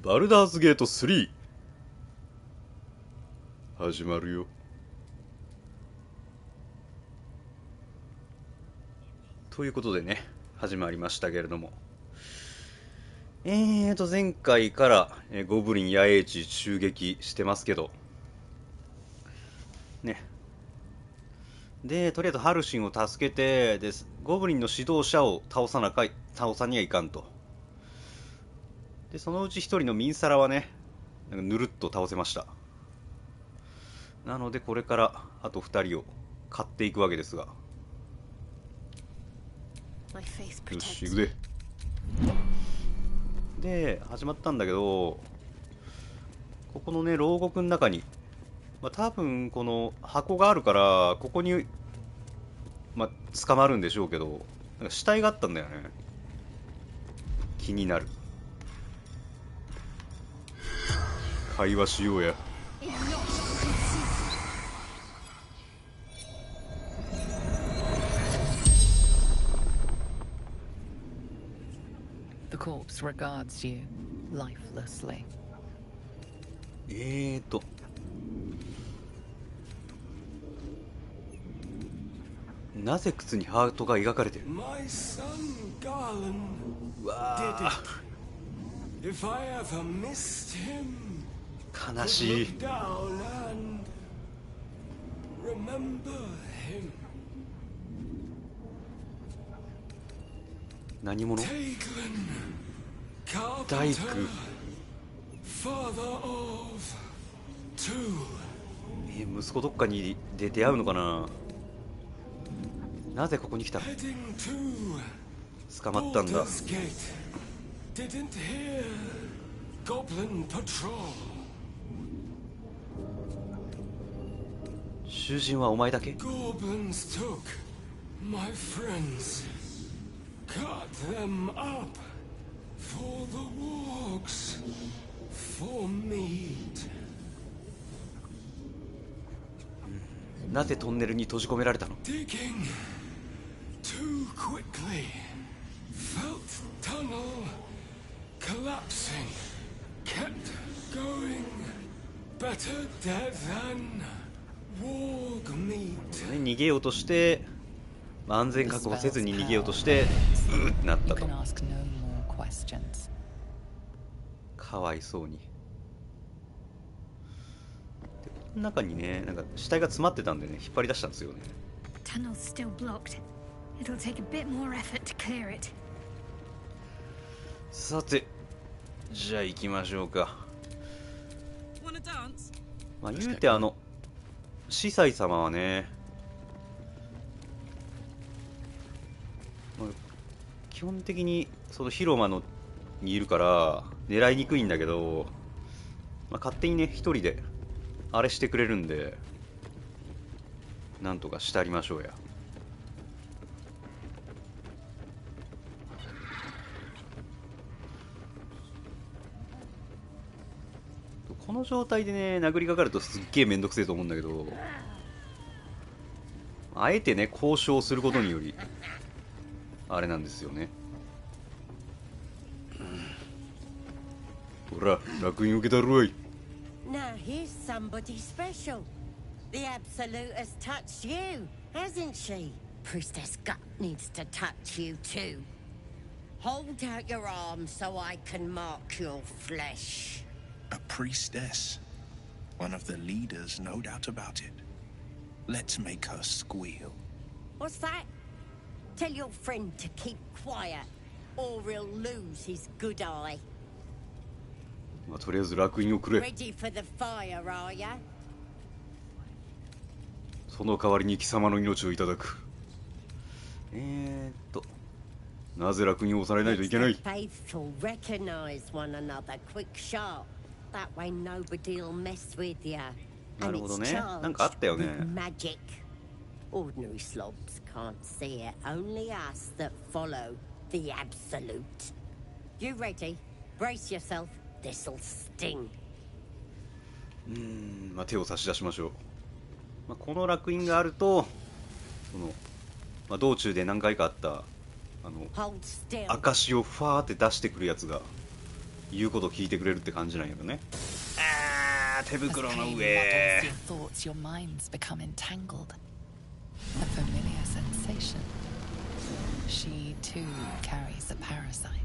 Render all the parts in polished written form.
バルダーズゲート3始まるよ。ということでね、始まりましたけれども、前回から、ゴブリン野営地襲撃してますけどね。でとりあえずハルシンを助けて、ゴブリンの指導者を倒さにはいかんと。でそのうち一人のミンサラはね、なんかぬるっと倒せました。なのでこれからあと2人を買っていくわけですが、よし行くで。で始まったんだけど、ここのね牢獄の中に、多分この箱があるからここに、捕まるんでしょうけど、なんか死体があったんだよね。気になる。会話しようや。The corpse regards you lifelessly. なぜ靴にハートが描かれてる？うわあ、悲しい。何者？大工。息子どっかにで出会うのかな。なぜここに来たの？捕まったんだ。囚人はお前だけ？なぜトンネルに閉じ込められたの？逃げようとして、安全確保せずに逃げようとしてうーってなったと。かわいそうに。でこの中にね、なんか死体が詰まってたんでね、引っ張り出したんですよね。さて、じゃあ行きましょうか。言うて司祭様はね、基本的にその広間にいるから狙いにくいんだけど、勝手にね一人であれしてくれるんで、なんとかしてありましょうや。この状態でね殴りかかるとすっげえめんどくせえと思うんだけど、あえてね交渉することによりあれなんですよね。ほら烙印受けたるわい。 Now here's somebody special. The Absolute has touched you, hasn't she? Priestess Gut needs to touch you too. Hold out your arms so I can mark your flesh. A priestess. One of the leaders, no doubt about it. Let's make her squeal. What's that? Tell your friend to keep quiet, or he'll lose his good eye. とりあえず烙印をくれ。 Ready for the fire, are ya? その代わりに貴様の命をいただく。なぜ烙印を押されないといけない？ Faithful recognize one another, quick sharp. That way nobody'll mess with ya. なるほどね。なんかあったよね。 Magic. Ordinary slobs can't see it. Only us that follow the Absolute. You ready? Brace yourself. This'll sting. 手を差し出しましょう。この烙印があると、道中で何回かあった証をファーって出してくるやつが言うこと聞いてくれるって感じなんやけどね。あー、手 As 袋の pain 上。 muddles your thoughts, your minds become entangled. A familiar sensation. She too carries a parasite.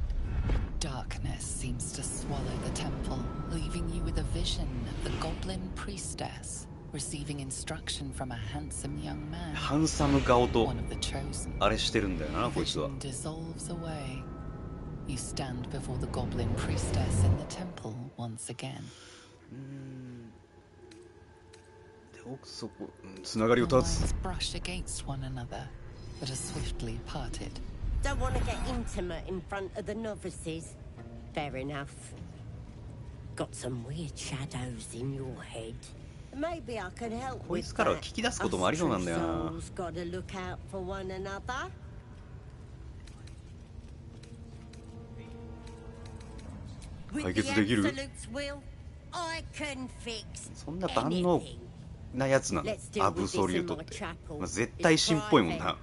Darkness seems to swallow the temple, leaving you with a vision of the goblin priestess receiving instruction from a handsome young man, ハンサム顔と one of the chosen. あれしてるんだよな The こいつは。 vision dissolves away. You stand before the goblin priestess in the temple once again. で奥底つながりを Your 断つ。 minds brush against one another, but are swiftly parted. Don't want to get intimate in front of the novices. Fair enough. Got some weird shadows in your head. Maybe I can help こい with つからは that. 聞き出すこともありそうなんだよな。 Us true souls gotta look out for one another. 解決できる？ With the absolute's will, I can fix そんな万能 anything. なやつなのアブソリュートって、まあ、絶対神っぽいもんな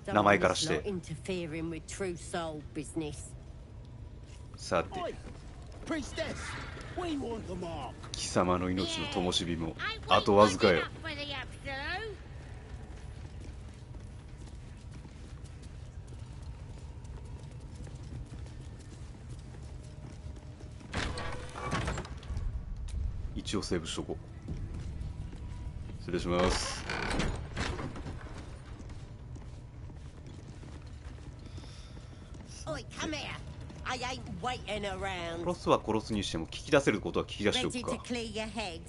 名前からして。 interfering with true soul business. さて Priestess, we want the mark. 貴様の命の灯火もあとわずかよ。 一応セーブしとこう。失礼します。Oi, come here. I ain't waiting around. 殺すは殺すにしても聞き出せることは聞き出してお Ready く to か。 clear your head?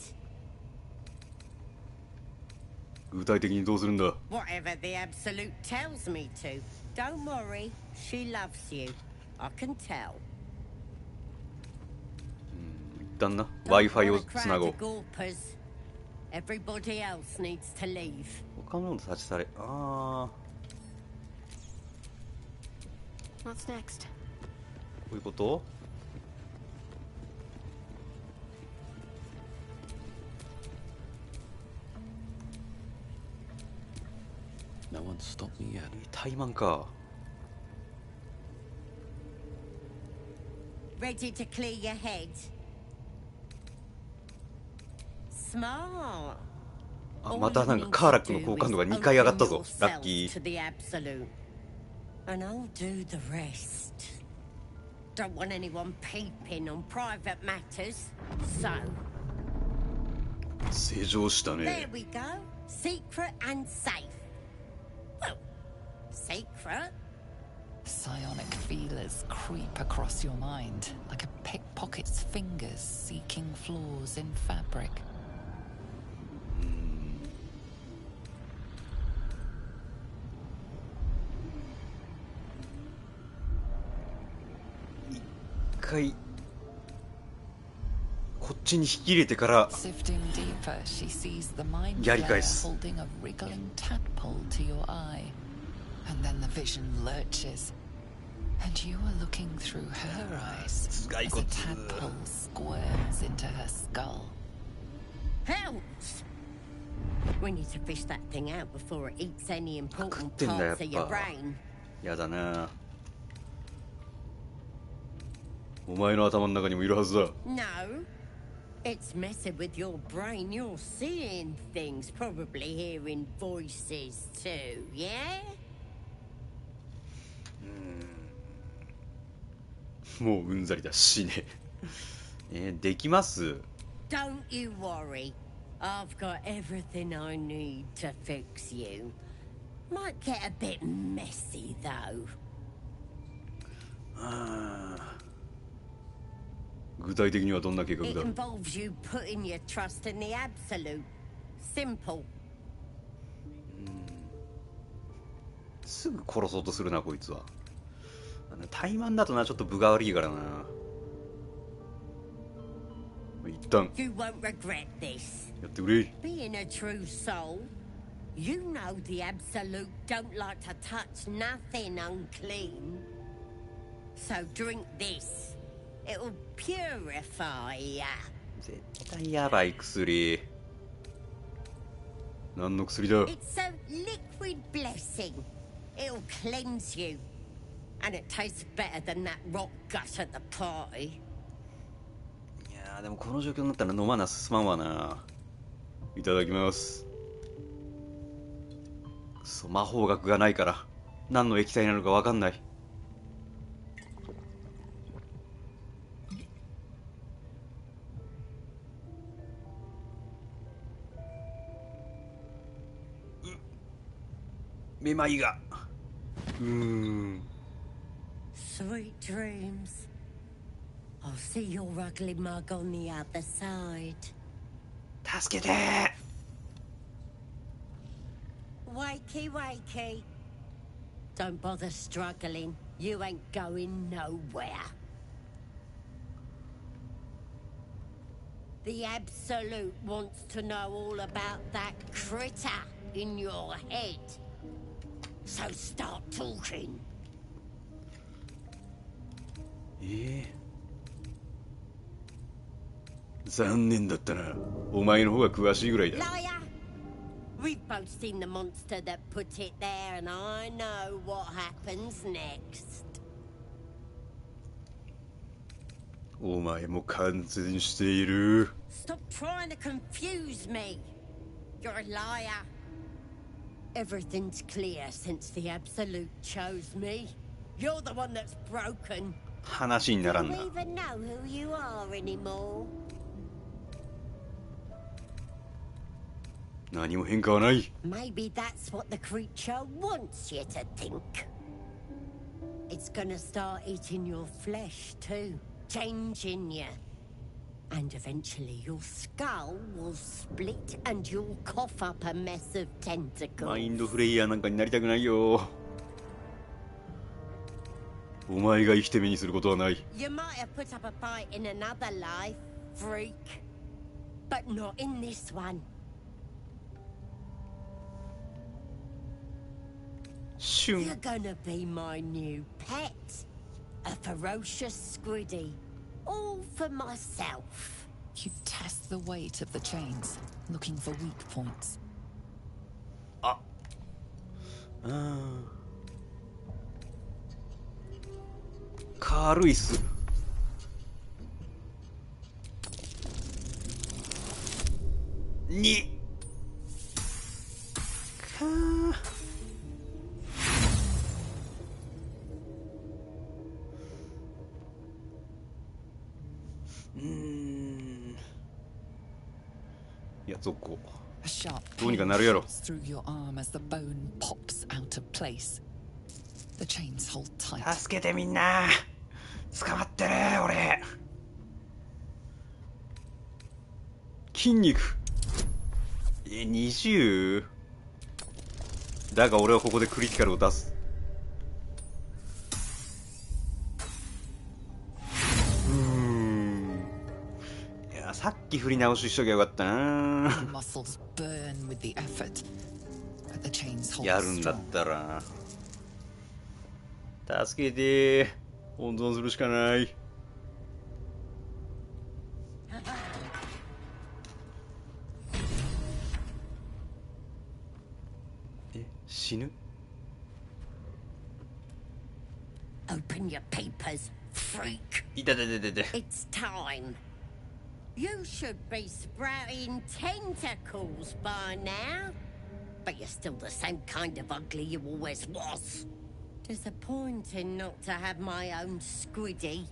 具体的にどうするんだ。 Whatever the absolute tells me to. Don't worry, she loves you. I can tell. 一旦な Don't Wi-Fi を want a つな crowd ごう。 of gawpers. Everybody else needs to leave. 他のもの立ち去れ。ああ What's next? こういうこと。 No one's stopped me yet. 怠慢か。 Ready to clear your head? Smart. あ、またなんかカーラックの好感度が2回上がったぞ。ラッキー。 To the absolute. And I'll do the rest. Don't want anyone peeping on private matters. So, 正常したね。 there we go. Secret and safe. Well, secret? Psionic feelers creep across your mind, like a pickpocket's fingers seeking flaws in fabric. 一回こっちに引き入れてから Sifting deeper, she sees the mind やり flayer 返す。 holding a wriggling tadpole to your eye. And then the vision lurches. And you are looking through her eyes as a tadpole squirms into her skull. Helps! We need to fish that thing out before it eats any important 食ってんだやっ parts of your ぱ。 brain. やだな。お前の頭の中にもいるはずだ。 No. It's messing with your brain. You're seeing things, probably hearing voices too, yeah? もううんざりだしね。できます。 Don't you worry. I've got everything I need to fix you. Might get a bit messy, though. 具体的にはどんな計画 It だ。 involves you putting your trust in the absolute. Simple. すぐ殺そうとするなこいつは。怠慢だとなちょっと分が悪いからな。一旦 You won't regret this. やってくれ。 Being a true soul, you know the absolute don't like to touch nothing unclean. So drink this. It'll purify ya. 絶対やばい薬。何の薬だ。 It's a liquid blessing. It'll cleanse you. And it tastes better than that rock gut at the party. やーでもこの状況になったら飲まな進まんわな。いただきます。そう、魔法学がないから何の液体なのかわかんない。めまいが。Sweet dreams. I'll see your ugly mug on the other side. 助けてー。Wakey, wakey. Don't bother struggling. You ain't going nowhere. The Absolute wants to know all about that critter in your head. So start talking. 残念だったな。お前の方が詳しいぐらいだ。Liar! We've both seen the monster that put it there, and I know what happens next. お前も感染している。Stop trying to confuse me. You're a liar. Everything's clear since the Absolute chose me. You're the one that's broken. 話にならん Do な。 you even know who you are anymore? 何も変化はない。 Maybe that's what the creature wants you to think. It's gonna start eating your flesh too, changing you. And eventually your skull will split and you'll cough up a mess of マイ tentacles. ンドフレイヤーなんかになりたくないよ。お前が生きて目にすることはない。 You might have put up a fight in another life, freak. But not in this one. シュ You're ン。 gonna be my new pet. A ferocious squiddy. All for myself. You test the weight of the chains, looking for weak points. 軽いっす。に。かー。いや、続行。 A sharp どうにか pain なるやろ。 shoots through your arm as the bone pops out of place. The chains hold tight. 助けてみんな。捕まってる俺。筋肉。20？ だが俺はここでクリティカルを出す。いや、さっき振り直ししときゃよかったな。 The muscles burn with the effort, but the chains hold やるんだっ strong. たら助けてー。温存するしかない。死ぬ。 Open your papers, freak. いたてててて。 It's time. You should be sprouting tentacles by now. But you're still the same kind of ugly you always was. Disappointing not to have my own squiddy.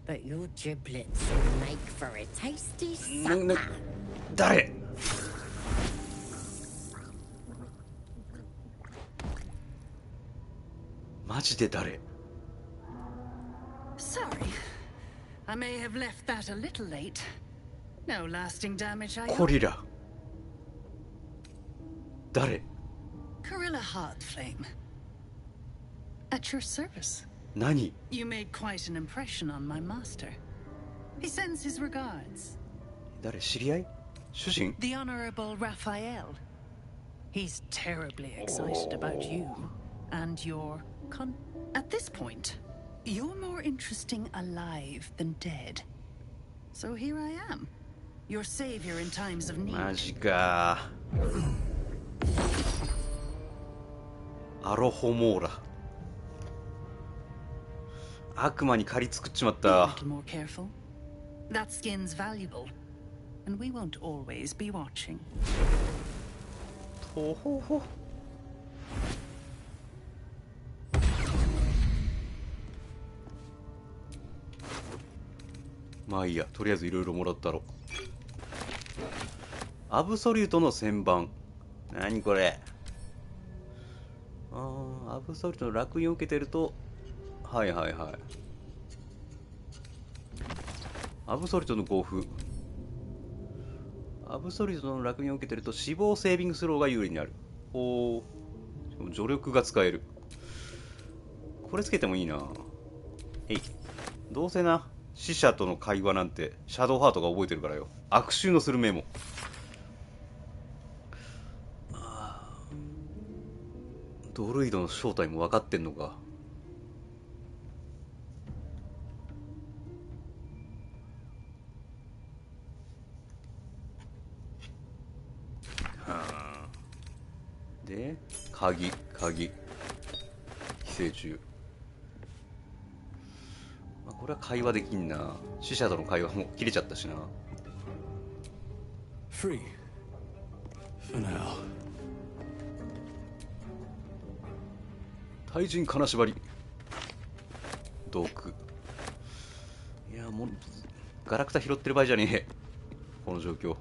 But your giblets will make for a tasty supper. 誰？マジで誰？ Sorry. I may have left that a little late. No lasting damage, I コ hope. リラ。誰？ Gorilla Heartflame. At your service. 何？ You made quite an impression on my master. He sends his regards. 誰？知り合い？主人？ The Honorable Raphael. He's terribly excited about you and your At this point, you're more interesting alive than dead. So here I am, your savior in times of need. マジか。アロホモーラ。悪魔に借り作っちまっ Be a た。 little more careful. That skin's valuable, and we won't always be watching. ほほほ。まあいいや、とりあえずいろいろもらったろ。アブソリュートの旋盤。何これ。アブソリュートの烙印を受けてると、はいはいはい。アブソリュートの護符。アブソリュートの烙印を受けてると死亡セービングスローが有利になる。おー。しかも助力が使える。これつけてもいいな。えい。どうせな、死者との会話なんてシャドウハートが覚えてるからよ。悪臭のするメモ。ドルイドの正体も分かってんのか。はあ。で、鍵寄生虫。まあ、これは会話できんな。死者との会話も切れちゃったしな。Free. For now. 対人金縛り。毒。いや、もうガラクタ拾ってる場合じゃねえ、この状況。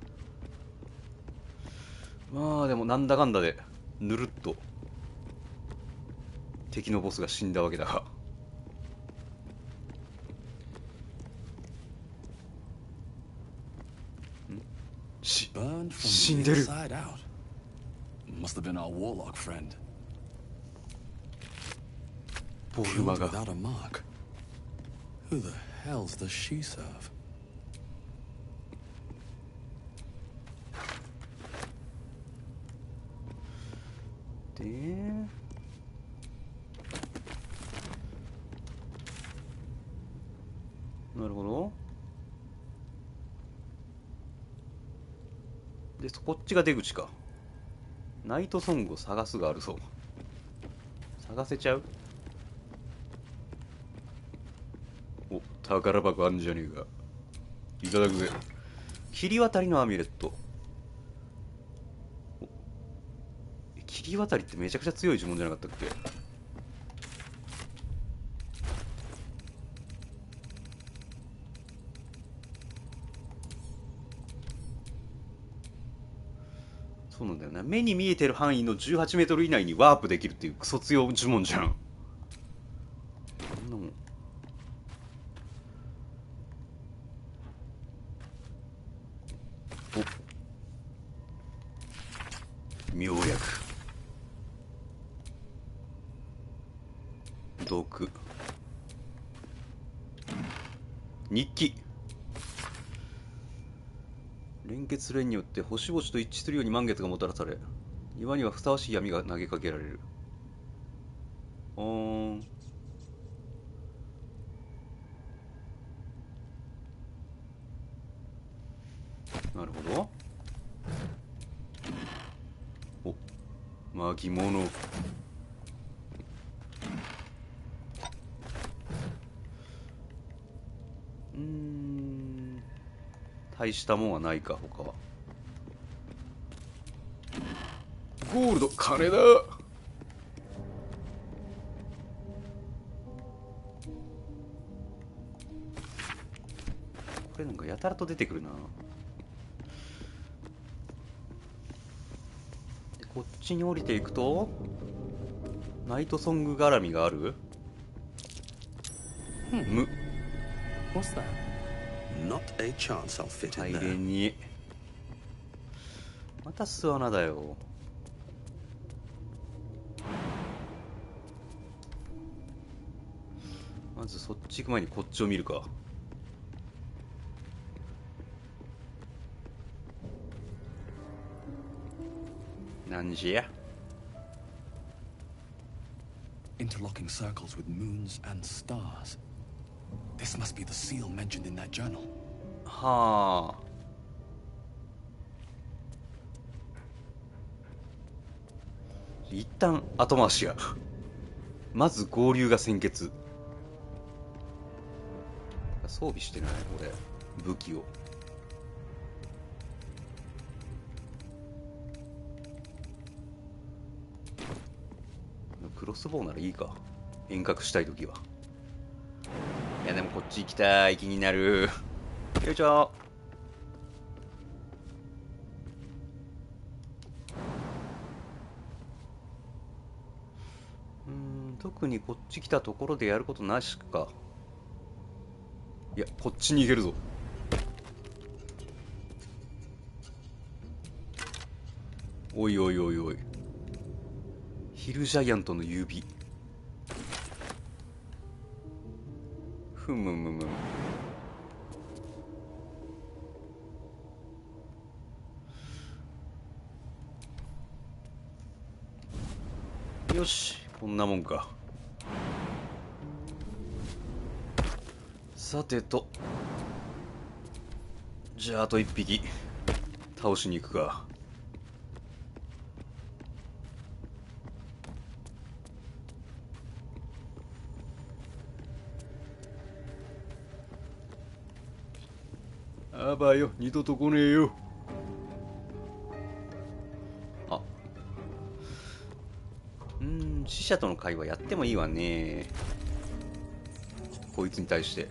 まあでもなんだかんだでぬるっと敵のボスが死んだわけだが。Burned from 死ん the でる。 inside out. Must have been our warlock friend. ボル Killed マが。 without a mark. Who the hells does she serve? で、なるほど。で、こっちが出口か。ナイトソングを探すがあるぞ。探せちゃう？お、宝箱あんじゃねえか。いただくぜ。切り渡りのアミュレット。切り渡りってめちゃくちゃ強い呪文じゃなかったっけ？そうなんだよね。目に見えてる範囲の18メートル以内にワープできるっていうクソ強呪文じゃん。そんなもん。お、妙薬。毒。日記。連結連によって星々と一致するように満月がもたらされ、岩にはふさわしい闇が投げかけられる。なるほど。お、巻物。大したもんはないか、他は。ゴールド、金だ。これなんかやたらと出てくるな。で、こっちに降りていくとナイトソング絡みがある。無。 What's that? Not a chance I'll fit 大 in 連 there. にまた巣穴だよ。まずそっち行く前にこっちを見るか。何時や。 Interlocking circles with moons and stars. This must be the seal mentioned in that journal. はあ。一旦後回しや。まず合流が先決。装備してない俺。武器を。クロスボウならいいか、遠隔したいときは。いやでもこっち行きたい、気になる。よいしょ。特にこっち来たところでやることなしか。いや、こっちに行けるぞ。おいおいおいおい。ヒルジャイアントの指。ふむむむ。よし、こんなもんか。さてと、じゃああと一匹倒しに行くか。あばよ、二度と来ねえよ。あ、死者との会話やってもいいわね。こいつに対して。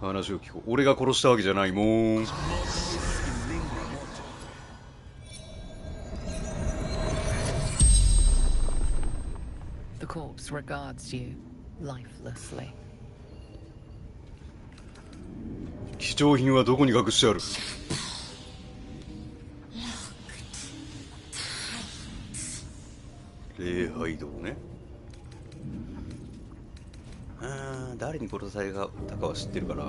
話を聞こう。俺が殺したわけじゃないもん。The corpse regards you lifelessly. 貴重品はどこに隠してある？礼拝堂ね。誰に殺されたかは知ってるから。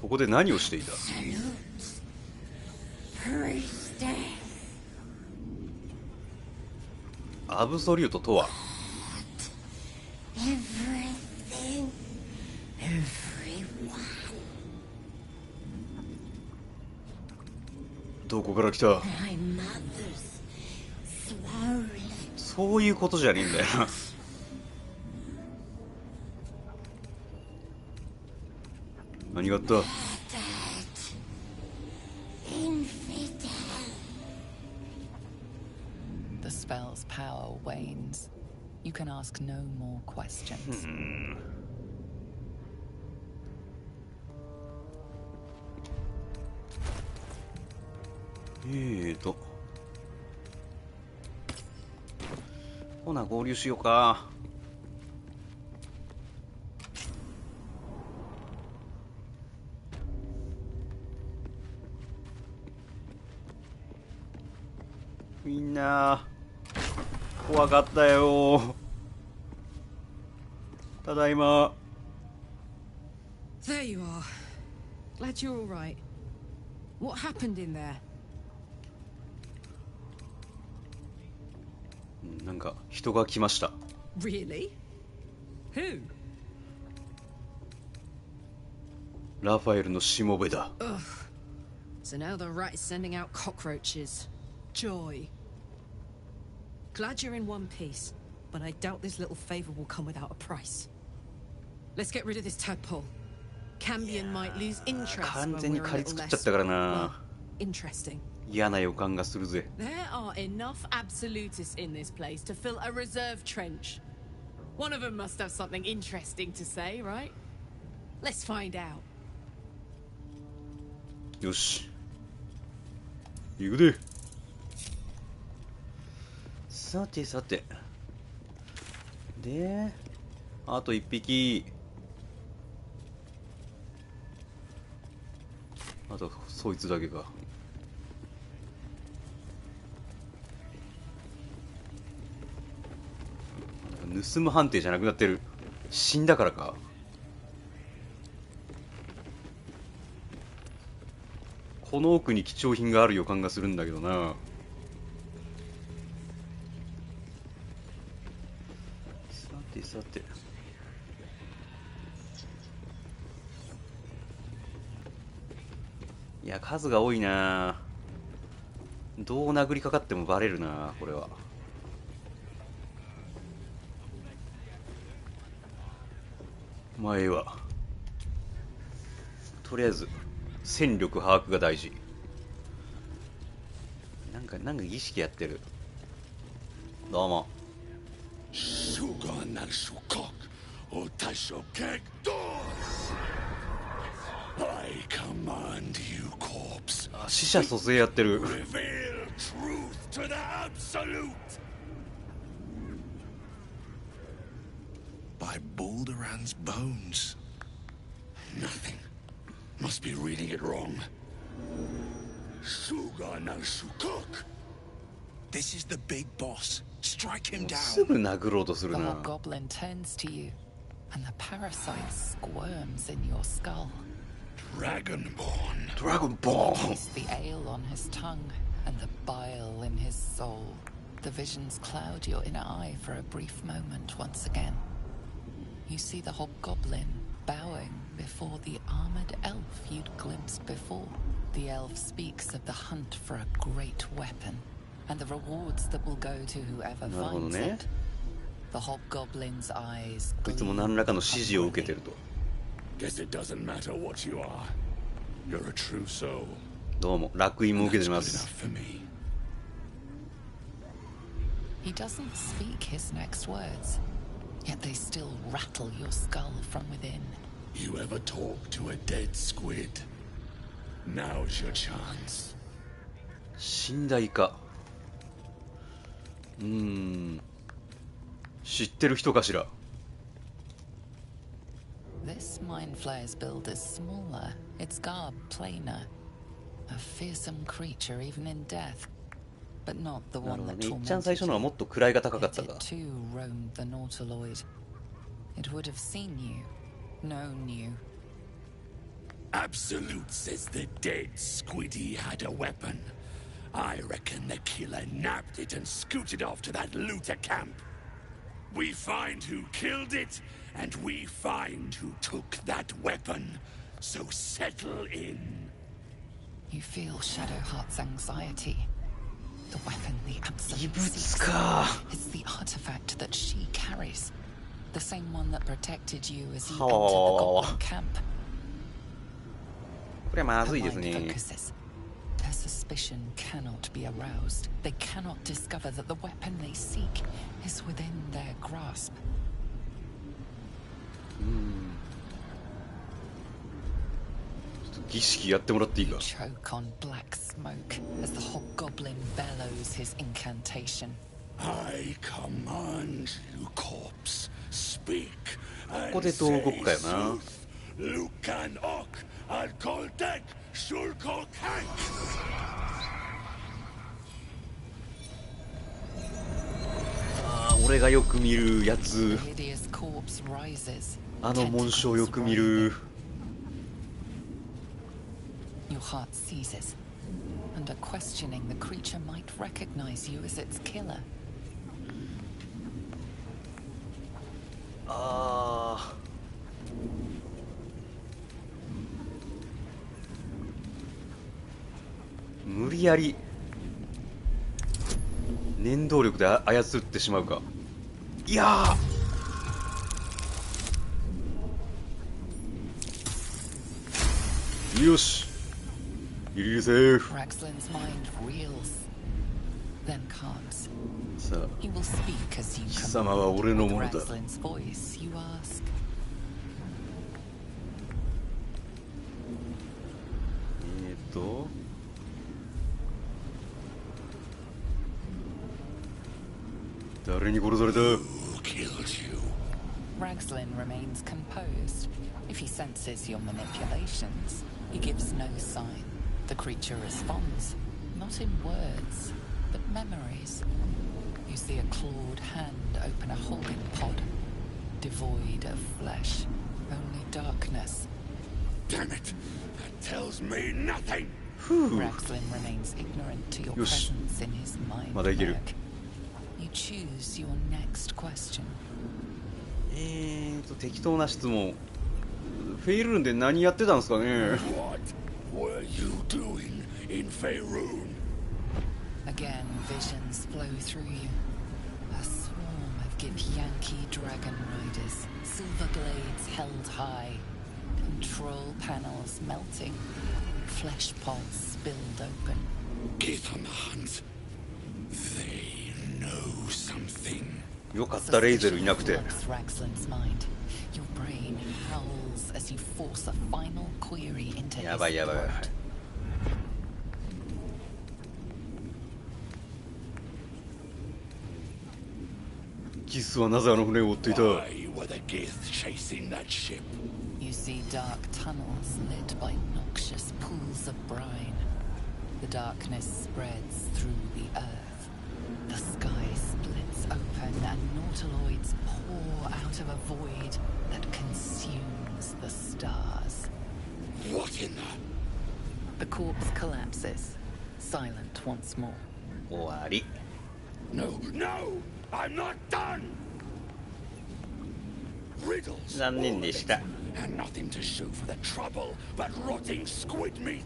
ここで何をしていた？アブソリュートとは？どこから来た？そういうことじゃねえんだよな。何があった？The spell's power wanes. You can ask no more questions. ほな合流しようか。みんな怖かったよ。ただいま。 There you are. Glad you're all right. What happened in there? なんか人が来ました。 Really? Who? ラファエルのしもべだ。 Ugh. So now the rat is sending out cockroaches. Joy. Glad you're in one piece, but I doubt this little favor will come without a price. Let's get rid of this tadpole. Cambion might lose interest 完 when 全に we're a 借り little 作っちゃ less ったから well, な。 interesting. 嫌な予感がするぜ。 There are enough absolutists in this place to fill a reserve trench. One of them must have something interesting to say, right? Let's find out. よし行くで。さてさて、であと一匹。あとそいつだけか。盗む判定じゃなくなってる。死んだからか。この奥に貴重品がある予感がするんだけどな。さてさて、いや数が多いな。どう殴りかかってもバレるなこれは。まあええわ。とりあえず戦力把握が大事。なんか儀式やってる。どうも。死者蘇生やってる。By Balduran's bones. Nothing. Must be reading it wrong. Suga no Shukok. This is the big boss. Strike him down. すぐ殴ろうとする The な。 hobgoblin turns to you, and the parasite squirms in your skull. Dragonborn. Dragonborn. It's the ale on his tongue and the bile in his soul. The visions cloud your inner eye for a brief moment once again. You see the hobgoblin bowing before the armored elf you'd glimpsed before. The elf speaks of the hunt for a great weapon and the rewards that will go to whoever finds it. The hobgoblin's eyes いつも何らかの指示を受けてると。 Guess it doesn't matter what you are. You're a true soul. どうも烙印も受けてま That's good す。 enough for me. He doesn't speak his next words, yet they still rattle your skull from within. You ever talk to a dead squid? Now's your chance. 死んだイカ。知ってる人かしら。 This mind flayer's build is smaller, its garb plainer. A fearsome creature even in death, but not the なる one ほど that ね。いっちゃん最 tormented 初のは you. もっと位が高かっ Yet た it か。 too roamed the Nautiloid. It would have seen you, known you. Absolute says the dead squiddy had a weapon. I reckon the killer nabbed it and scooted off to that looter camp. We find who killed it, and we find who took that weapon. So settle in. You feel Shadowheart's anxiety. The weapon the 異 Absolute 物 seeks. か。 It's the artifact that she carries. The same one that protected you as you entered the はわわわ Goblin camp. これはまず Her いです mind ね。 focuses. Her suspicion cannot be aroused. They cannot discover that the weapon they seek is within their grasp. ちょっと儀式やってもらっていい You か。 choke on black smoke as the hobgoblin bellows his incantation. I command you, corpse. Speak. ここでどう動くかよな。 Lucan ok, al Goldek, Shulko Kank. あー俺がよく見るやつ。 The hideous corpse rises. あの紋章よく見る。 Your heart seizes. Under questioning, the creature might recognize you as its killer. あー無理やり念動力で操ってしまうか。いやーよしギリギリセーフ。 Raxlin's mind reels, then calms. さあ He will speak as you 貴 command. 様は俺の With ものだ。 Raxlin's voice, you ask. 誰に殺された？ Who killed you? Raxlin remains composed. If he senses your manipulations, he gives no sign. The creature responds, not in words, but memories. You see a clawed hand open a holding pod, devoid of flesh, only darkness. Damn it! That tells me nothing! Raxlin remains ignorant to your Yosh. presence in his mind. まだいける。 You choose your next question. 適当な質問。フェイルーンで何やってたんですかね。 What were you doing in Faerun? again, visions flow through you. A swarm of Githyanki dragon riders, silver blades held high, control panels melting, flesh pods spilled open. Get on the hunt. They know something. よかったレイゼルいなくて。 Raxlin's mind. Your brain howls as you force a final query into やばい his やばいやばい。 throat. ギスはなぜあの船を追っていた？ Why were the Gith chasing that ship? You see dark tunnels lit by noxious pools of brine. The darkness spreads through the earth. The sky splits open and nautiloids pour out of a void that consumes the stars. What in The corpse collapses, silent once more. 終わり。 No, no! I'm not done! Riddles. 残念でした。 And nothing to show for the trouble but rotting squid meat.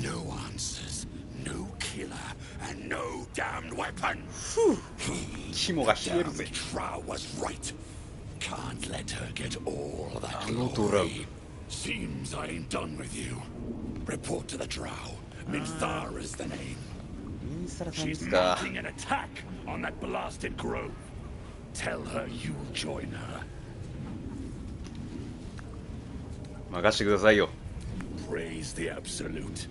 No answers, no killer, and no damned weapon. 肝が冷える Damn ぜ。 Trow was right. Can't let her get all that あのドラム。 glory. Seems I ain't done with you. Report to the Drow. Minthara is the name. ミンサラさんで She's すか。 mounting an attack on that blasted grove. Tell her you'll join her. 任してくださいよ。 Praise the Absolute.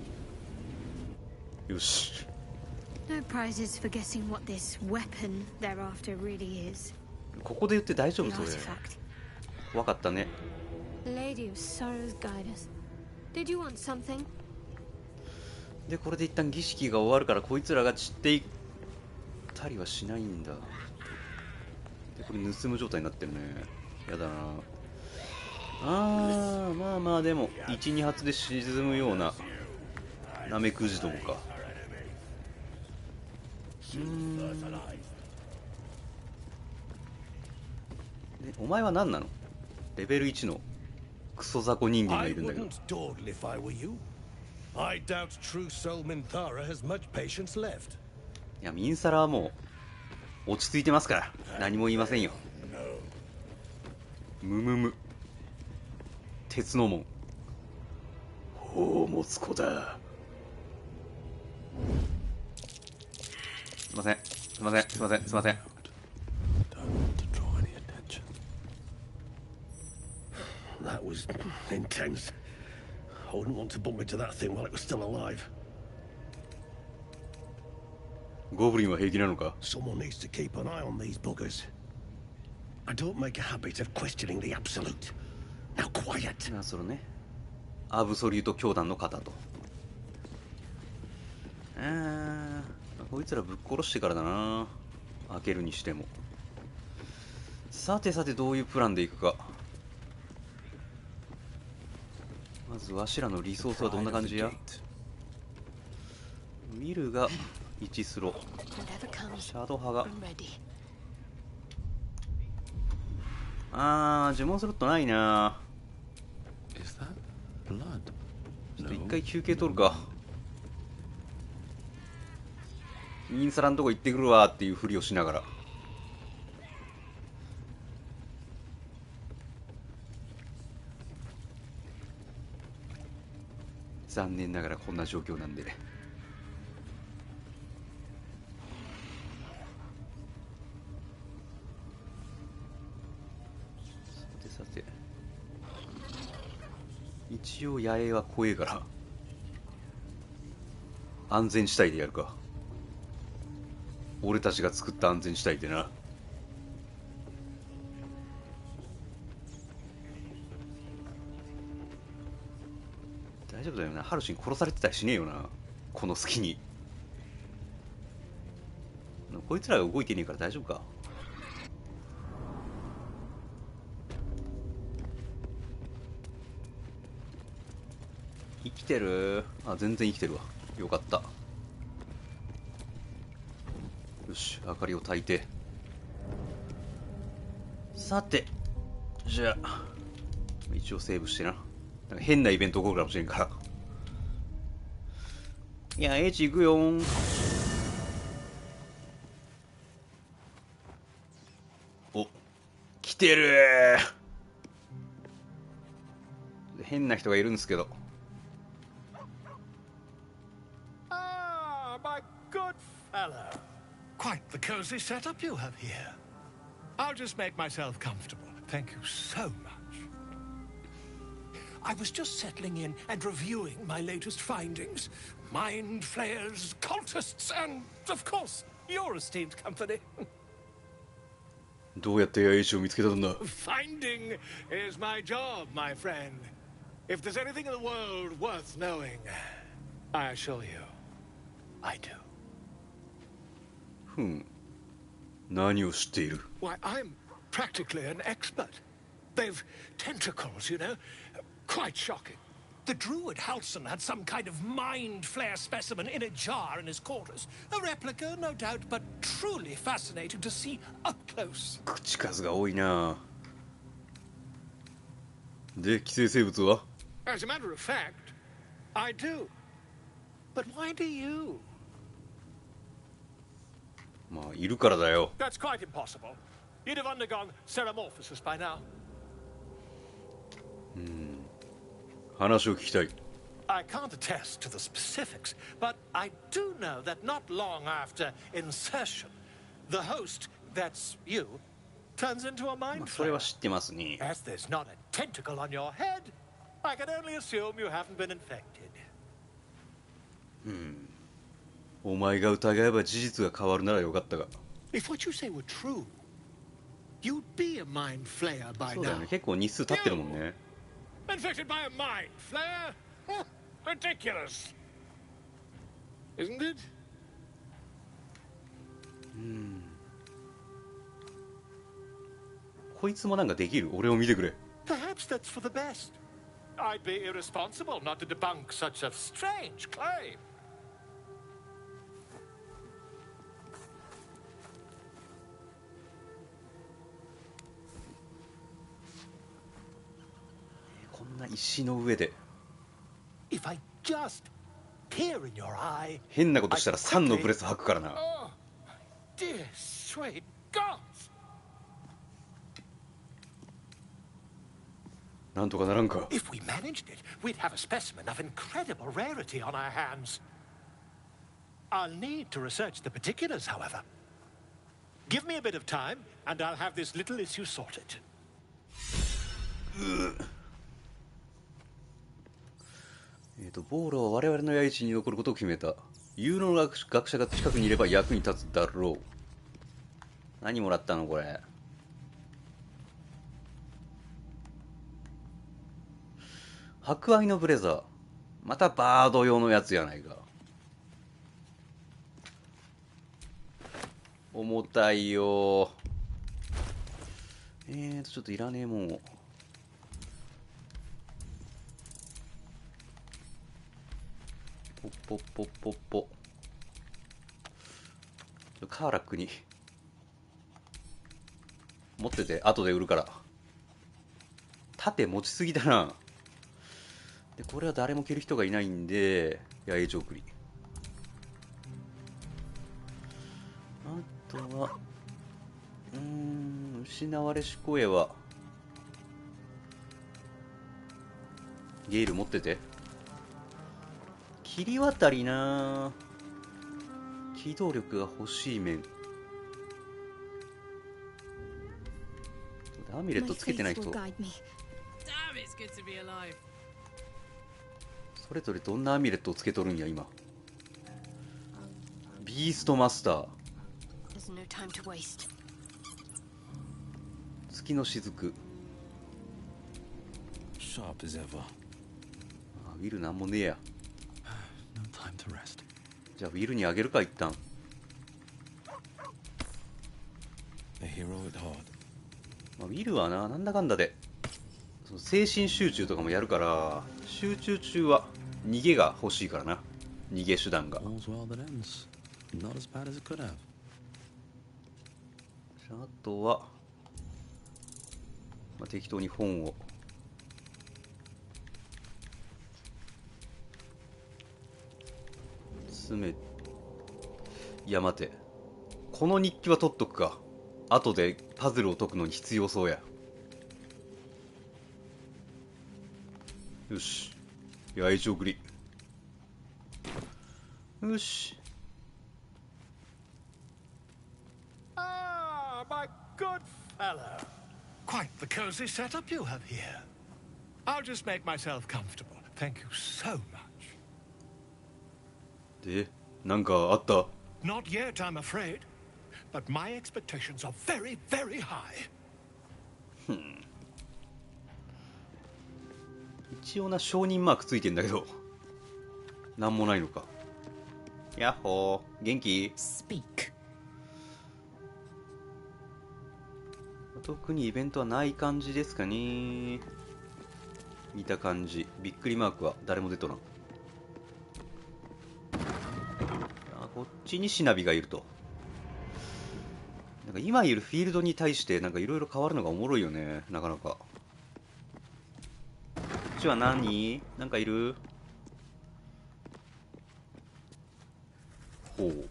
よし。 No prizes for guessing what this weapon they're after really is. ここで言って大丈 The 夫それ。 artifact. わかったね。 Lady of Sorrows guide us. Did you want something? でこれで一旦儀式が終わるからこいつらが散っていったりはしないんだ。でこれ盗む状態になってるね。やだな。まあまあでも 1,2 発で沈むようなナメクジどもか。お前は何なの？レベル1のクソ雑魚人間が I いるんだけど。 wouldn't dawdle if I were you. I doubt true soul Minthara has much patience left. いやミンサラはもう落ち着いてますから何も言いませんよ。むむむ。鉄の門。宝物庫だ。すいませんすいませんすいませんすいません。 Don't want to draw any attention. That was intense. I wouldn't want to bump into that thing while it was still alive. ゴブリンは平気なのか？ Someone needs to keep an eye on these buggers. I don't make a habit of questioning the Absolute. Now quiet. まあそのねアブソリュート教団の方と。こいつらぶっ殺してからだな。開けるにしても。さてさてどういうプランでいくか。まずわしらのリソースはどんな感じや？ウィルが1スロ、 Whatever comes, シャドウ派が I'm ready. 呪文スロットないな。 Is that blood? ちょっと一回休憩取るか。ミンサラのとこ行ってくるわっていうふりをしながら。残念ながらこんな状況なんで。さてさて。一応野営は怖えから安全地帯でやるか。俺たちが作った安全地帯でな。大丈夫だよな。ハルシン殺されてたりしねえよなこの隙に。こいつらが動いてねえから大丈夫か。生きてる？あ、全然生きてるわ。よかった。よし、明かりを焚いて。さて、じゃあ一応セーブしてな。なんか変なイベント起こるかもしれんから。いや、エイジ行くよーん。きてる。変な人がいるんですけど。Ah, my good fellow. Quite the cozy setup you have here. I'll just make myself comfortable. Thank you so much. I was just settling in and reviewing my latest findings. Mind flayers, cultists, and, of course, your esteemed company. どうやって野営地を見つけたんだ。 Finding is my job, my friend. If there's anything in the world worth knowing, I assure you, I do. ふん。何を知っている？ Why, I'm practically an expert. They've tentacles, you know? Quite shocking. The druid Halson had some kind of mind flare specimen in a jar in his quarters. A replica, no doubt, but truly fascinating to see up close. 口数が多いな。で、寄生生物は？ As a matter of fact, I do. But why do you? まあ、いるからだよ。 That's quite impossible. You'd have undergone ceramorphosis by now. 話を聞きたい。 I can't attest to the specifics, but I do know that not long after insertion, the host, that's you, turns into a まあ mind それは flayer. 知ってますね。 As there's not a tentacle on your head, I can only assume you haven't been infected. お前が疑えば事実が変わるならよかったが。 If what you say were true, you'd be a mind flayer by そうだよ now. ね。結構日数経ってるもんね。 Infected by a mind flayer? Huh, ridiculous. Isn't it? こいつもなんかできる？俺を見てくれ。 Perhaps that's for the best. I'd be irresponsible not to debunk such a strange claim. こんな石の上で If I just peer in your eye. 変なことしたら3のブレス吐くからな。 Oh, dear sweet gods. なんとかならんか。 If we managed it, we'd have a specimen of incredible rarity on our hands. I'll need to research the particulars, however. Give me a bit of time, and I'll have this little issue sorted. ボーロは我々の野営地に残ることを決めた。有能な学者が近くにいれば役に立つだろう。何もらったのこれ。白藍のブレザー。またバード用のやつやないか。重たいよ。ちょっといらねえもんを。ポッポッポッポッ。カーラックに持ってて後で売るから。盾持ちすぎだな。でこれは誰も着る人がいないんで野営地送り。あとは失われし声はゲイル持ってて。切り渡りな。機動力が欲しい面。アミュレットつけてない人。それぞれどんなアミュレットをつけとるんや今。ビーストマスター。月の雫。Sharp as ever. ウィルなんもねえや。No time to rest. じゃあウィルにあげるか一旦。 A hero at heart. ウィルはなんだかんだでその精神集中とかもやるから集中中は逃げが欲しいからな。逃げ手段が。 All's well that ends. Not as bad as it could have. あとは、適当に本を詰め。いや待て、この日記は取っとくか。後でパズルを解くのに必要そうや。よし、八重送り。よし。Ah, my good fellow. Quite the cozy setup you have here. I'll just make myself comfortable. Thank you so much. で、なんかあった？ Not yet, I'm afraid. But my expectations are very, very high. 一応な承認マークついてんだけど、なんもないのか。やっほー、元気？ Speak. 特にイベントはない感じですかね。見た感じ、びっくりマークは誰も出とらん。こっちにシナビがいると。なんか今いるフィールドに対してなんかいろいろ変わるのがおもろいよね、なかなか。こっちは何？なんかいる？ほう。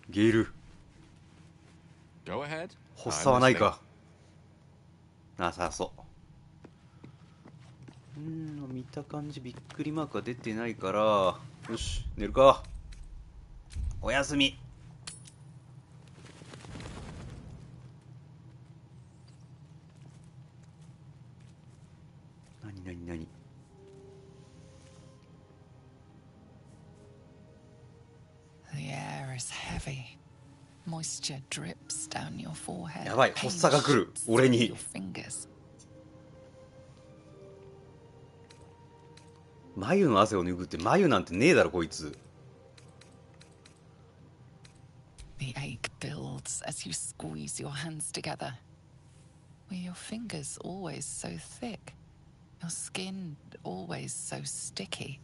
ゲル。Go ahead. 発作はないか。なさそう。見た感じびっくりマークが出てないから、よし、寝るか。おやすみ。なになになに。The air is heavy. Moisture drips down your forehead. やばい、発作が来る。俺に。Your fingers. 眉の汗を拭って、眉なんてねえだろこいつ。 The ache builds as you squeeze your hands together. Were your fingers always so thick? Your skin always so sticky?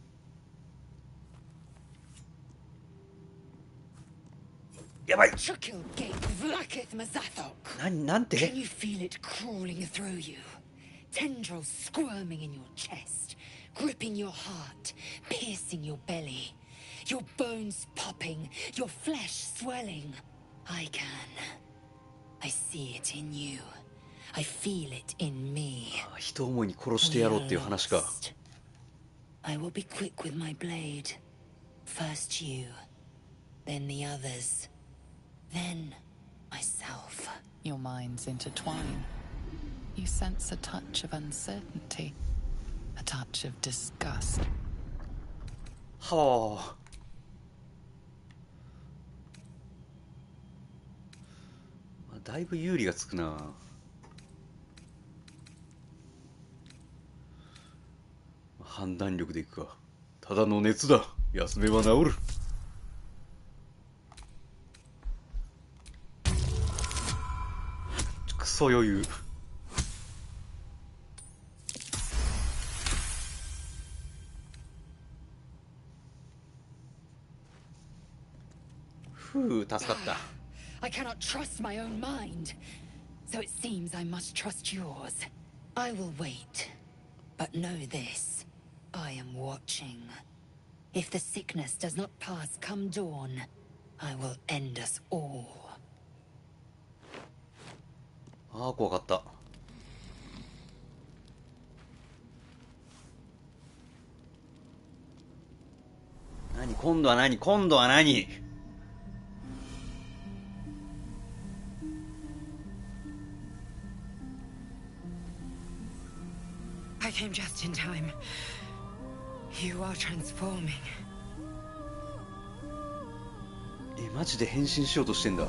やばい。 Chukil gate vlakith mazathok. なんて？ Can you feel it crawling through you? Tendrils squirming in your chest, gripping your heart, piercing your belly. Your bones popping, your flesh swelling. I can. I see it in you. I feel it in me. 人思いに殺してやろうっていう話か。 I will be quick with my blade. First you, then the others, then myself. Your minds intertwine. You sense a touch of uncertainty, a touch of disgust. はあ。だいぶ有利がつくな。判断力でいくか。ただの熱だ。休めば治る。クソ余裕。ふう、助かった。I cannot trust my own mind. So it seems I must trust yours. I will wait. But know this. I am watching. If the sickness does not pass come dawn, I will end us all. ああ、怖かった。何？今度は何？今度は何？ I came just in time. You are transforming. マジで変身しようとしてんだ。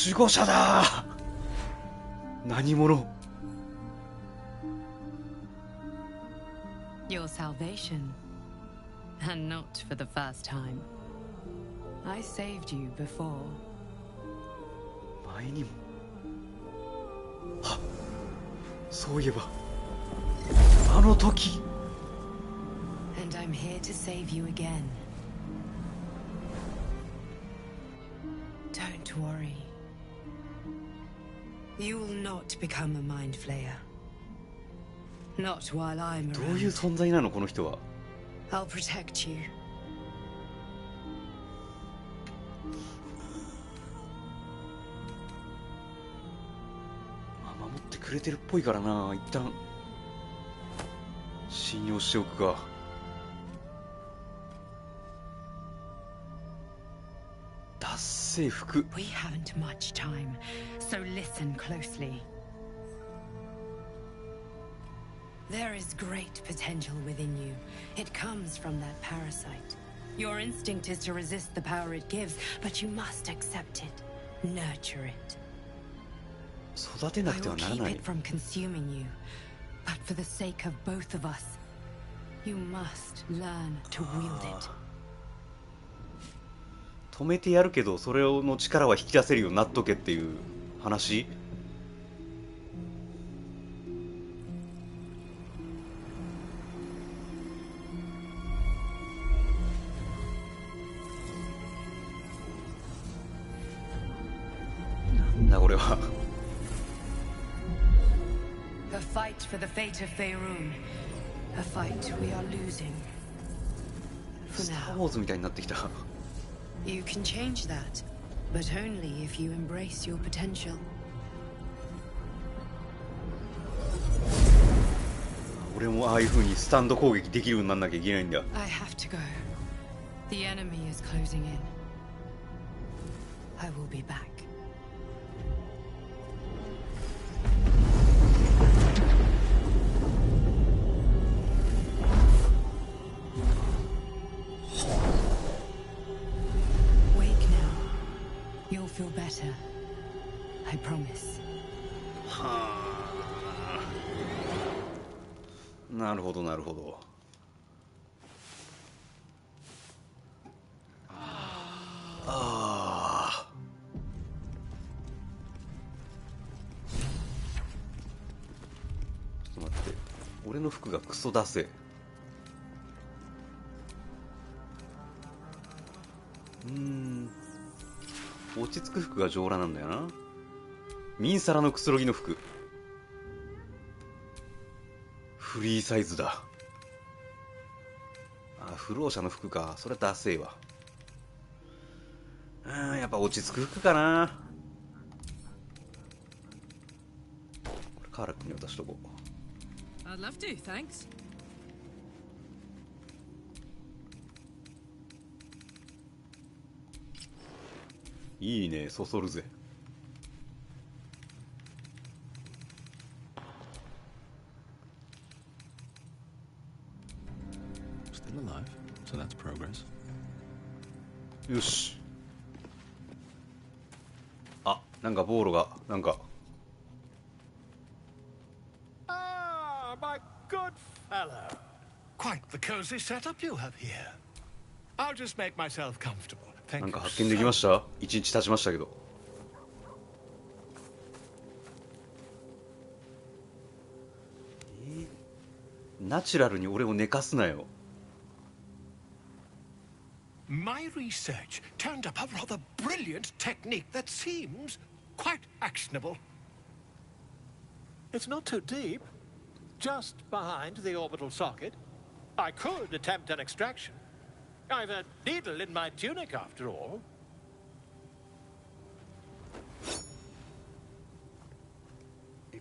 守護者だ。何者？ Your salvation. And not for the first time. I saved you before. 前にも。はっ、そういえばあの時。 And I'm here to save you again. Don't worry. You will not become a mind flayer. Not while I'm どういう around. 存在なのこの人は。I'll protect you. 守ってくれてるっぽいからな。一旦信用しておくか。脱製服。 We haven't much time, so listen closely. There is great potential within you. It comes from that parasite. Your instinct is to resist the power it gives, but you must accept it. Nurture it. 育てな I くて will はなら keep ない。 it from consuming you. But for the sake of both of us, you must learn to wield it. 止めてやるけど、それの力は引き出せるようになっとけっていう話。なんだこれは。 The fight for the fate of Faerun. A fight we are losing. For スター・ウ now. ォーズみたいになってきた。 You can change that, but only if you embrace your potential. 俺もああいう風にスタンド攻撃できるようになんなきゃいけないんだ。 I have to go. The enemy is closing in. I will be back. Wake now. You'll feel better. I promise. なるほどなるほど。ああ。ちょっと待って。俺の服がクソ出せ。落ち着く服が上裸なんだよな。ミンサラのくつろぎの服。フリーサイズだ。あ、不老者の服か。それはダセえわ。やっぱ落ち着く服かな。これカーラ君に渡しとこう。 I'd love to, thanks. いいね、そそるぜ。Still alive, so that's progress. よし。あ、なんかボーロが、なんか。 Ah, my good fellow. Quite the cozy setup you have here. I'll just make myself comfortable. な Thank ん you. か発見できました？一日経ちましたけど。ナチュラルに俺を寝かすなよ。 My research turned up a rather brilliant technique that seems quite actionable. It's not too deep, just behind the orbital socket. I could attempt an extraction. I've a needle in my tunic, after all.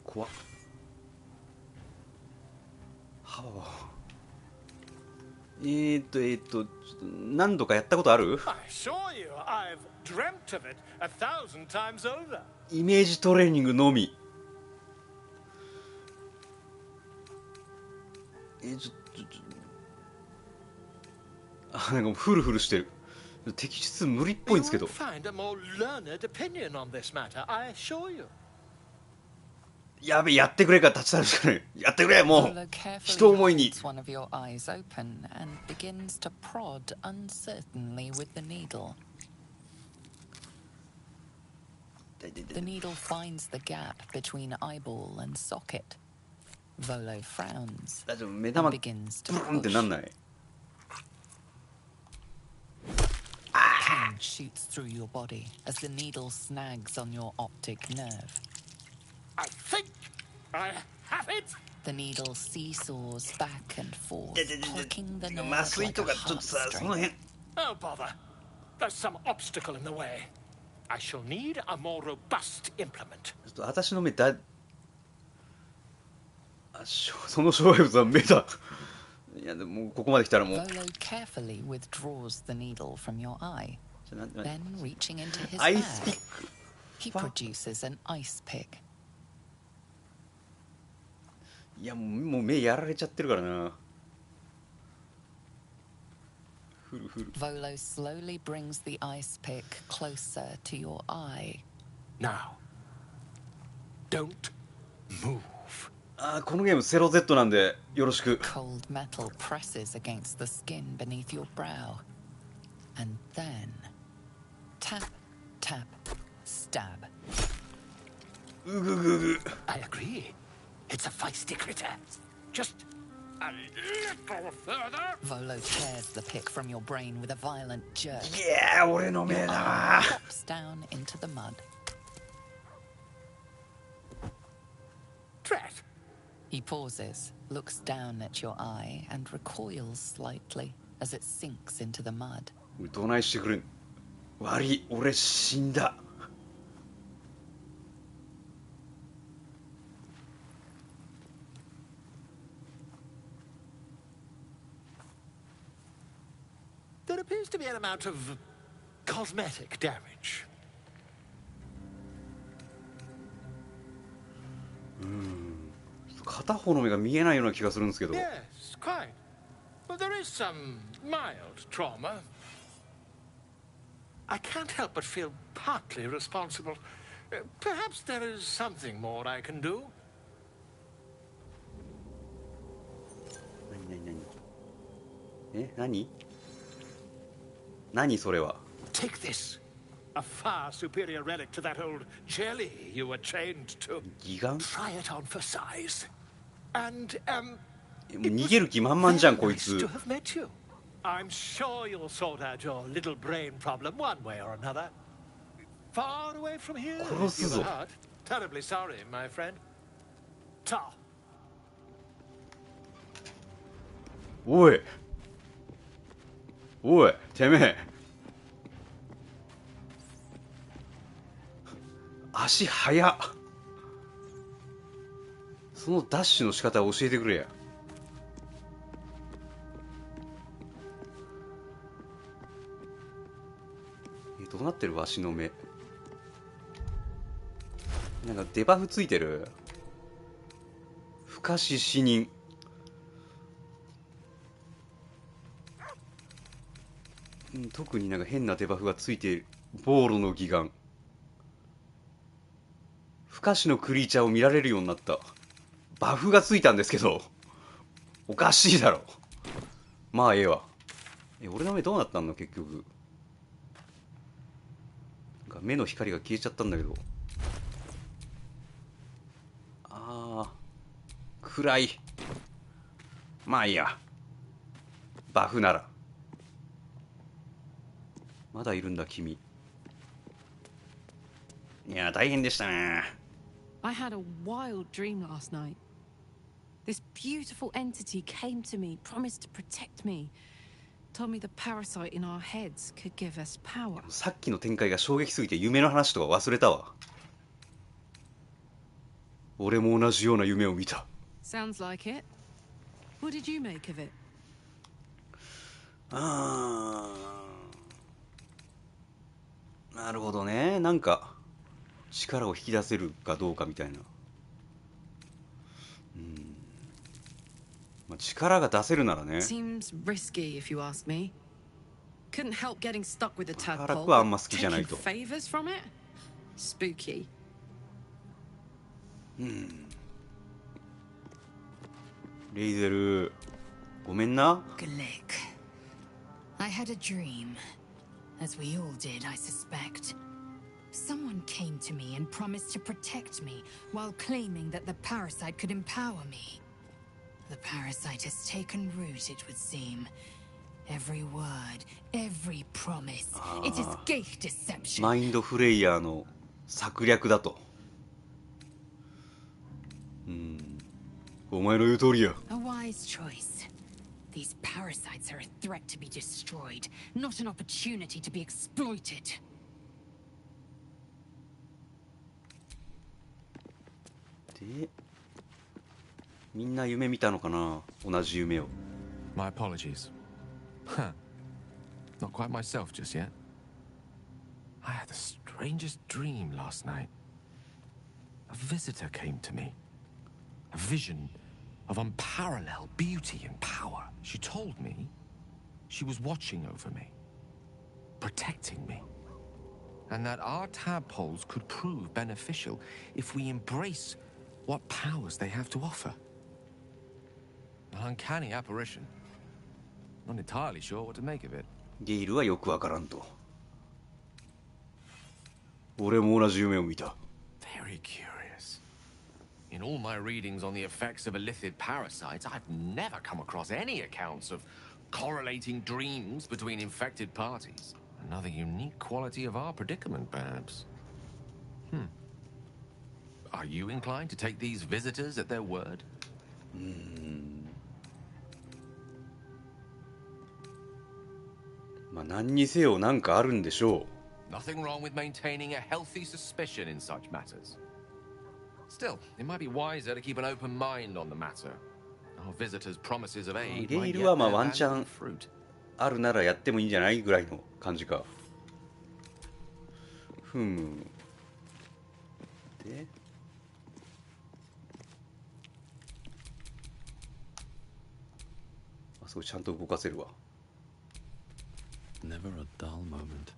怖っ。はあ。ちょっと何度かやったことある？ I assure you, I've dreamt of it 1,000 times over. イメージトレーニングのみ。あ、なんかもうフルフルしてる。摘出無理っぽいんですけ You ど。 won't find a more learned opinion on this matter, I assure you. やべえ、やってくれから立ち去るしかない。やってくれ、もう Volo。人 carefully 思いに。 holds one of your eyes open and begins to prod uncertainly with the needle. The needle finds the gap between eyeball and socket. Volo frowns 大丈夫、目 and 玉 begins to ブルンってなん push. ない？ Pain shoots through your body as the needle snags on your optic nerve. I think I have it. The needle seesaws back and forth, plucking the nerve 麻酔 like と a かちょっとさ、その heartstring. 辺 Oh, bother. There's some obstacle in the way. I shall need a more robust implement. ちょっと私の目だ、その障害物は目だ。いやでもここまで来たらもう Volo carefully withdraws the needle from your eye. じゃな Then, reaching into his アイ bag, スピック he produces an ice pick. いやもう目やられちゃってるからな。ふるふる Volo slowly brings the ice pick closer to your eye. Now, don't move. このゲーム 0Z なんでよろしく。 Cold metal presses against the skin beneath your brow. And then, tap, tap, stab. うぐぐぐ I agree. It's a feisty critter. Just a little further. Volo tears the pick from your brain with a violent jerk. いや俺の目 Your だ eye わ。 pops down into the mud. Drat. He pauses, looks down at your eye, and recoils slightly as it sinks into the mud. どないしてくれん。悪い俺死んだ。There appears to be an amount of cosmetic damage. 片方の目が見えないような気がするんですけど。 Yes, quite. But there is some mild trauma. I can't help but feel partly responsible. Perhaps there is something more I can do. 何何それは。 Take this. A far superior relic to that old jelly you were chained to. ギガン Try it on for size. And, もう逃げる気満々じゃんこい nice つ to。have met you. I'm sure you'll sort out your little brain problem one way or another. Far away from here, 殺す you ぞ were hurt. Terribly sorry, my friend. Ta. おいおいてめえ足速っ。そのダッシュの仕方を教えてくれや。どうなってるわしの目。なんかデバフついてる。不可視死人。特になんか変なデバフがついている。ボールの義眼。不可視のクリーチャーを見られるようになった。バフがついたんですけどおかしいだろ。まあええわ。俺の目どうなったの結局。なんか目の光が消えちゃったんだけど。暗い。まあいいや。バフなら。まだいるんだ君。いや大変でしたね。I had a wild dream last night. This beautiful entity came to me, promised to protect me, told me the parasite in our heads could give us power. さっきの展開が衝撃すぎて夢の話とか忘れたわ。俺も同じような夢を見た。Sounds like it. What did you make of it? なるほどね。なんか力を引き出せるかどうかみたいな。まあ、力が出せるならね。 Seems risky if you ask me. Couldn't help getting stuck with the 辛 tadpole. くはあんま好 but きじゃない taking と。 favors from it? Spooky. レイゼル、ごめんな。 Glick. I had a dream. As we all did, I suspect. Someone came to me and promised to protect me while claiming that the parasite could empower me. The parasite has taken root, it would seem. Every word, every promise. It is gate deception. マインドフレイヤーの策略だと。お前の言う通りや。 A wise choice. These parasites are a threat to be destroyed, not an opportunity to be exploited. で、みんな夢見たのかな、同じ夢を。 My apologies. Huh. Not quite myself just yet. I had the strangest dream last night. A visitor came to me. A vision of unparalleled beauty and power. She told me she was watching over me, protecting me, and that our tadpoles could prove beneficial if we embrace what powers they have to offer. An uncanny apparition. Not entirely sure what to make of it. ゲイルはよくわからんと。俺も同じ夢を見た。 Very curious. In all my readings on the effects of illithid parasites, I've never come across any accounts of correlating dreams between infected parties. Another unique quality of our predicament, perhaps. Are you inclined to take these visitors at their word? まあ何にせよなんかあるんでしょう。 Nothing wrong with maintaining a healthy suspicion in such matters. Still, it might be wiser to keep an open mind on the matter. Our visitors' promises of aid ゲイ might ル yet はまあ bear ワンチャ valuable ン fruit. あるならやってもいいんじゃないぐらいの感じか。ふむ。で、あ、そうちゃんと動かせるわ。 Never a dull moment.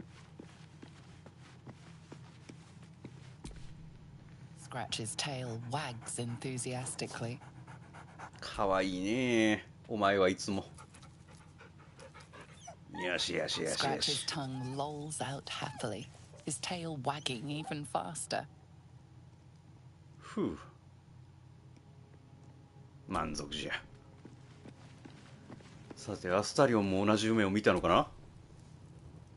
Scratch's tail wags enthusiastically. かわいいね。お前はいつも。よしよしよしよ Scratch's し。 tongue lolls out happily, his tail wagging even faster. ふう。満足じゃ。さて、アスタリオンも同じ夢を見たのかな？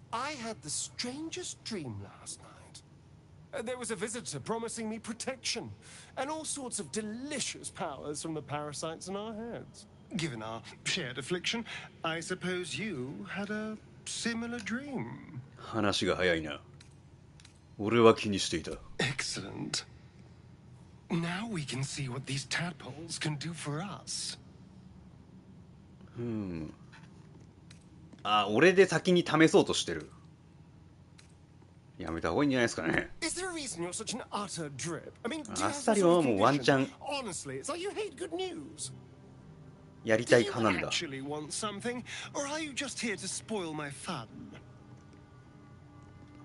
I had the strangest dream last night. There was a visitor promising me protection and all sorts of delicious powers from the parasites in our heads. Given our shared affliction, I suppose you had a similar dream. 話が早いな。俺は気にしていた。 Excellent. Now we can see what these tadpoles can do for us. あ、俺で先に試そうとしてる。やめた方がいいんじゃないですかね。 Is there a reason you're such an utter drip? I mean, do you ア have スタ some リオン sort は of もうワンチャ condition? ン Honestly, it's like you hate good news. やりた Do い you 派なんだ。 actually want something, or are you just here to spoil my fun?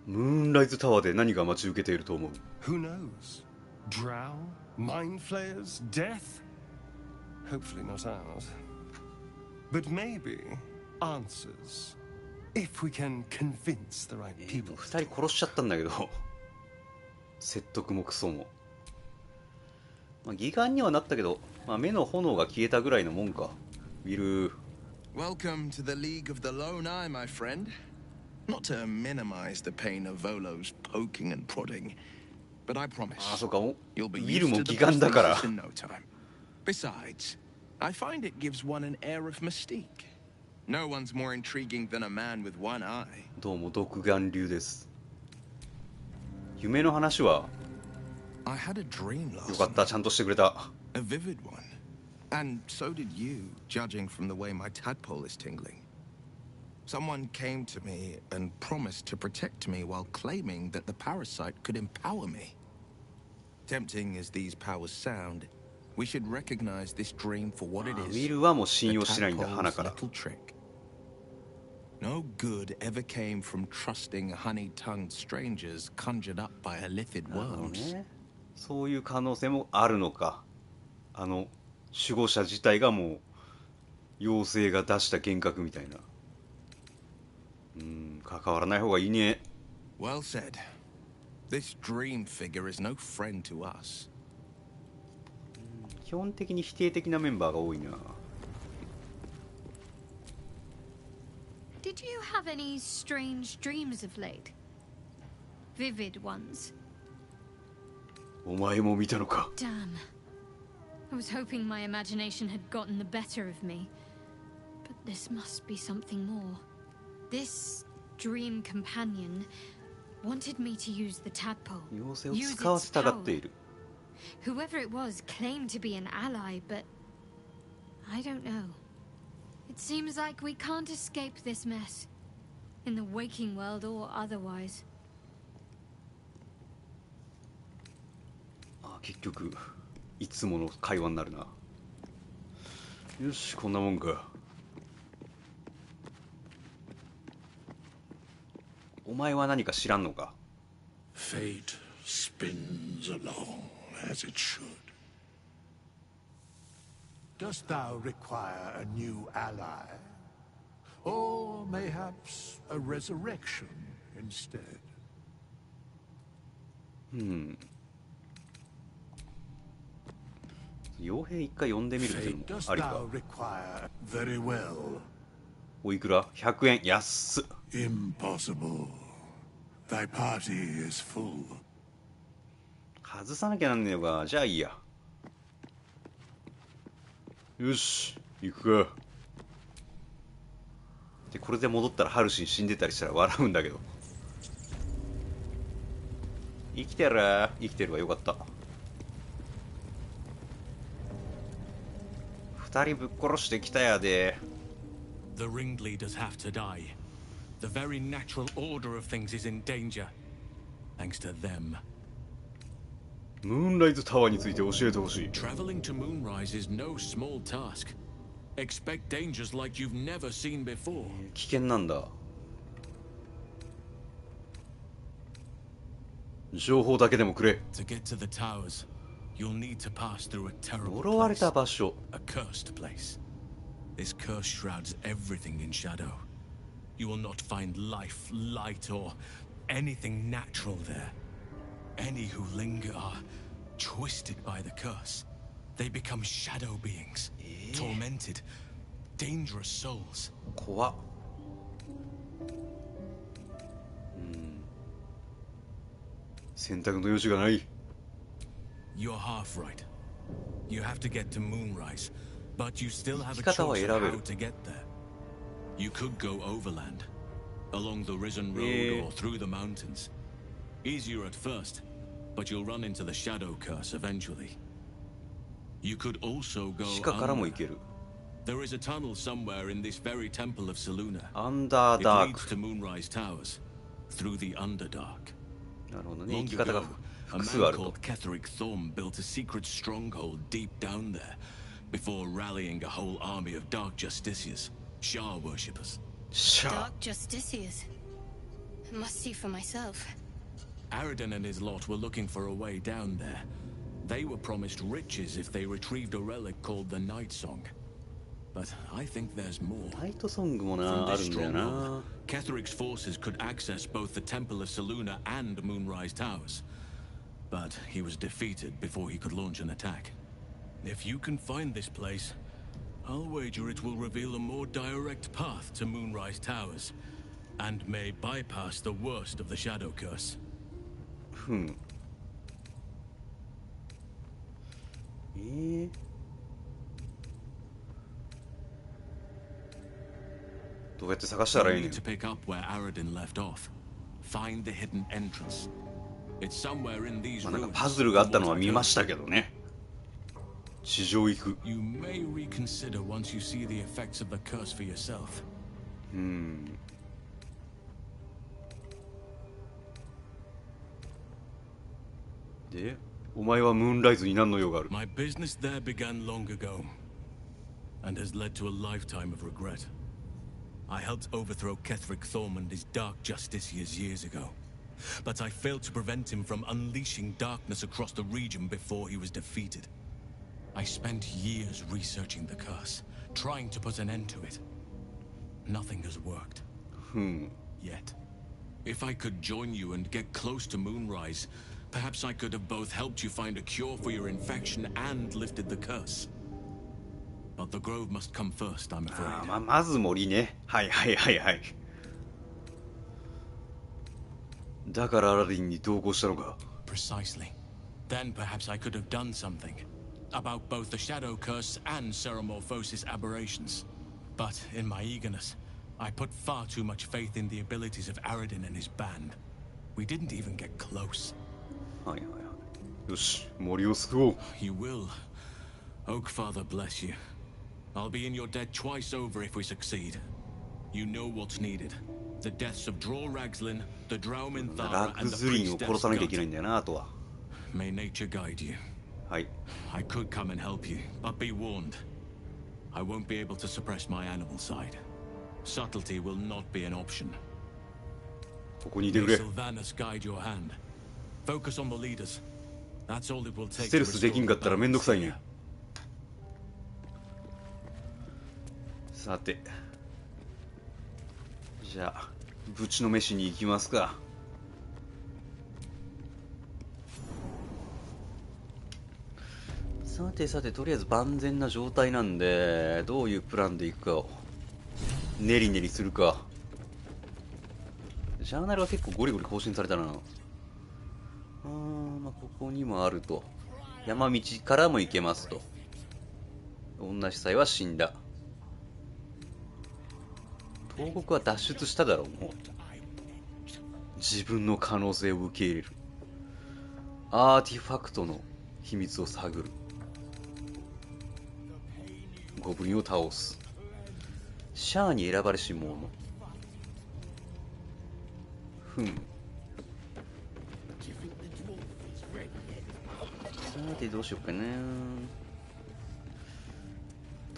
ムーンライズタワーで何が待ち受けていると思う？ Who knows? Drow? Mind flayers? Death? Hopefully not ours. But maybe answers. If we can convince the right people. 二人殺しちゃったんだけど説得もクソも、まあ、義眼にはなったけど、まあ、目の炎が消えたぐらいのもんか。ウィル Welcome to the League of the Lone Eye, my friend. Not to minimize the pain of Volo's poking and prodding, but I promise あ、そうか、ウ you'll be ィル used も to the 義眼だから prosthesis in no time. Besides, I find it gives one an air of mystique. No one's more intriguing than a man with one eye. どうも独眼流です。夢の話は I had a dream よ last かった、 night. ちゃんとしてくれた。 A vivid one. And so did you, judging from the way my tadpole is tingling. Someone came to me and promised to protect me while claiming that the parasite could empower me. Tempting as these powers sound, we should recognize this dream for what it ウ is. ィルはもう信 A 用しないんだ、鼻 tadpole's から。 little trick. No good ever came from trusting honey-tongued strangers conjured up by illithid なるほど worlds. ね。そういう可能性もあるのか。あの守護者自体がもう妖精が出した幻覚みたいな。関わらない方がいいね。 Well said. This dream figure is no friend to us. 基本的に否定的なメンバーが多いな。 Did you have any strange dreams of late? Vivid ones. お前も見たのか。 Damn. I was hoping my imagination had gotten the better of me. But this must be something more. This dream companion wanted me to use the tadpole. 妖精を使わせたがっている。Whoever it was claimed to be an ally, but I don't know. It seems like we can't escape this mess, in the waking world or otherwise. あ、結局いつもの会話になるな。よし、こんなもんか。お前は何か知らんのか。 Fate spins along as it should. Dost thou require a new ally? Or mayhaps a resurrection instead? 傭兵一回呼んでみるっていうのもありか。 Very well. おいくら ?100 円。安っ。 Impossible. Thy party is full. 外さなきゃなんねえのか。じゃあいいや。よし、行くか。で、これで戻ったらハルシン死んでたりしたら笑うんだけど。生きてる？生きてるわ、よかった。二人ぶっ殺してきたやで。 The ringleaders have to die. The very natural order of things is in danger. Thanks to them. ムーンライズタワーについて教えてほしい。 Traveling to Moonrise is no small task. Expect dangers like you've never seen before. 危険なんだ。情報だけでもくれ。 To get to the towers, you'll need to pass through a terrible 呪われ place. た場所。 A cursed place. This curse shrouds everything in shadow. You will not find life, light, or anything natural there. Any who linger are twisted by the curse. They become shadow beings, tormented, dangerous souls. 怖っ。選択の余地がない。 You're half right. You have to get to Moonrise, but you still have a 生き方は choice 選 of べ how る。 to get there. You could go overland, along the Risen Road or through the mountains. Easier at first, but you'll run into the shadow curse eventually. You could also go 地下からも under. 行ける。 There is a tunnel somewhere in this very temple of Seluna. アンダー It ダー leads ク。 to Moonrise Towers, through the Underdark. なるほどね。 Long 生き方が ago, a 複数 man あると。 called Ketheric Thorm built a secret stronghold deep down there, before rallying a whole army of Dark Justiciars, Shah worshippers. Dark Justiciars. Must see for myself. Aradin and his lot were looking for a way down there. They were promised riches if they retrieved a relic called the Night Song. But I think there's more. ナイトソングもな、 From あ this るんだよ stronghold, な。 Ketheric's forces could access both the Temple of Seluna and Moonrise Towers. But he was defeated before he could launch an attack. If you can find this place, I'll wager it will reveal a more direct path to Moonrise Towers, and may bypass the worst of the Shadow Curse. ふん。どうやって探したらいい You ね need to pick up where Aradin left off. Find the hidden entrance. It's somewhere in these ん。なんか ruins. パズルがあったのは見ましたけどね。地上行く。 You may reconsider once you see the effects of the curse for yourself. で、お前はムーンライズに何の用がある？ My business there began long ago, and has led to a lifetime of regret. I helped overthrow Ketheric Thorm and his Dark Justiciars years ago, but I failed to prevent him from unleashing darkness across the region before he was defeated. I spent years researching the curse, trying to put an end to it. Nothing has worked. Yet. If I could join you and get close to Moonrise, perhaps I could have both helped you find a cure for your infection and lifted the curse. But the grove must come first, I'm afraid. まず森ね。はいはいはいはい。だからアラディンに同行したのか。 Precisely. Then perhaps I could have done something. about both the Shadow Curse and Ceremorphosis aberrations. But in my eagerness, I put far too much faith in the abilities of Aradin and his band. We didn't even get close. はいはいはい。よし、森を救おう。You will. Oakfather bless you. I'll be in your debt twice over if we succeed. You know what's needed. The deaths of Dror Ragzlin, the Draumin ラ Thara, グ and the ズリンを Priestess 殺さなきゃいけない Gut. んだよな、あとは。 May nature guide you. はい。 I could come and help you, but be warned. I won't be able to suppress my animal side. Subtlety will not be an option. ここにいて May くれ。 Sylvanas guide your hand. Focus on the leaders. That's all it will take ステ to ルスできんか restore ったら the めんどくさい balance ね。 here. さて。じゃあ、ぶちの飯に行きますか。さてさて、とりあえず万全な状態なんで、どういうプランでいくかを練り練りするか。ジャーナルは結構ゴリゴリ更新されたな。まあ、ここにもあると。山道からも行けますと。女司祭は死んだ。東国は脱出しただろう、もう。自分の可能性を受け入れる。アーティファクトの秘密を探る。ゴブリンを倒す。シャアに選ばれし者。ふん。さてどうしようかな。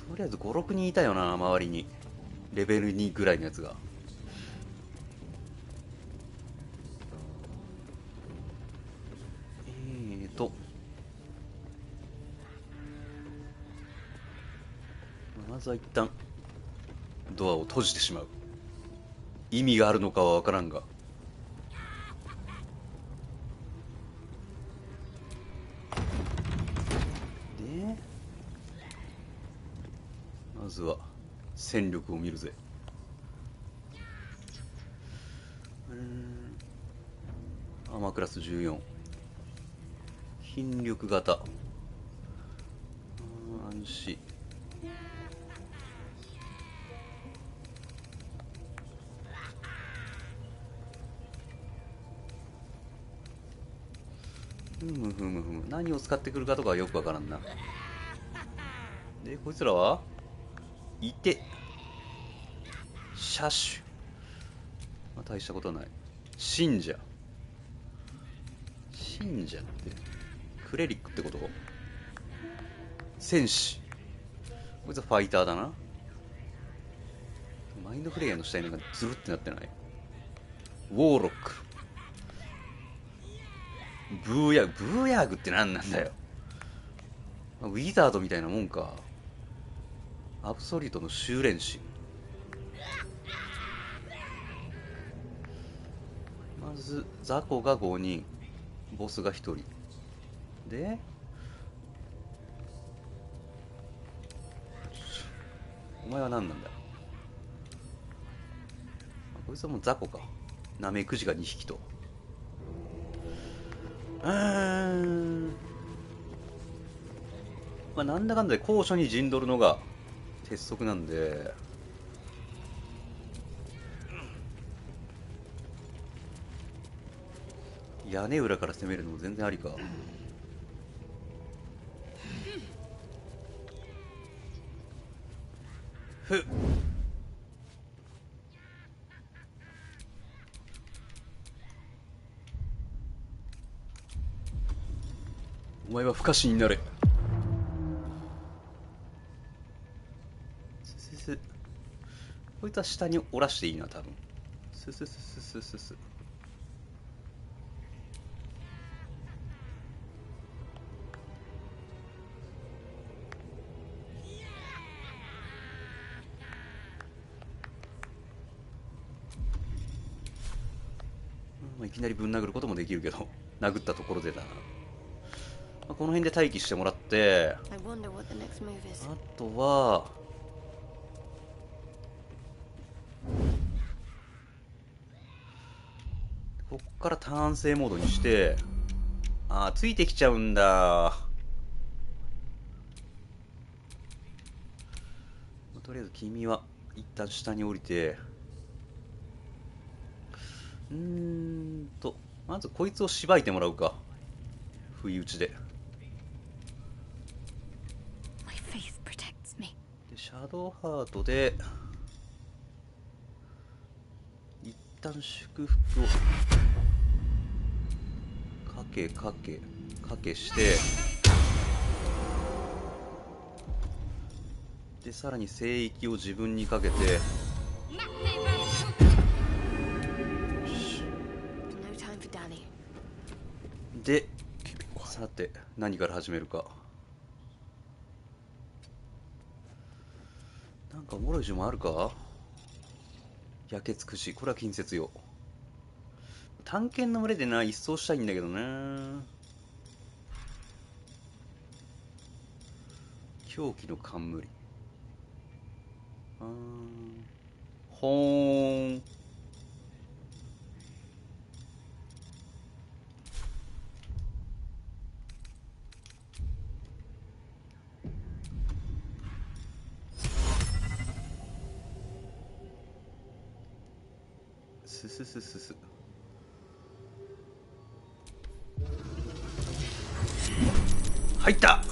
とりあえず5、6人いたよな、周りに。レベル2ぐらいのやつが。まずは一旦ドアを閉じてしまう。意味があるのかは分からんが。でまずは戦力を見るぜ。アーマークラス14、筋力型、暗視、ふむふむふむ、何を使ってくるかとかはよくわからんな。でこいつらはいて車種、まあ、大したことはない。信者ってクレリックってこと？戦士、こいつはファイターだな。マインドフレイヤーの下になんかズルってなってない？ウォーロック、ブーヤーグって何なんだよ。ウィザードみたいなもんか。アブソリュートの修練士。まず雑魚が5人、ボスが1人で、お前は何なんだ。こいつはもう雑魚か。ナメクジが2匹と。まあなんだかんだで高所に陣取るのが鉄則なんで、屋根裏から攻めるのも全然ありか。ふっ、お前は不可視になれ。こいつは下に折らしていいな、多分。ススススススス。いきなりぶん殴ることもできるけど、殴ったところでだな。この辺で待機してもらって、あとはこっから単性モードにして、ついてきちゃうんだ。とりあえず君は一旦下に降りて、まずこいつをしばいてもらうか。不意打ちで。でシャドウハートで一旦祝福をかけして、でさらに聖域を自分にかけて、でさて何から始めるか。なんかおもろい呪文あるか。焼け尽くし、これは近接用。探検の群れでな一掃したいんだけどな。狂気の冠、ほーん。すすすすす。入った。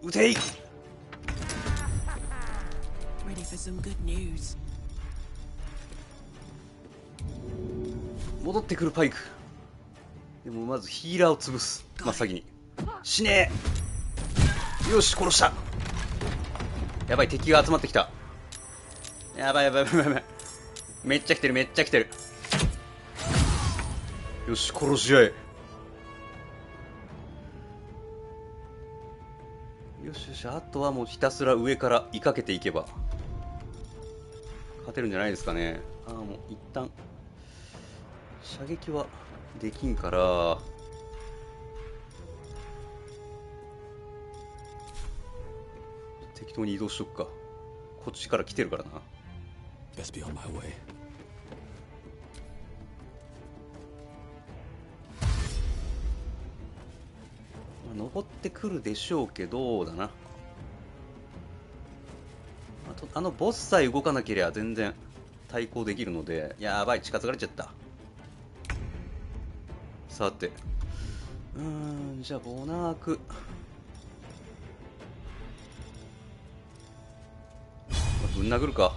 撃てい。 Ready for some good news. 戻ってくるパイク。でもまずヒーラーを潰す。真っ先に死ねえ。よし殺した。やばい、敵が集まってきた。やばいやばいやばいやばい、めっちゃ来てるめっちゃ来てる。よし殺し合え。よしよし、あとはもうひたすら上から追いかけていけば勝てるんじゃないですかね。もう一旦射撃はできんから、適当に移動しとくか。こっちから来てるからな。Best be on my way. 登ってくるでしょうけどだな。あのボスさえ動かなければ全然対抗できるので。やばい、近づかれちゃった。さて、じゃあボナーク、ぶん殴るか。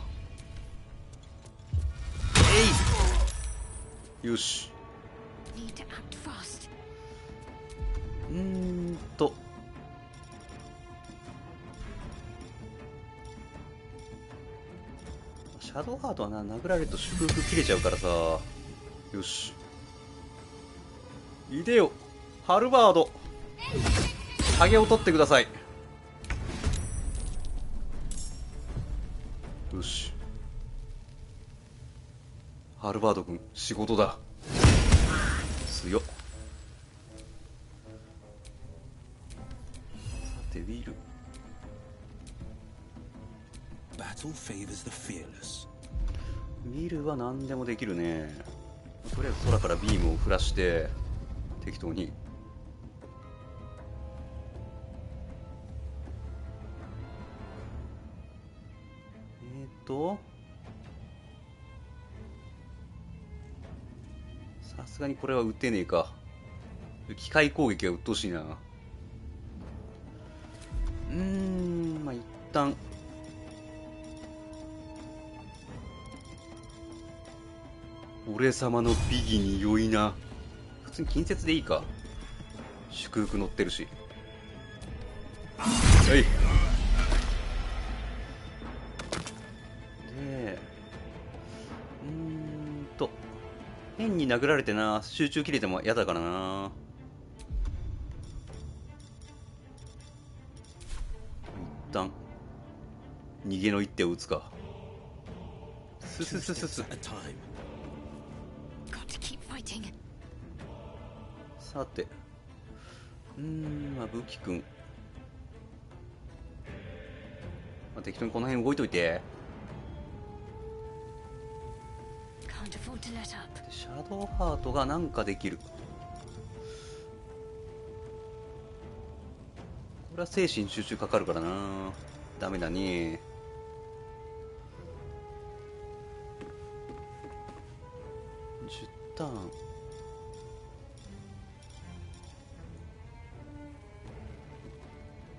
よし。シャドウハートはな、殴られると祝福切れちゃうからさ。よし、いでよハルバード、影を取ってください。よし、ハルバード君仕事だ。強っ。さてウィル。ウィルは何でもできるね。とりあえず空からビームを降らして適当に。さすがにこれは撃てねえか。機械攻撃は鬱陶しいな。まあ一旦俺様の美儀に良いな。普通に近接でいいか。祝福乗ってるし。はい。で変に殴られてな、集中切れても嫌だからな。一旦逃げの一手を打つか。ススススス。さて、まあ武器くんまあ、適当にこの辺動いといて。 Can't afford to let up. でシャドウハートがなんかできる。これは精神集中かかるからな。ダメだね。10ターン。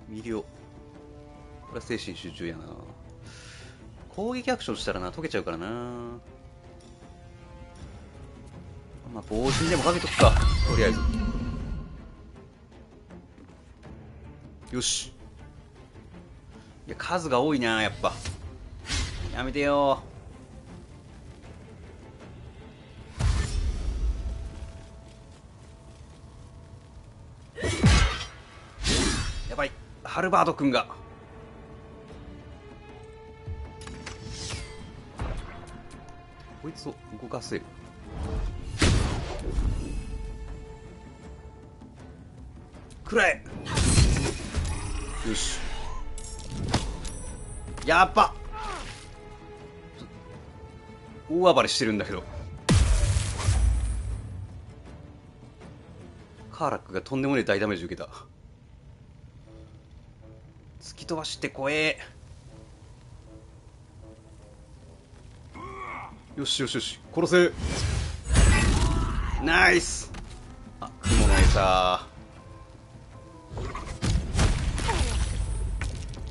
魅了。これは精神集中やな。攻撃アクションしたらな、解けちゃうからな。まあ、防塵でもかけとくか、とりあえず。よし。いや、数が多いな、やっぱ。やめてよ。やばい、ハルバード君が。こいつを動かせる。くらえ。よし。やっば。大暴れしてるんだけど。カーラックがとんでもねえ大ダメージ受けた。突き飛ばして怖え。よしよしよし、殺せ。ナイス。あ、雲の餌。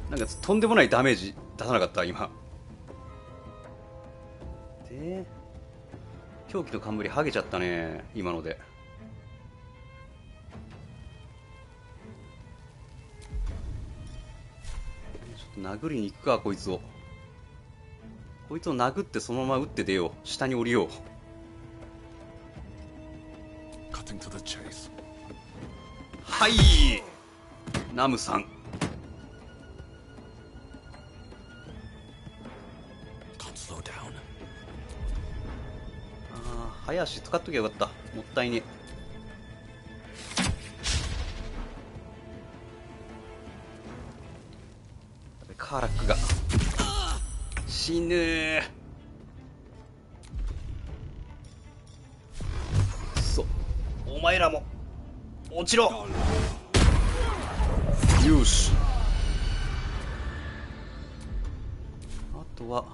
なんかとんでもないダメージ出さなかった今で。狂気の冠剥げちゃったね今ので。ちょっと殴りに行くか。こいつを殴ってそのまま撃って出よう。下に降りよう。はい、ナムさん。早足使っときゃよかった。もったいね。カーラックが死ぬー。そう、お前らも落ちろ。よし。あとは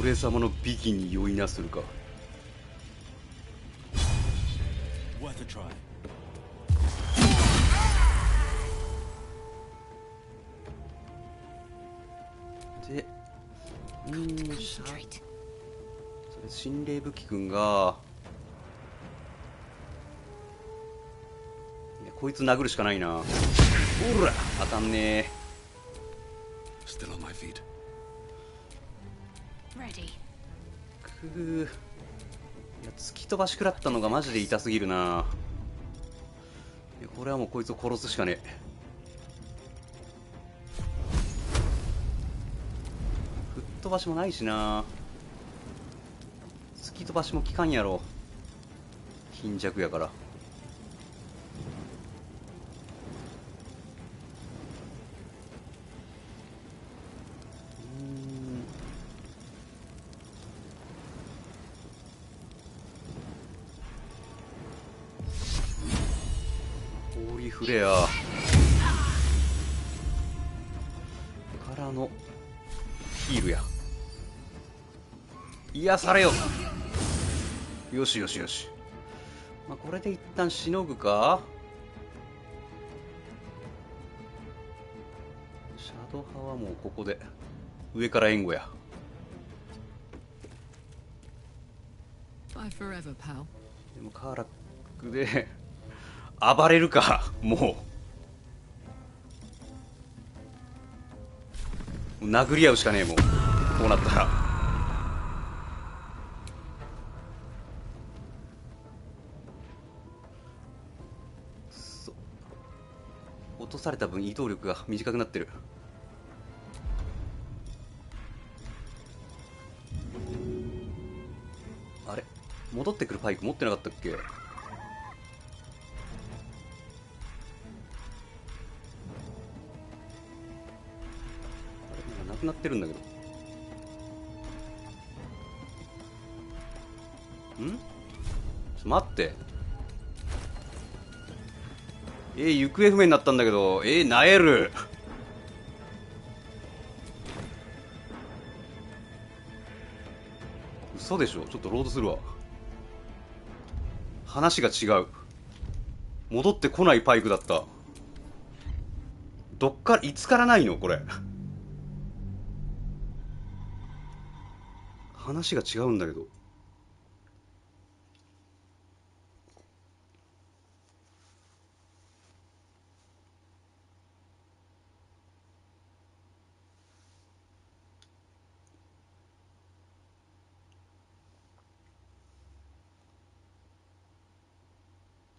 俺様の美技に酔いなするか。で、それ心霊武器くんが、いやこいつ殴るしかないな。ほら当たんねえ。くー、いや突き飛ばし食らったのがマジで痛すぎるな。いやこれはもうこいつを殺すしかねえ。吹っ飛ばしもないしな。突き飛ばしも効かんやろ、貧弱やから。フレアからのヒールや。癒されよ。よしよしよし、まあ、これで一旦しのぐか。シャドウ派はもうここで上から援護や。でもカーラックで暴れるか。もう殴り合うしかねえもんこうなったら。落とされた分移動力が短くなってる。あれ、戻ってくるパイク持ってなかったっけ。くなってるんだけど。ちょっと待って。行方不明になったんだけど、なえる。嘘でしょ。ちょっとロードするわ。話が違う。戻ってこないパイクだった。いつからないのこれ。話が違うんだけど。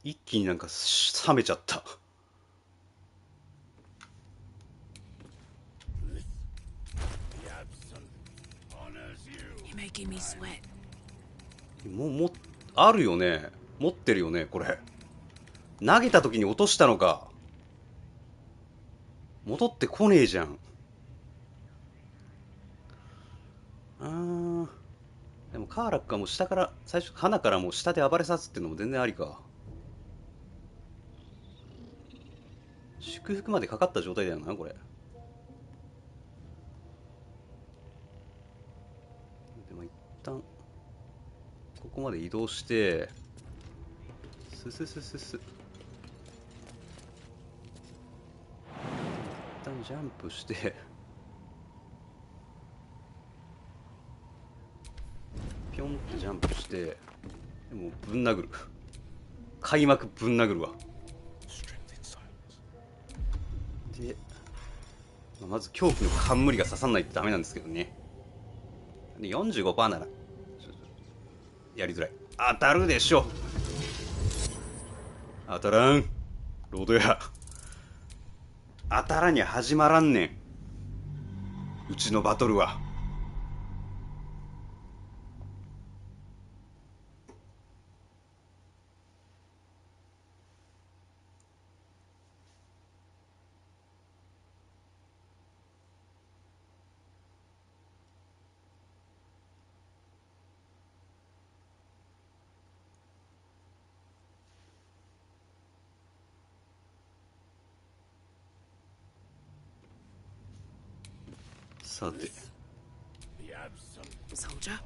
一気になんか冷めちゃった。あるよね。持ってるよね、これ。投げた時に落としたのか。戻ってこねえじゃん。でもカーラックはもう下から、最初、花からもう下で暴れさすっていうのも全然ありか。祝福までかかった状態だよな、これ。でも一旦、ここまで移動して、一旦ジャンプして、ピョンってジャンプして、でもぶん殴る。開幕ぶん殴るわ。で、まず恐怖の冠が刺さんないとダメなんですけどね。で 45% ならやりづらい。当たるでしょ。当たらん。ロードや。当たらにゃ始まらんねん。うちのバトルは。さて。Soldier?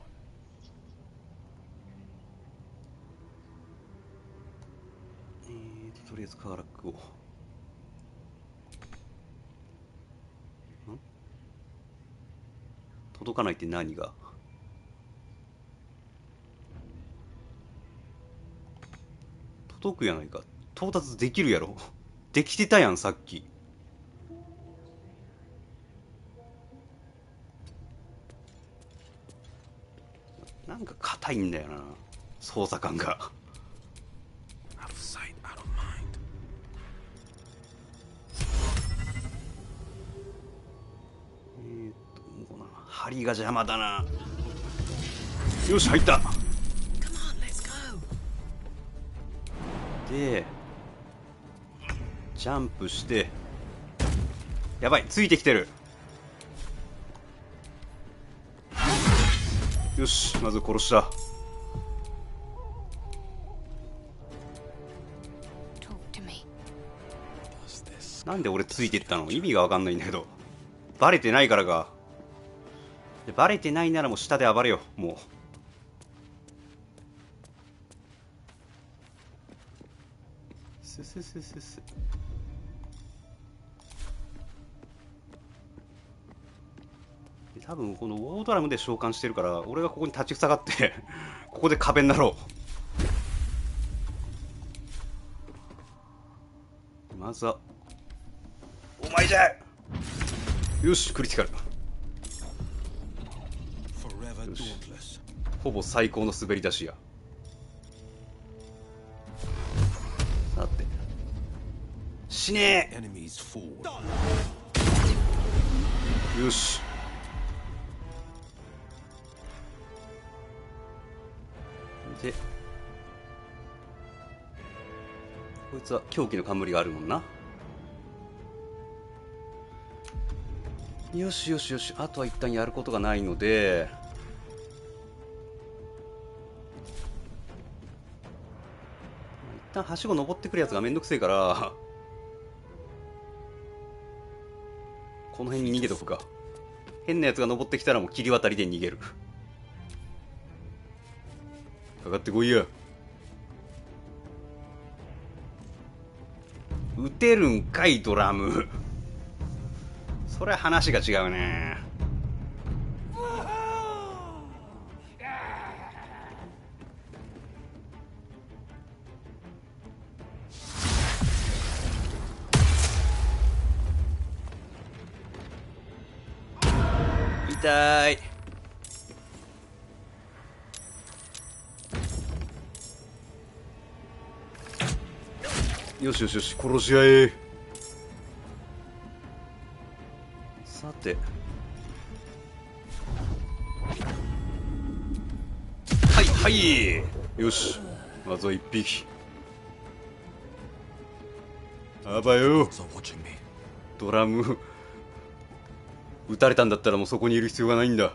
とりあえずカーラックを。届かないって何が？届くやないか。到達できるやろ。できてたやん、さっき。なんか硬いんだよな、操作感が。針が邪魔だな。よし、入った。でジャンプして、やばい、ついてきてる。よし、まず殺した。なんで俺ついてったの？意味が分かんないんだけど。バレてないからか。バレてないならもう下で暴れよ、もう。多分このウォードラムで召喚してるから、俺がここに立ちふさがってここで壁になろう。まずはお前じゃ。よし、クリティカル。よし、ほぼ最高の滑り出しや。さて、死ねえ。よし、でこいつは狂気の冠があるもんな。よしよしよし、あとは一旦やることがないので、一旦はしご登ってくるやつがめんどくせえからこの辺に逃げとくか。変なやつが登ってきたらもう切り渡りで逃げるかかってこいや。撃てるんかいドラムそれは話が違うね。痛い。よしよしよし、殺し合え。さて、はいはい、よし、まずは一匹。あばよ、ドラム撃たれたんだったらもうそこにいる必要がないんだ。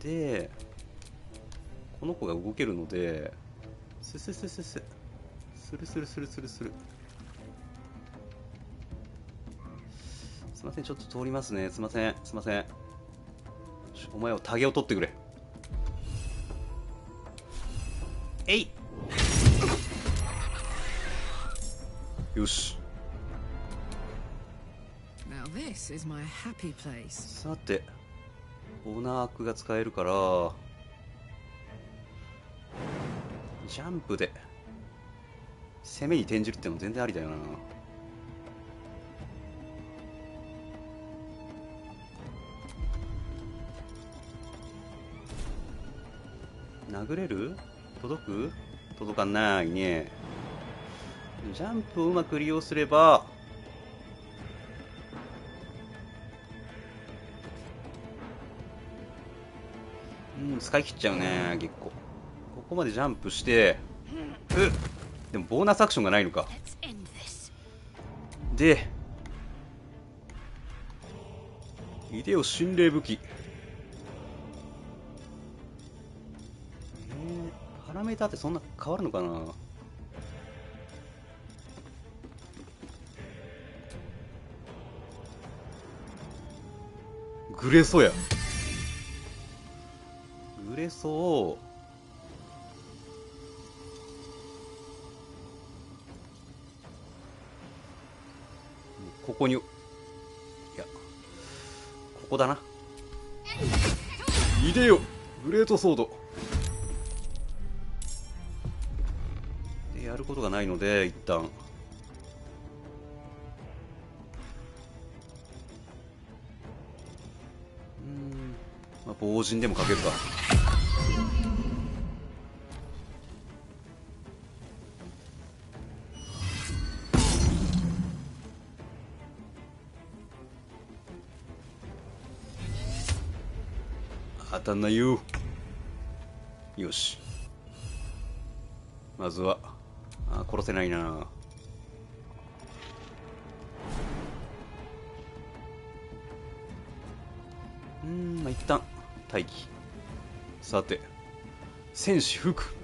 で、この子が動けるので、スルスルスルスル。すいません、ちょっと通りますね。すいません。お前をタゲを取ってくれ。えい。よし。Now this is my happy place. さて、オーナーアクが使えるから、ジャンプで攻めに転じるってのも全然ありだよな。殴れる？届く？届かないね。ジャンプをうまく利用すれば、使い切っちゃうね。結構ここまでジャンプして、でもボーナスアクションがないのか。で、イデオ心霊武器。パラメーターってそんな変わるのかな。グレソや。グレソをここに、いや、ここだな。いでよ、グレートソードでやることがないので、一旦まあ、防塵でもかけるか。当たんないよ。よし、まずは殺せないな。まあ、一旦待機。さて、戦士服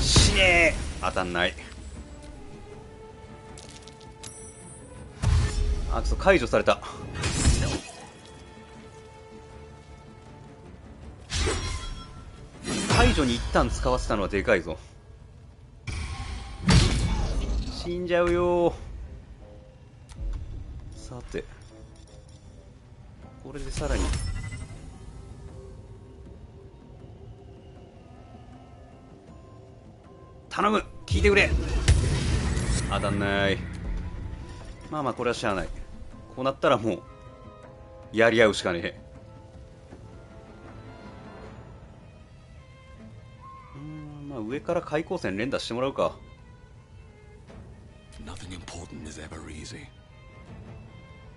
死ねー。当たんない。くそ、解除された。解除に一旦使わせたのはでかいぞ。死んじゃうよ。さて、これでさらに頼む、聞いてくれ。当たんない。まあまあ、これはしゃあない。こうなったらもうやり合うしかねえ。まあ上から開口線連打してもらうか。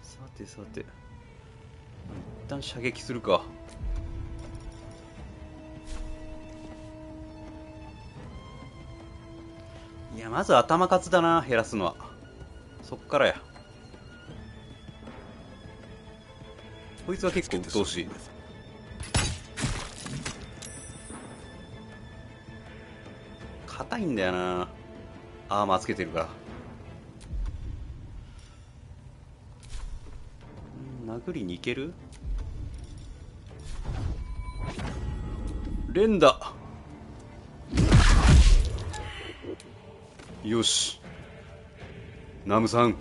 さてさて、一旦射撃するか。いや、まず頭数だな、減らすのは。そっからや。こいつは結構鬱陶しい。硬いんだよな、アーマーつけてるから。殴りに行ける？連打。よし、ナムさん。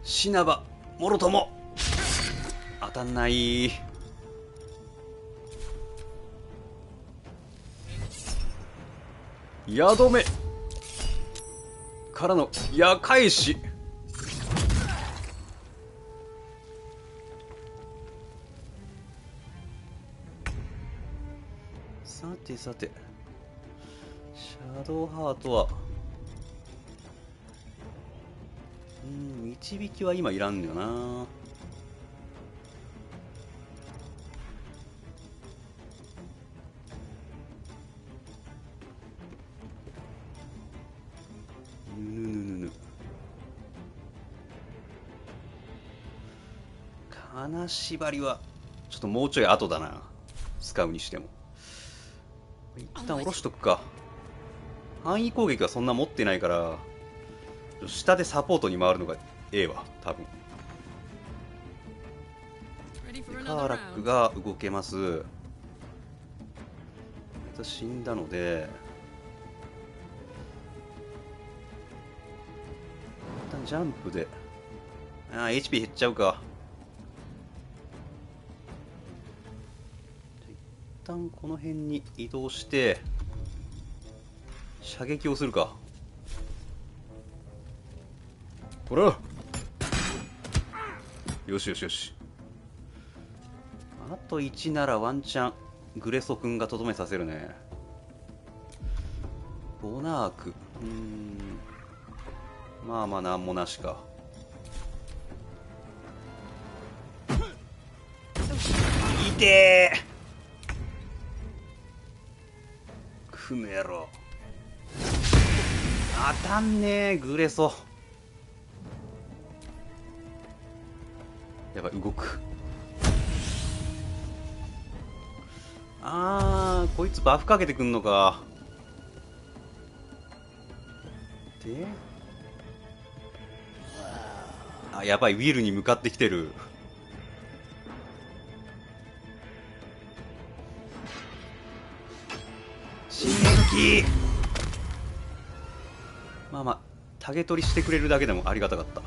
死なばもろとも。当たんない。矢止めからの矢返し。さてさて、シャドウハートは導きは今いらんのよな。金縛りはちょっともうちょい後だな、使うにしても。一旦下ろしとくか。範囲攻撃はそんな持ってないから、下でサポートに回るのがええわ、多分。カーラックが動けます。死んだので一旦ジャンプで、HP 減っちゃうか。一旦この辺に移動して射撃をするか。ほら、よしよしよし。あと1ならワンチャングレソ君がとどめさせるね。ボナーク、まあまあなんもなしか。いてー、くめろ。当たんねえ、グレソ。やばい、動く。こいつバフかけてくんのか。で、やばい、ウィルに向かってきてる。新抜き。まあまあタゲ取りしてくれるだけでもありがたかった。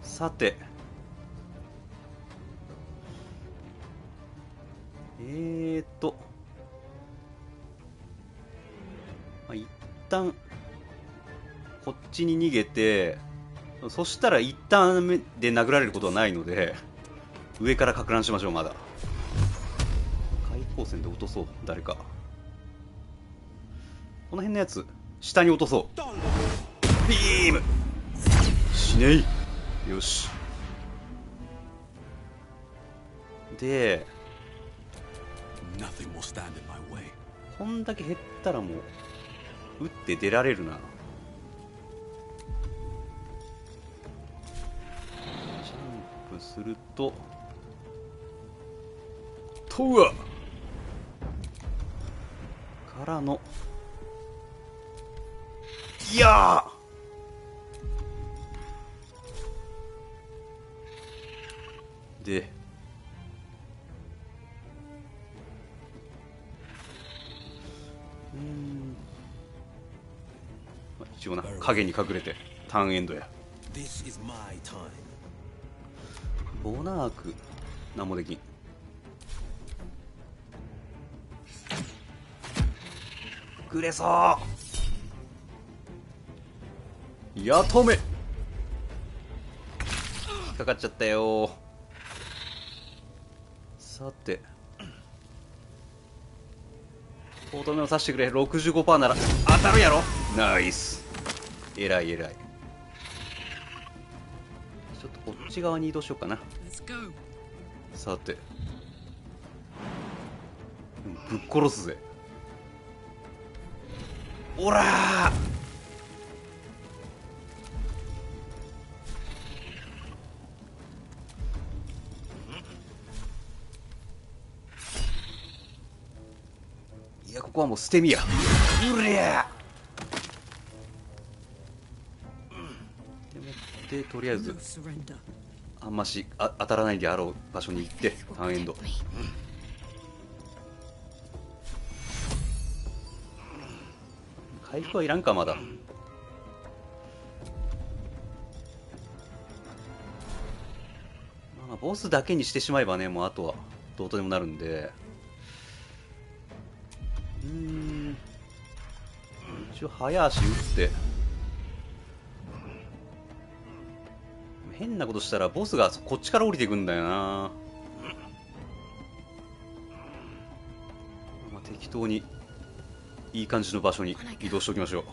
さて、一旦こっちに逃げて、そしたら一旦目で殴られることはないので上からか乱しましょう。まだ開口線で落とそう。誰かこの辺のやつ下に落とそう。ビームしねい。よし。で、こんだけ減ったらもう打って出られるな。ジャンプするとトウアからの、いやーで、一応な、影に隠れてターンエンドや。ボナークなんもできん。グレソーやとめ引っかかっちゃったよ。さて、とどめを刺してくれ。 65% なら当たるやろ。ナイス。えらいえらい。ちょっとこっち側に移動しようかな。さて、ぶっ殺すぜ。おらー、いや、ここはもう捨て身や。うりゃで、とりあえずあんまし当たらないであろう場所に行ってターンエンド。回復はいらんか、まだ。まあ、ボスだけにしてしまえばね、もうあとはどうとでもなるんで。一応早足打って変なことしたらボスがこっちから降りていくんだよな。まあ、適当にいい感じの場所に移動しておきましょ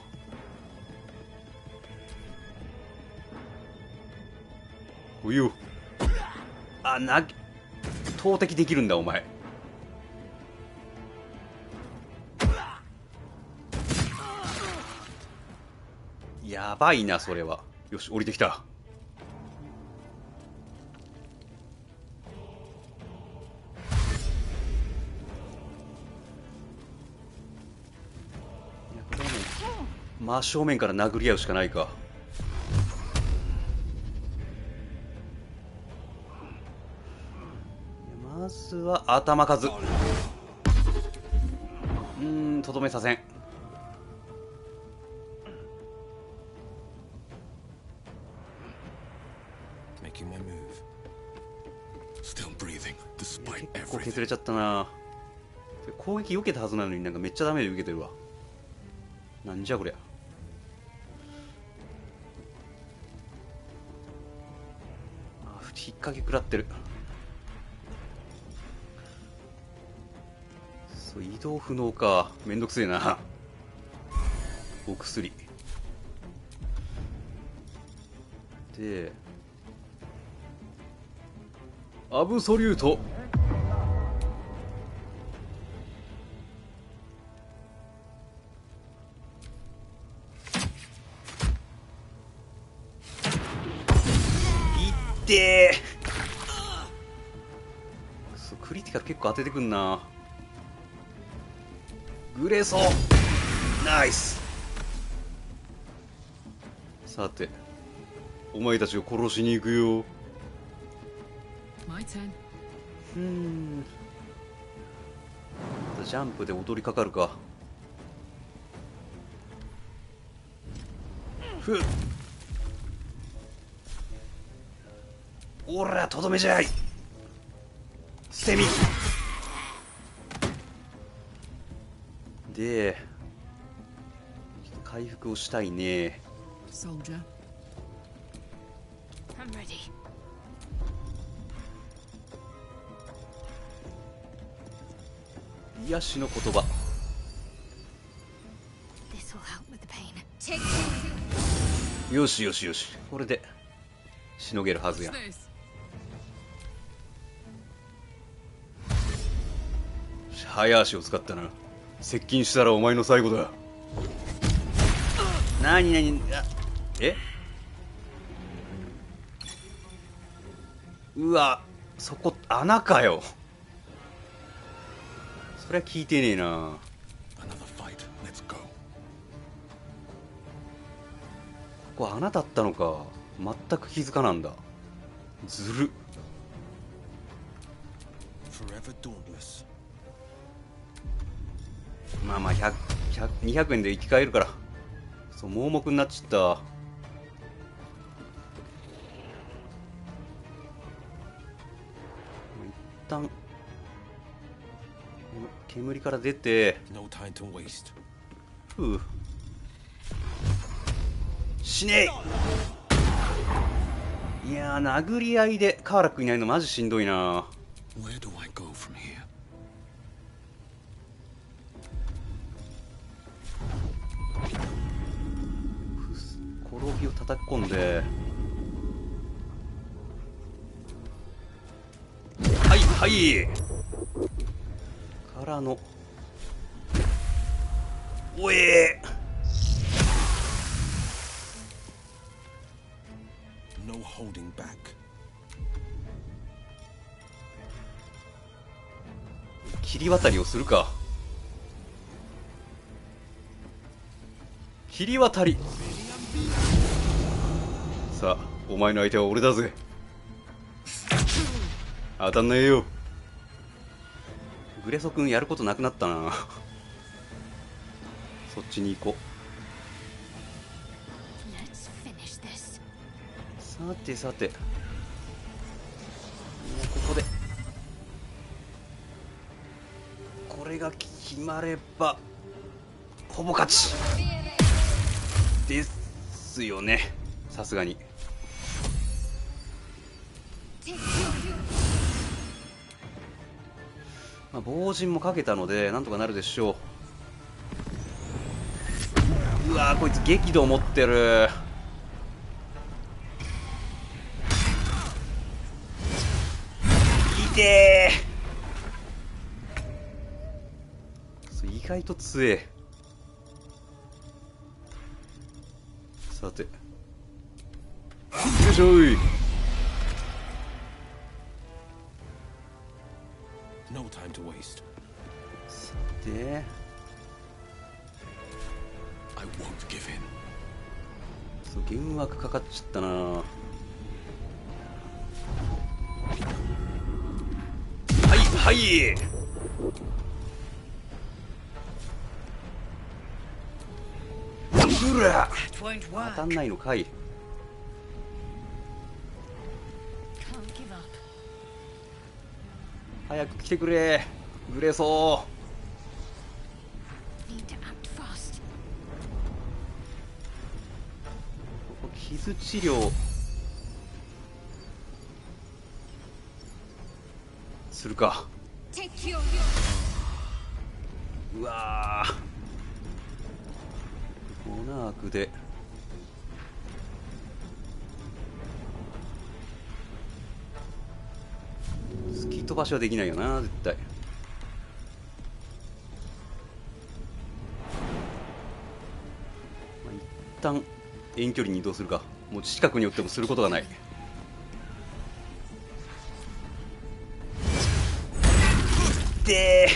う。おゆあ、投擲できるんだお前。やばいなそれは。よし降りてきた。真正面から殴り合うしかないか。まずは頭数。とどめさせん。結構削れちゃったな。攻撃避けたはずなのになんかめっちゃダメージ受けてるわ。なんじゃこりゃ。引っ掛け食らってる。そう、移動不能か。めんどくせえな。お薬でアブソリュート。いってー。そう、クリティカル結構当ててくんな。グレソナイス。さてお前たちを殺しに行くよ。ジャンプで踊りかかるか。ふっ、おらとどめじゃい。捨て身で回復をしたいね。癒しの言葉。よしよしよし、これでしのげるはずやん。早足を使ったな。接近したらお前の最後だ。なになに、え、うわ、そこ穴かよ。そりゃ聞いてねえな。ここ穴だったのか。全く気づかなんだ。ずるっ。まあまあ200円で生き返るから。そう、盲目になっちゃった。一旦煙から出て、ふう、死ねえ。いやー、殴り合いでカーラックいないのマジしんどいな。装備を叩き込んで、はいはいからの、おえーNo holding back. 切り渡りをするか。切り渡り。さあ、お前の相手は俺だぜ。当たんねえよ。グレソ君やることなくなったな。そっちに行こう。さてさて、もうここでこれが決まればほぼ勝ちですよね。さすがにまあ防塵もかけたのでなんとかなるでしょう。うわー、こいつ激怒持ってる。意外と強え。さて、よいしょい。No time to waste. さて、I won't give in. そう、幻惑かかっちゃったな。はい、うら当たんないのかい。早く来てくれ、グレソー。ここ傷治療するか。うわー、モナークで突き飛ばしはできないよな絶対。まあ、一旦遠距離に移動するか。もう近くに寄ってもすることがない。で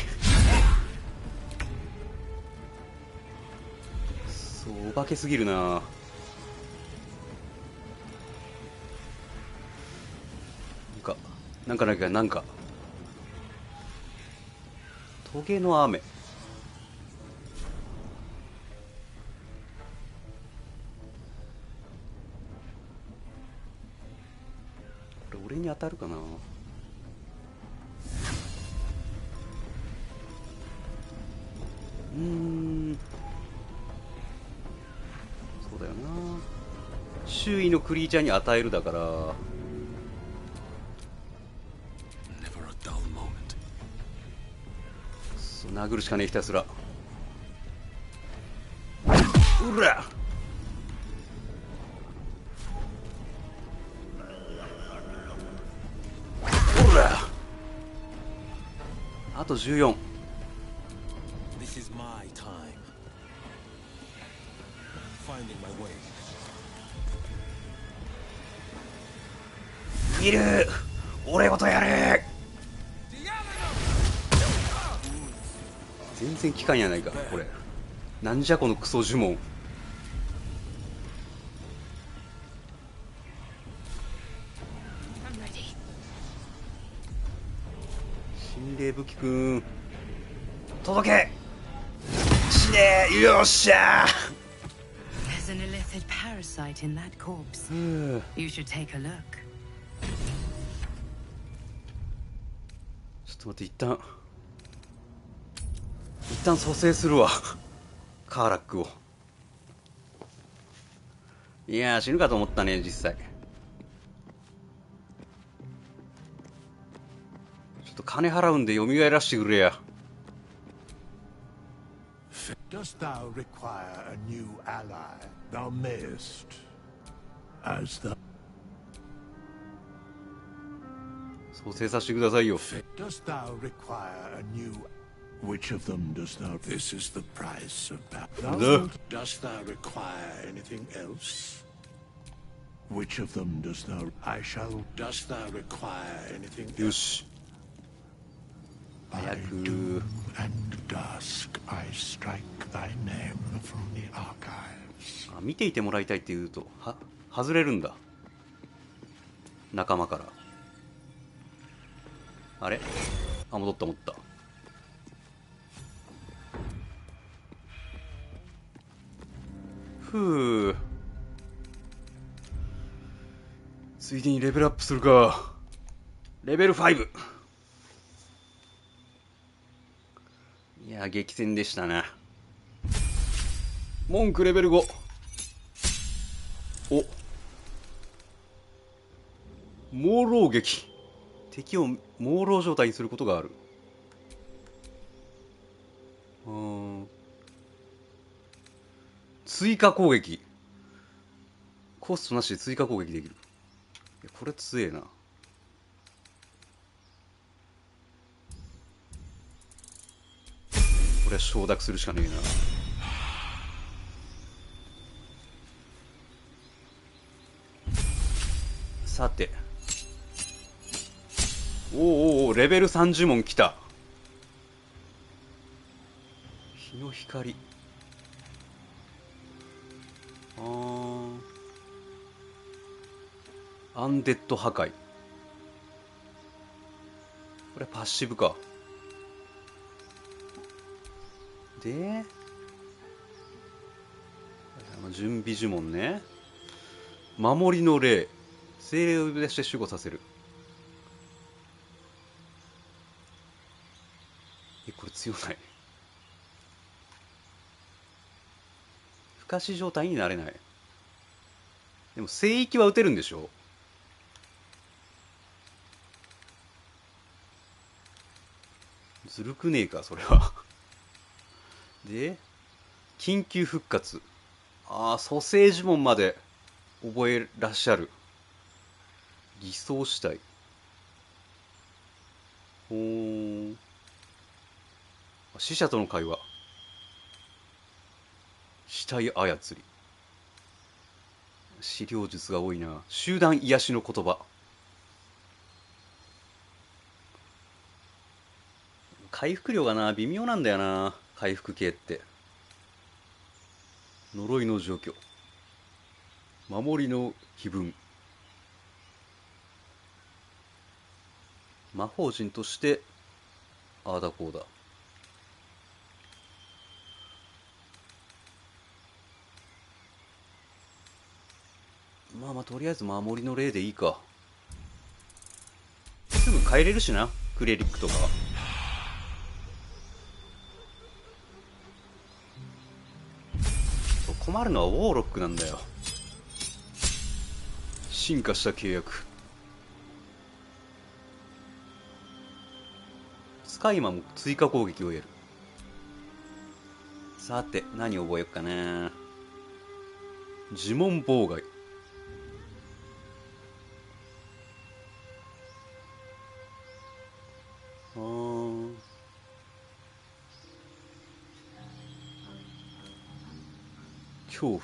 そう、お化けすぎるな。なんかトゲの雨。これ俺に当たるかな。そうだよな。周囲のクリーチャーに与えるだから。そう、殴るしかねえ、ひたすら。うらうら、あと14。This is my time. Finding my way. いる、俺ごとやれ。全然効かんやないかこれ。なんじゃこのクソ呪文。心霊武器くん届け。死ねー。よっしゃー。 There's an illicit parasite in that corpse. You should take a look. ちょっと待って、一旦蘇生するわカーラックを。いやー、死ぬかと思ったね実際。ちょっと金払うんで蘇らしてくれや。Dost thou require a new ally? Thou mayest. as the 蘇生させてくださいよ。 Dost thou require a new? Which of them dost thou? This is the price of Baldur. Dost thou require anything else? Which of them dost thou? I shall. Dost thou require anything else? よし。 By 早く。 doom and dusk, I strike thy name from the archives. あ、見ていてもらいたいって言うと外れるんだ、仲間から。あれ、あ、戻った戻った。ふう、ついでにレベルアップするか。レベル5。いや、激戦でしたな。文句レベル5。お、朦朧劇。敵を朦朧状態にすることがある。追加攻撃。コストなしで追加攻撃できる。いや、これ強えな。これは承諾するしかねえな。さて、おお、レベル30問きた。日の光。アンデッド破壊。これパッシブか。で、準備呪文ね。守りの霊。精霊を呼び出して守護させる。これ強ない。不可視状態になれない。でも聖域は打てるんでしょ。ずるくねえかそれは。で、緊急復活。ああ、蘇生呪文まで覚えらっしゃる。偽装死体。ほー。死者との会話。死体操り。資料術が多いな。集団癒しの言葉。回復量がな、微妙なんだよな。回復系って。呪いの除去。守りの碑文。魔法陣としてああだこうだ。まあまあとりあえず守りの霊でいいか。すぐ変えれるしな、クレリックとか。困るのはウォーロックなんだよ。進化した契約。使い魔も追加攻撃を得る。さて何覚えよっかな。呪文妨害。恐怖。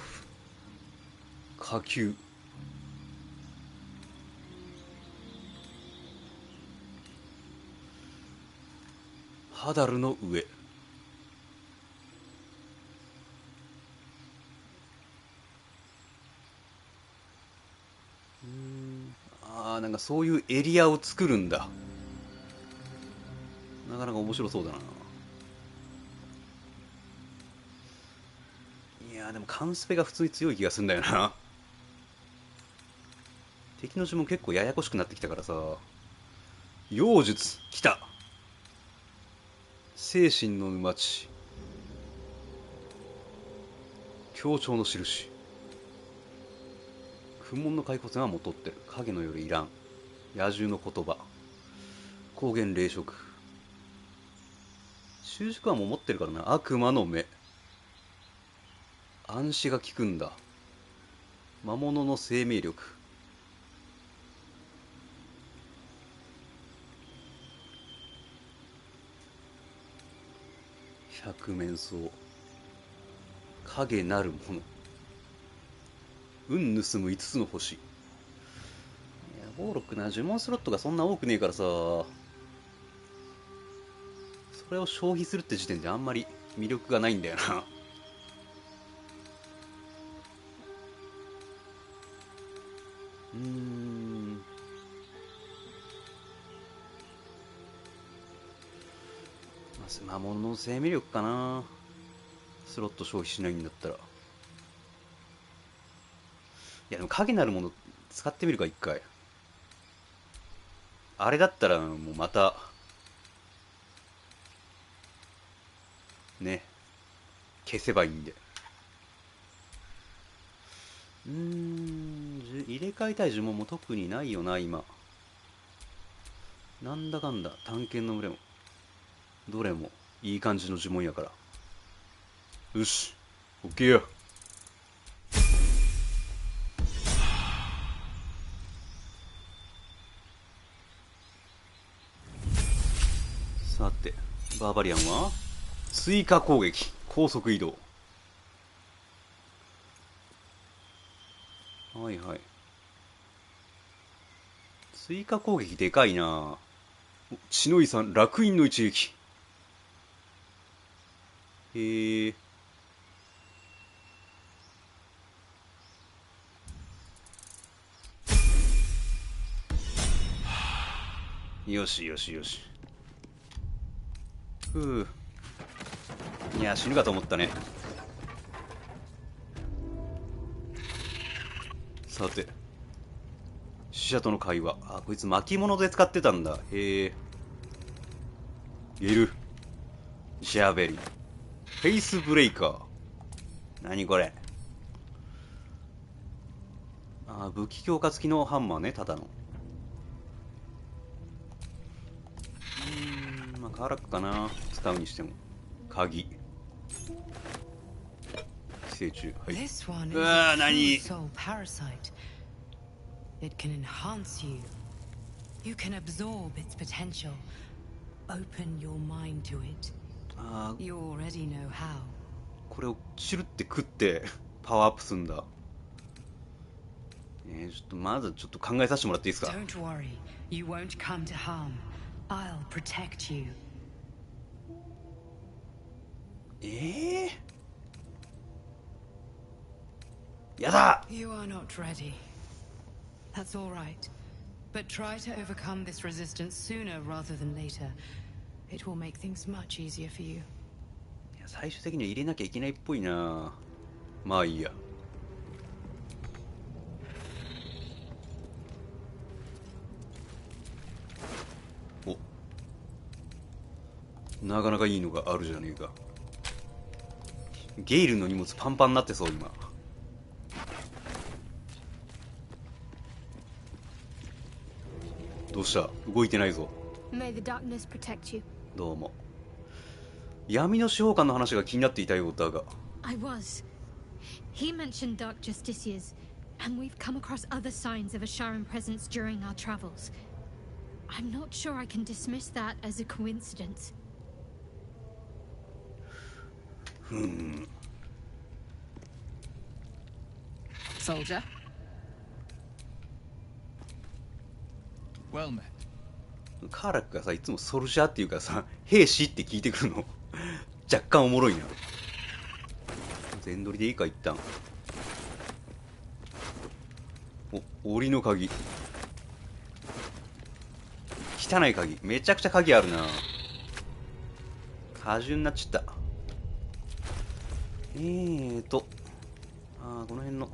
火球。ハダルの上。ああ、なんかそういうエリアを作るんだ。なかなか面白そうだな。いやーでもカンスペが普通に強い気がするんだよな。敵の呪文結構ややこしくなってきたからさ。妖術きた。精神の沼地。強調の印。苦悶の骸骨がもとってる。影の夜いらん。野獣の言葉。光源霊食。習熟はもう持ってるからな。悪魔の目。暗視が効くんだ。魔物の生命力。百面相。影なるもの。運盗む5つの星。いや、ボーロックな、呪文スロットがそんな多くねえからさ、それを消費するって時点であんまり魅力がないんだよな。魔物の生命力かな。スロット消費しないんだったら。いやでも影なるもの使ってみるか一回。あれだったらもうまたね消せばいいんで。入れ替えたい呪文も特にないよな今。なんだかんだ探検の群れもどれもいい感じの呪文やから。よし、オッケーや。さて、バーバリアンは追加攻撃、高速移動。はいはい。追加攻撃でかいな。血の遺産、烙印の一撃。へえ。よしよしよし。ふう。いや、死ぬかと思ったね。さて。死者との会話。あ、こいつ巻物で使ってたんだ。へえ。ゲル。シャーベリー。フェイスブレイカー。何これ。あ、武器強化付きのハンマーね、ただの。まあ、カーラックかな。使うにしても。鍵。寄生虫。はい。うわー、何？It can enhance you. You can absorb its potential. Open your mind to it. You already know how. これをチュルって食ってパワーアップするんだ。ちょっとまずちょっと考えさせてもらっていいですか。 Don't worry. You won't come to harm. I'll protect you. やだ。 You are not ready. That's all right. But try to overcome this resistance sooner rather than later. It will make things much easier for you. 最終的には入れなきゃいけないっぽいな。まあいいや。お、なかなかいいのがあるじゃねえか。ゲイルの荷物パンパンになってそう今。どうした？動いてないぞ。 May the darkness protect you. どうも。闇の司法官の話が気になっていたようだが。 I was. He mentioned dark justiciars, and we've come across other signs of a Sharon presence during our travels. I'm not sure I can dismiss that as a coincidence. Soldier? Well met. カーラックがさ、いつもソルジャーっていうかさ、兵士って聞いてくるの若干おもろいな。全取りでいいか一旦。お、檻の鍵。汚い鍵。めちゃくちゃ鍵あるな。過重になっちゃった。この辺の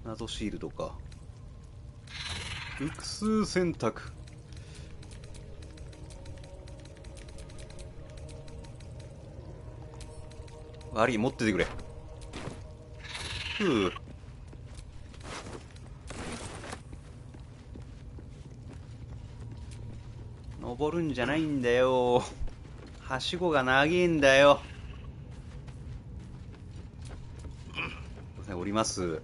謎シールドか。複数選択。悪い、持っててくれ。ふう。登るんじゃないんだよ。はしごが長えんだよ。すいません、降ります。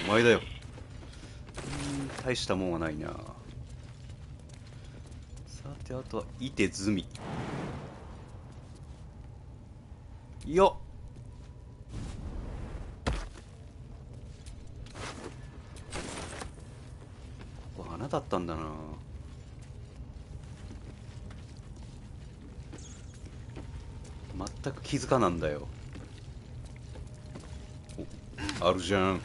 お前だよ。大したもんはないな。さてあとは射手済みよっ。ここ穴だったんだな。全く気づかなんだよ。お、あるじゃん。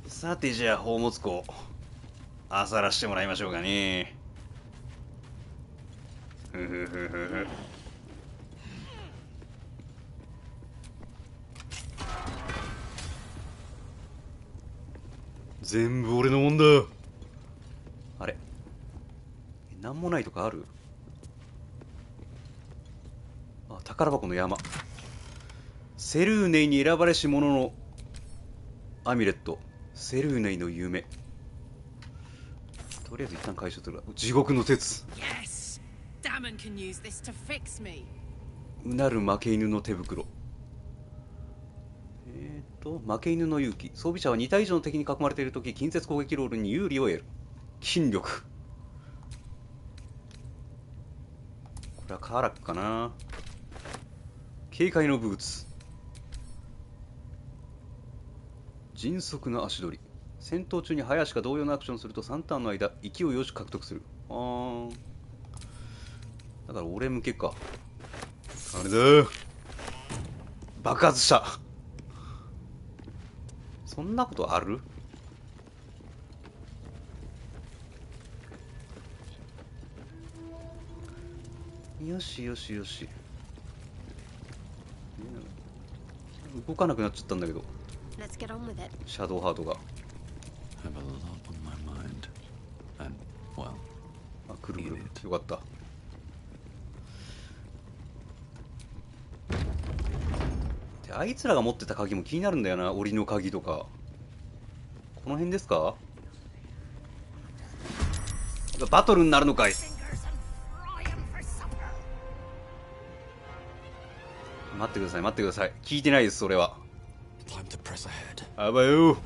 さてじゃあ宝物庫あさらしてもらいましょうかね。ふふふふふ。全部俺のもんだ。あれ、なんもないとかある？あ、宝箱の山。セルーネイに選ばれし者のアミュレット。セルーネイの夢。とりあえず一旦回収するわ。地獄の鉄。Yes! Damon can use this to fix me. うなる負け犬の手袋。負け犬の勇気。装備者は2体以上の敵に囲まれているとき、近接攻撃ロールに有利を得る。筋力。これはカーラックかな。警戒のブーツ。迅速な足取り。戦闘中に早足か同様のアクションすると3ターンの間勢いよし獲得する。だから俺向けか。あれだ、爆発した。そんなことある？よしよしよし。動かなくなっちゃったんだけど。シャドウハートが。あ、くるくる。よかった。で、あいつらが持ってた鍵も気になるんだよな。檻の鍵とか。この辺ですか？バトルになるのかい。待ってください、待ってください。聞いてないです、それは。あばよ。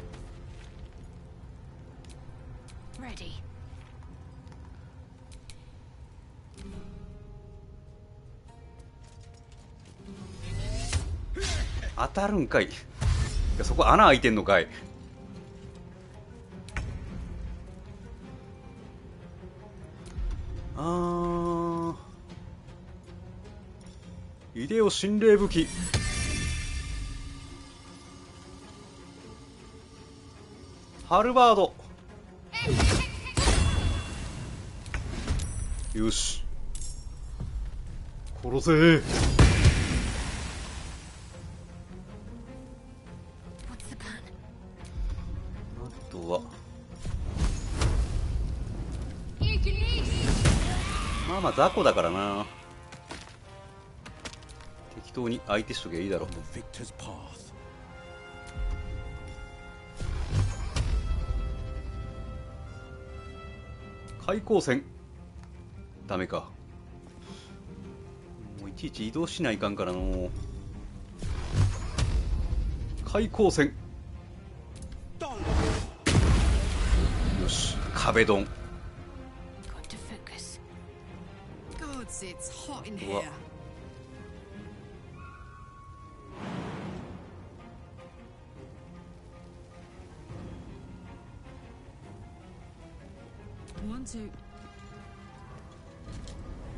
当たるんかい。いや、そこ穴開いてんのかい。イデオ心霊武器。ハルバード。よし、殺せ。あとはまあまあ雑魚だからな。適当に相手しときゃいいだろう。開口線ダメか。もういちいち移動しないかんからの。開口線。よし、壁ドン。うわ、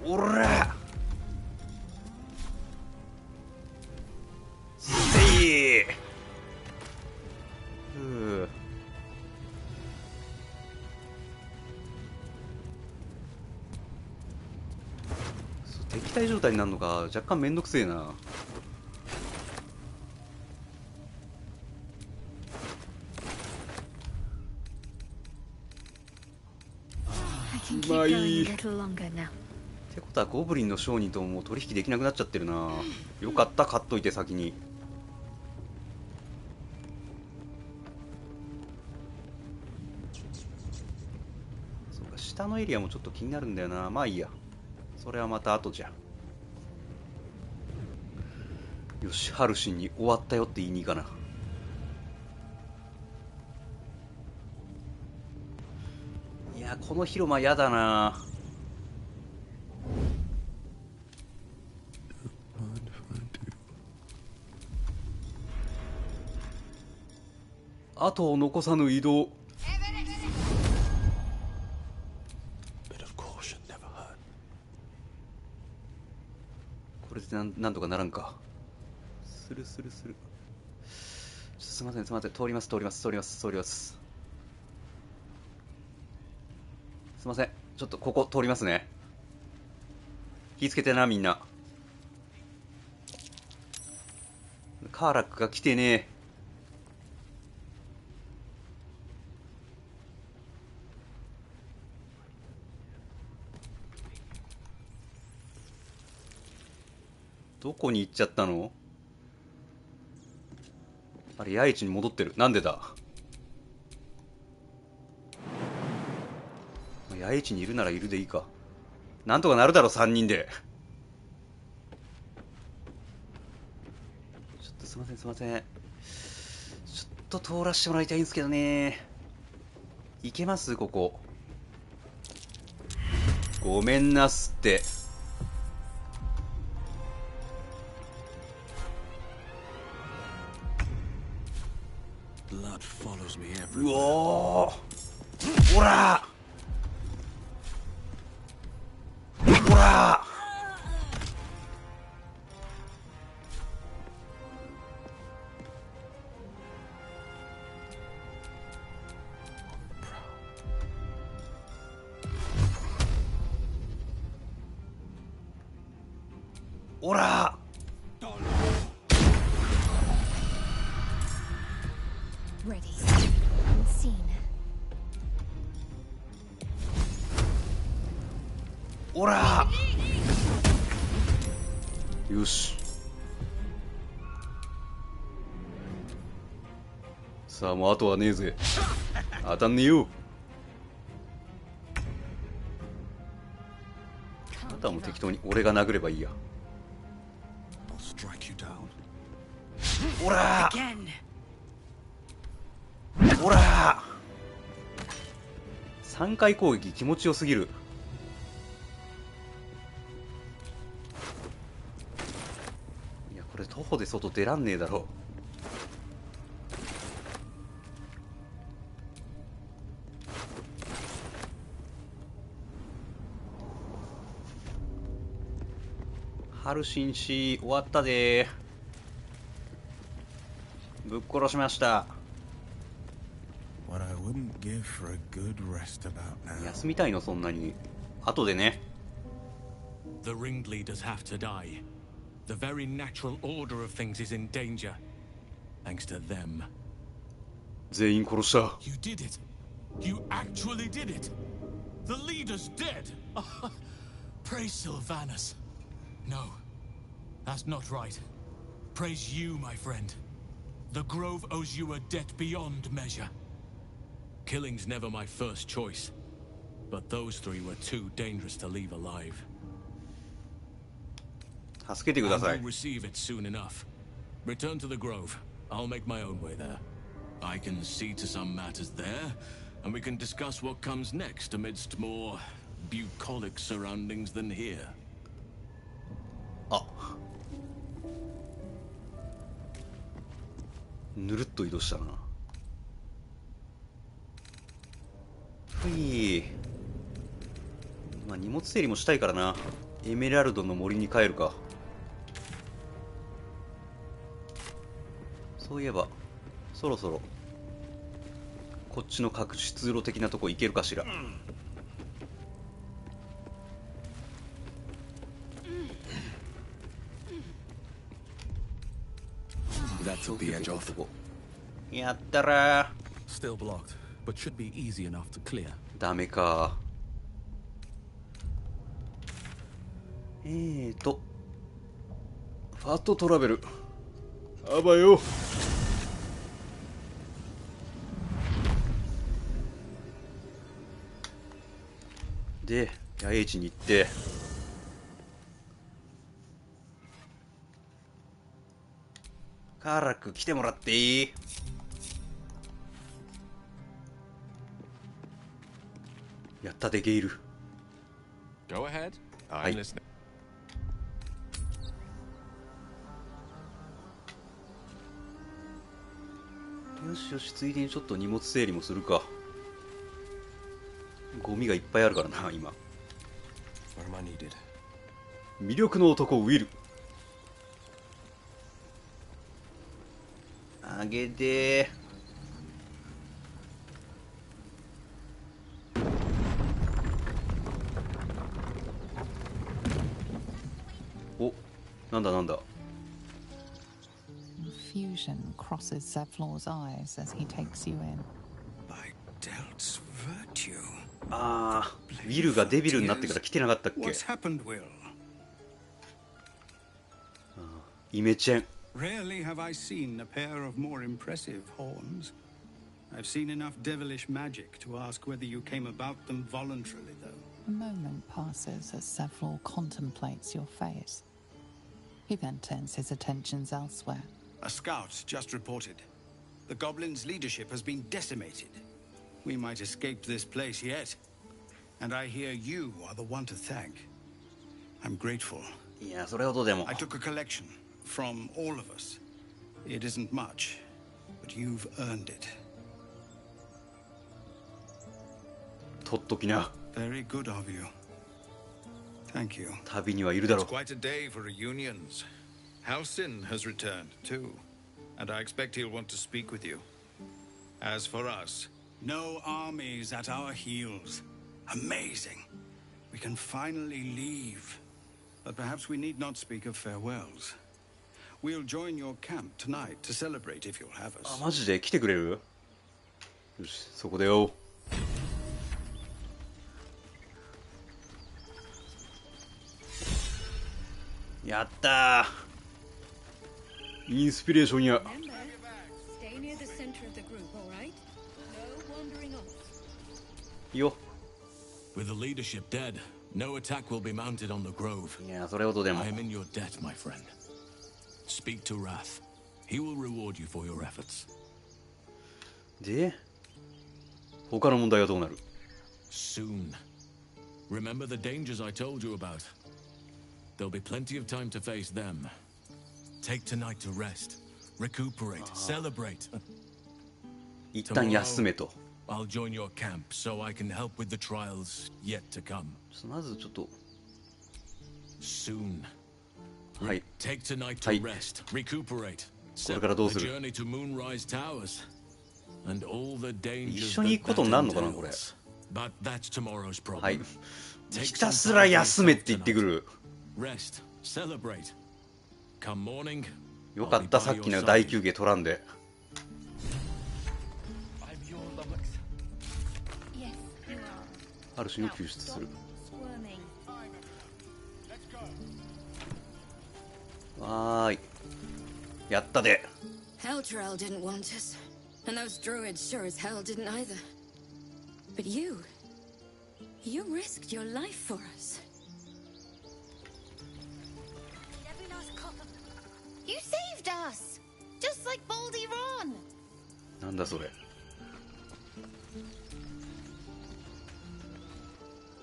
おらせい。敵対状態になるのか若干めんどくせえな。うまい。ってことはゴブリンの商人とももう取引できなくなっちゃってるな。よかった、買っといて先に。そうか、下のエリアもちょっと気になるんだよな。まあいいや、それはまた後じゃ。よし、ハルシンに終わったよって言いに行かな。やこの広間やだな。後を残さぬ移動。これでなんとかならんか。する。すいません、通ります。すいません、ちょっとここ通りますね。気ぃつけてな、みんな。カーラックが来てね。どこに行っちゃったの？あれ、八重地に戻ってる。なんでだ？八重地にいるならいるでいいか。なんとかなるだろ、3人で。ちょっとすいません。ちょっと通らせてもらいたいんですけどね。行けます？ここ。ごめんなすって。うおー、ほらほら。ほら。ほら。よし。さあもうあとはねえぜ。当たんねえよ。あとはもう適当に俺が殴ればいいや。ほらほら。3回攻撃気持ちよすぎる。いやこれ徒歩で外出らんねえだろ。ハルシン氏終わったで。ぶっ殺しました。休みたいのそんなに。後でね。 The ringleaders have to die. The very natural order of things is in danger. Thanks to them. 全員殺した。 You did it. You actually did it. The leader's dead. Praise Sylvanus. No, that's not right. Praise you, my friend. The Grove owes you a debt beyond measure. Killing's never my first choice, but those three were too dangerous to leave alive. 助けてください。 I will receive it soon enough. Return to the Grove. I'll make my own way there. I can see to some matters there, and we can discuss what comes next amidst more bucolic surroundings than here. あ、ぬるっと移動したな。ふい。まあ荷物整理もしたいからな。エメラルドの森に帰るか。そういえばそろそろこっちの隠し通路的なとこ行けるかしら。やったら。 Still blocked, but should be easy enough to clear. ダメか。ファットトラベル。あばよ。で、八重地に行って。カーラック来てもらっていい？やったでゲイル。 Go ahead. は I'm い。 listening. よしよし、ついでにちょっと荷物整理もするか。ゴミがいっぱいあるからな今。 Where am I needed? 魅力の男ウィル。あげでー。お、なんだなんだ。 Confusion crosses Zevlor's eyes as he takes you in. By Delt's virtue. ああ、ウィルがデビルになってから来てなかったっけ。 What's happened, Will? イメチェン。 Rarely have I seen a pair of more impressive horns. I've seen enough devilish magic to ask whether you came about them voluntarily, though. A moment passes as Zevlor contemplates your face. He then turns his attentions elsewhere. A scout just reported. The goblins' leadership has been decimated. We might escape this place yet. And I hear you are the one to thank. I'm grateful. いや、それほどでも。 I took a collection from all of us. It isn't much, but you've earned it. 取っときな。 Very good of you. Thank you. 旅にはいるだろ It's quite a day for reunions. Halsin has returned, too. And I expect he'll want to speak with you. As for us... No armies at our heels. Amazing. We can finally leave. But perhaps we need not speak of farewells. We'll join your camp tonight to celebrate if you'll have あ、 us. マジで来てくれる。よし、そこでよ。やったー。インスピレーションや。 Stay near the center of the group, all right? No wandering off. よ。 With the leadership dead, no attack will be mounted on the grove. いや、それほどでも。 I am in your debt, my friend. Speak to Wrath. He will reward you for your efforts. で、他の問題はどうなる？ Soon. Remember the dangers I told you about. There'll be plenty of time to face them. Take tonight to rest, recuperate, celebrate. 一旦休めと。 I'll join your camp so I can help with the trials yet to come. まずちょっと。 Soon. はい。 Take tonight は to い。 rest, recuperate. これからどう The する？ journey to Moonrise Towers and all the dangers 一緒に行くことになるのかなこれ。 But that's tomorrow's problem. はい。ひたすら休めって言ってくる。 Rest, celebrate. Come morning. よかった、さっきの大休憩取らんで。ある種を救出する。わーい。やったで。 Heldrell didn't want us, and those druids sure as hell didn't either. But you risked your life for us. You saved us! Just like Baldur. なんだそれ。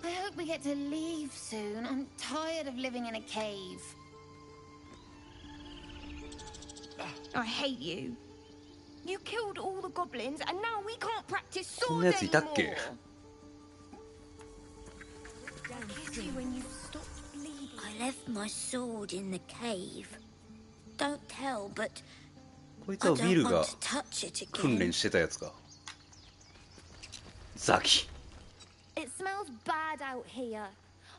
I hope we get to leave soon. I'm tired of living in a cave. I hate you. You killed all the goblins, and now we can't practice そんなや swords ついたっけ？ anymore. Kiss you when you stop bleeding. I left my sword in the cave. Don't tell, but こいつはウィル I don't が want to touch it 訓 again. 練してたやつか。ザキ。 It smells bad out here.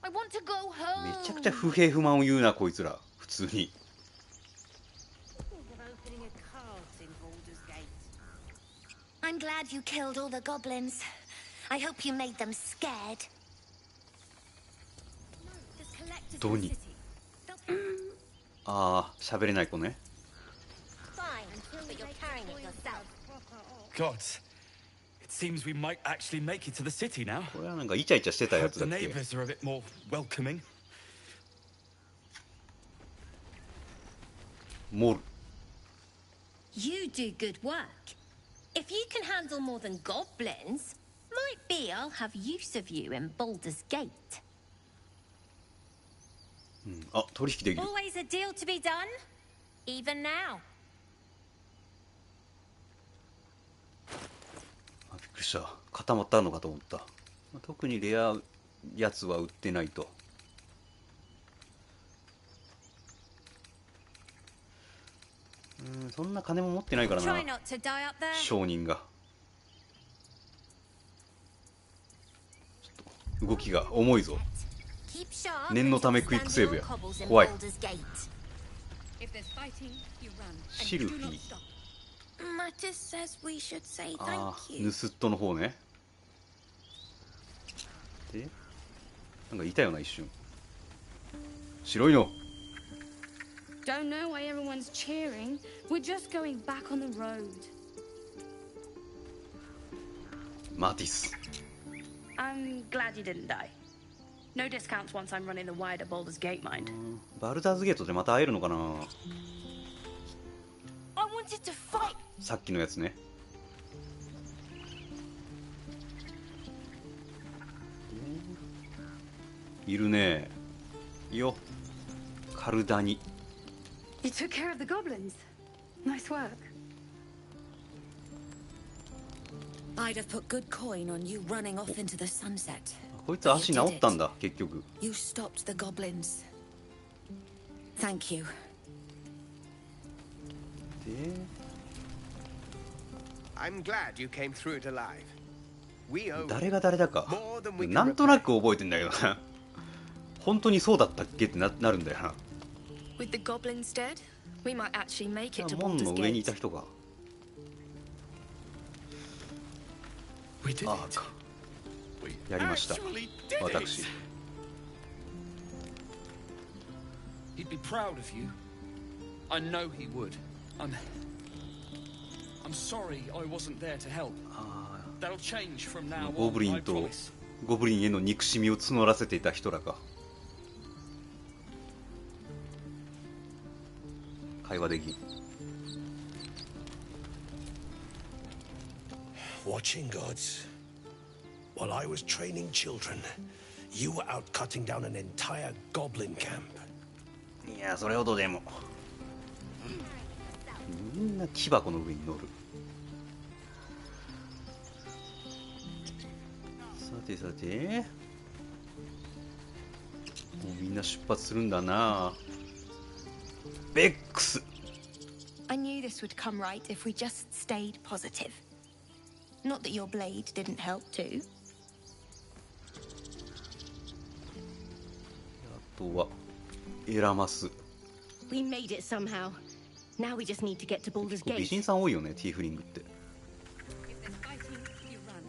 I want to go め home. ちゃくちゃ不平不満を言うなこいつら。普通に。 I'm glad you killed all the goblins. I hope you made them scared. どうに。ああ、喋れない子ね。 Fine, but you're carrying it yourself. Gods, it seems we might actually make it to the city now. これはなんかイチャイチャしてたや Hope つ the だっけ。 neighbors are a bit more welcoming. モル。 You do good work. If you can handle more than goblins, Might be I'll have use of you in Baldur's Gate. あ、取引できる。 Always a deal to be done, even now. あ、びっくりした。固まったのかと思った。特にレアやつは売ってないと。そんな金も持ってないからな、 Try not to die up there. 商人が。ちょっと動きが重いぞ。 Keep sharp 念のため until クイックセーブや。 stand your cobbles in 怖い。 Baldur's Gate. If there's fighting, you run. シルフィー。 Mattis says we should say あ thank あ、 you. ヌスットの方ね。で、なんかいたよな、一瞬。白いの。 Don't know why everyone's cheering. We're just going back on the road. マティス。 I'm glad you didn't die. No discounts once I'm running the wider Baldur's Gate, mind. バルダーズゲートでまた会えるのかな。 I wanted to fight. さっきのやつね。いるね。いいよ。カルダニ。 You took care of the goblins. Nice work. I'd have put good coin on you running off into the sunset. こいつ足治ったんだ、結局。 You stopped the goblins. Thank you. で、 I'm glad you came through it alive. We owe 誰が誰だか more than we can なんとなく覚えてんだけどな。本当にそうだったっけってなるんだよな。 With the goblins dead, we might actually make it to 門 Baldur's の上にい Gate. た人が。 We did あ it. あか。やりました。 Actually did 私。 it. He'd be proud of you. I know he would. I'm sorry I wasn't there to help. That'll change from now ゴブリ on, ン I と promise. ゴブリンへの憎しみを募らせていた人らか。会話できん。 Watching gods. While I was training children, you were out cutting down an entire goblin camp. いや、それほどでも。みんな木箱の上に乗る。さてさて。もうみんな出発するんだな。ベックス。 I knew this would come right if we just stayed positive. Not that your blade didn't help too. あとはエラマス。 We made it somehow. Now we just need to get to Baldur's 美 Gate. 人さん多いよね、ティーフリングって。 If there's fighting, you run.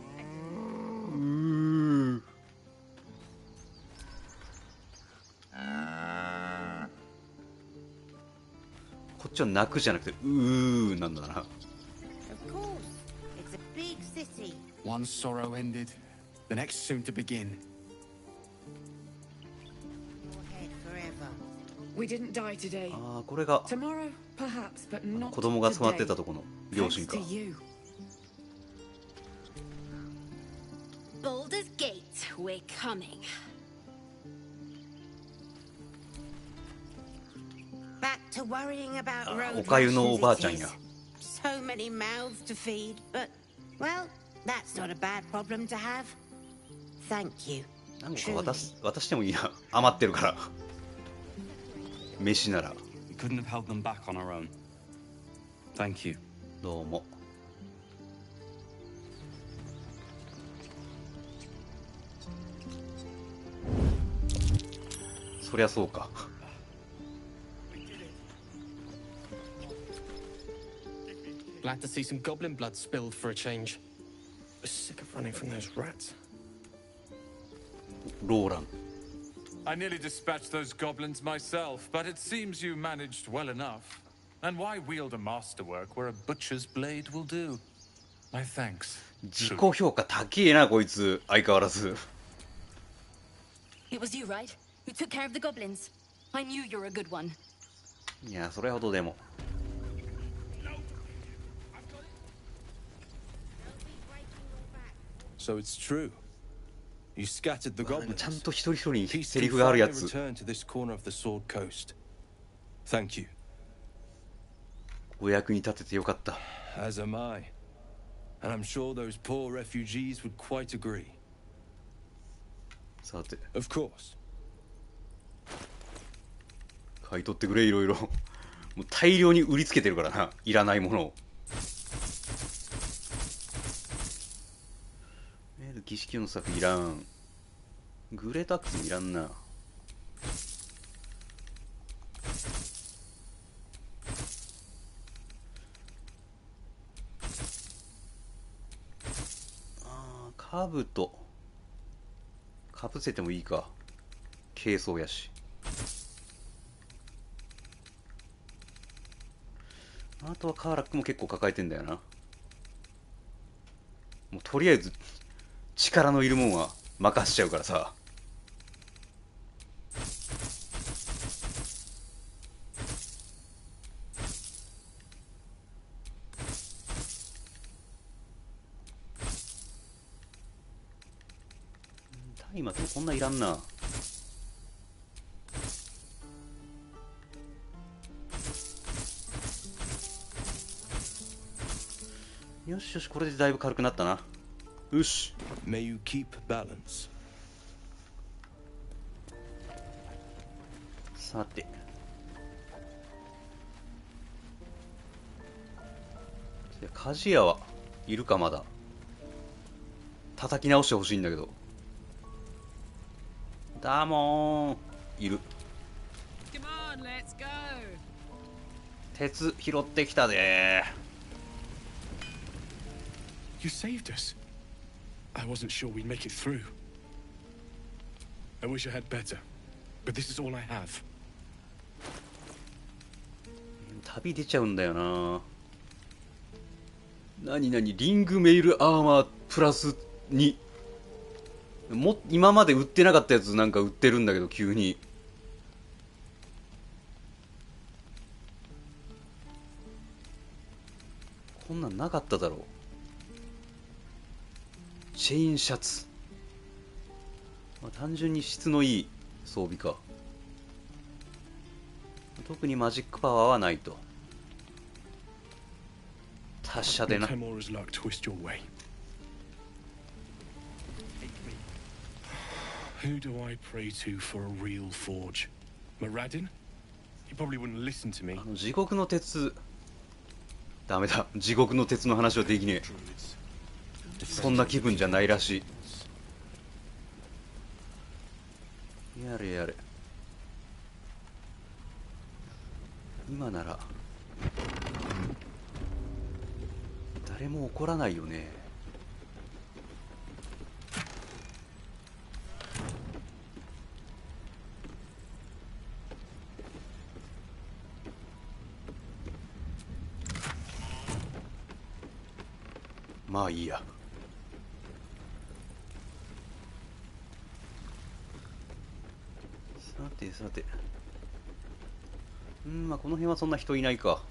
こっちは泣くじゃなくてなんだな。 Of course. It's a big city. One sorrow ended, the next soon to begin. Your head forever. We didn't die today. ああ、これが Tomorrow, perhaps, but not 子供が育ってた today. とこの両親 Thanks か。 to you. Baldur's Gate, we're coming. Back to worrying about road おかゆのおばあちゃん rations や。 it is. So many mouths to feed, but well, that's not a bad problem to have. Thank you. なんか渡してもいいな。余ってるから。飯なら。 We couldn't have held them back on our own. Thank you. どうも。そりゃそうか。 Glad to see some goblin blood spilled for a change. Sick of running from those rats. ローラン。 I nearly dispatched those goblins myself, but it seems you managed well enough. And why wield a masterwork where a butcher's blade will do? My thanks. 自己評価高えな、こいつ。相変わらず。 It was you, right? Who took care of the goblins? I knew you were a good one. いや、それほどでも。 Don't be breaking your back. So it's true. You scattered the ちゃ goblins. んと一人一人に Peace セ can リフがあるや finally つ。 return to this corner of the Sword Coast. Thank you. お役に立ててよかった。 As am I. And I'm sure those poor refugees would quite agree. さて、 Of course. 買い取ってくれ、いろいろ。もう大量に売りつけてるからな、いらないものを。儀式用の作いらん。グレートアックスもいらんな。カブトかぶせてもいいか。軽装やし。あとはカーラックも結構抱えてんだよな。もうとりあえず力のいるもんは任しちゃうからさ。松明もこんないらんな。よしよし、これでだいぶ軽くなったな。よし。May you keep balance. さて。鍛冶屋はいるかまだ。叩き直してほしいんだけど。だもーん、いる。鉄拾ってきたでー。You saved us. I wasn't sure we'd make it through. I wish I had better, but this is all I have. 旅出ちゃうんだよな。何リングメイルアーマープラス2。今まで売ってなかったやつなんか売ってるんだけど、急に。こんなんなかっただろう。チェーンシャツ、単純に質のいい装備か。特にマジックパワーはないと。達者でな。Who do I pray to for a real forge? Moradin? He probably wouldn't listen to me. 地獄の鉄、ダメだ。地獄の鉄の話はできねえ。そんな気分じゃないらしい。やれやれ。今なら誰も怒らないよね。まあいいや。さてさて、まあこの辺はそんな人いないか。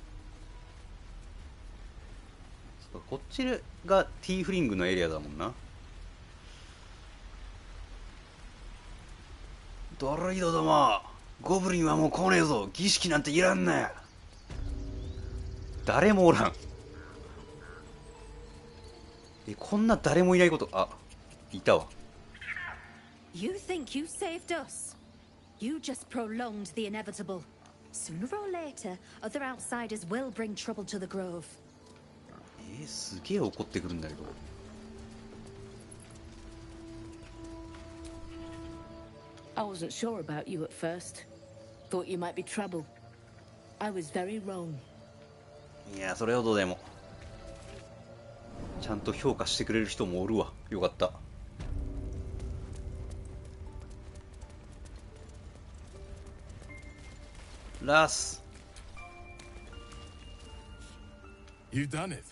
そうか、こっちがティーフリングのエリアだもんな。ドロイドども、ゴブリンはもう来ねえぞ。儀式なんていらんねえ。誰もおらん。こんな誰もいないこと、あ、いたわ。 You think you saved us? You just prolonged the inevitable. Sooner or later, other outsiders will bring trouble to the grove. すげえ怒ってくるんだけど。I wasn't sure about you at first. Thought you might be trouble. I was very wrong. いや、それほどでも。ちゃんと評価してくれる人もおるわ。よかった。ラス。 You done it.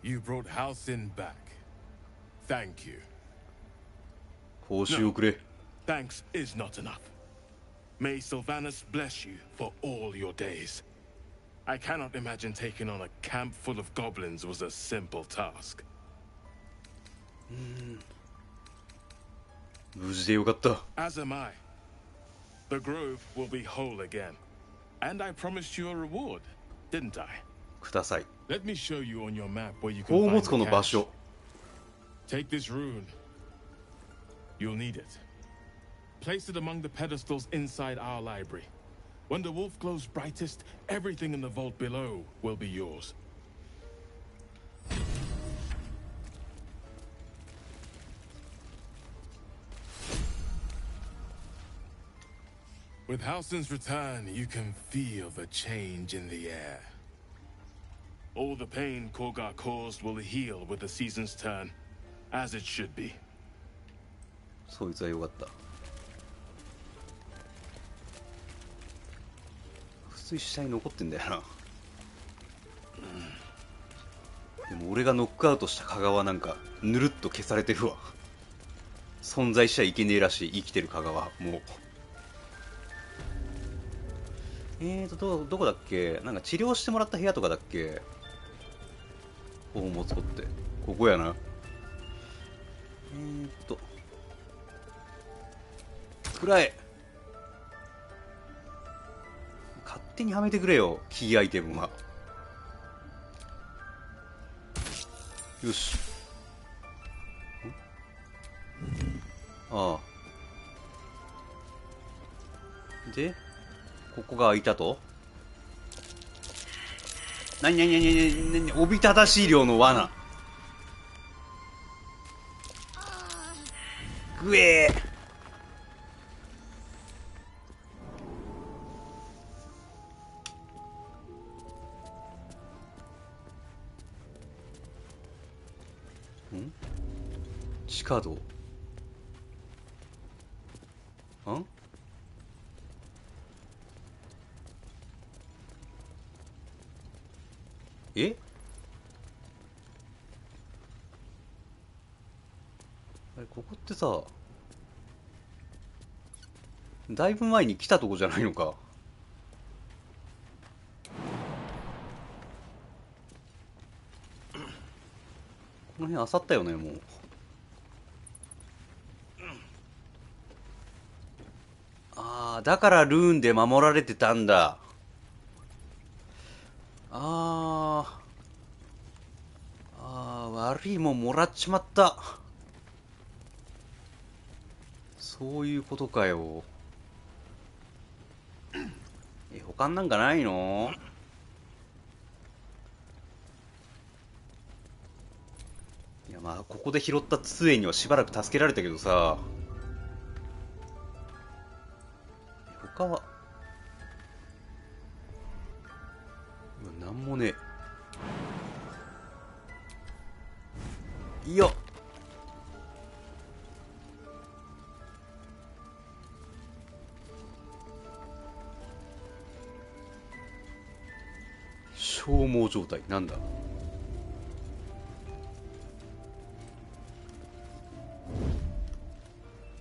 You brought Halcyon back. Thank you. 報酬をくれ。Thanks is not enough. May Sylvanus bless you for all your days. I cannot imagine taking on a camp full of goblins was a simple task. 無事でよかった。 As am I. The grove will be whole again. And I promised you a reward, didn't I? ください。 Let me show you on your map where you 宝 can 物 find 庫の the 場 cache. 所。 Take this rune. You'll need it. Place it among the pedestals inside our library. When the wolf glows brightest, everything in the vault below will be yours. With Halsin's return, you can feel the change in the air. All the pain Korgar caused will heal with the season's turn, as it should be. そいつはよかった。普通に下に残ってんだよな。でも俺がノックアウトした加賀はなんかぬるっと消されてるわ。存在しちゃいけねえらしい、生きてる加賀はもう。どこだっけ。なんか治療してもらった部屋とかだっけ。宝物庫ってここやな。くらえ。勝手にはめてくれよ、キーアイテムは。よし。ああ。でここが開いたと。なにおびただしい量の罠。ぐえー。地下道。え？あれ、ここってさ、だいぶ前に来たとこじゃないのか。この辺漁ったよね、もう。ああ、だからルーンで守られてたんだ。悪いもんもらっちまった。そういうことかよ。他なんかないの？いや、まあここで拾った杖にはしばらく助けられたけどさ、他はなんもねえ。いいよ。消耗状態なんだ。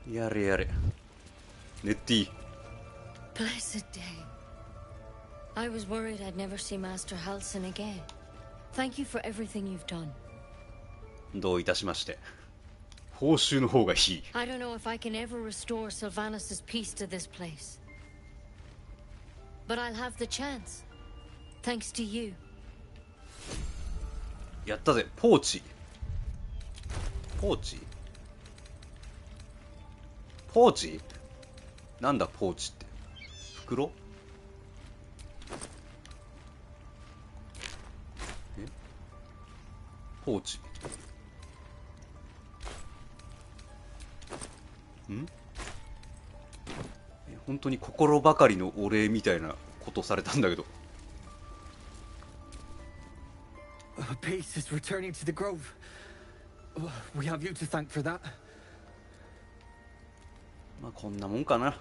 やれやれ。ネッティ。 Blessed day. I was worried I'd never see Master Halsin again. Thank you for everything you've done. どういたしまして。報酬の方がいい。 I don't know if I can ever restore Sylvanas' peace to this place. But I'll have the chance. Thanks to you. やったぜ。ポーチ。ポーチポーチなんだポーチって。袋？ポーチ。本当に心ばかりのお礼みたいなことされたんだけど。Peace is returning to the grove. We have you to thank for that. まあこんなもんかな。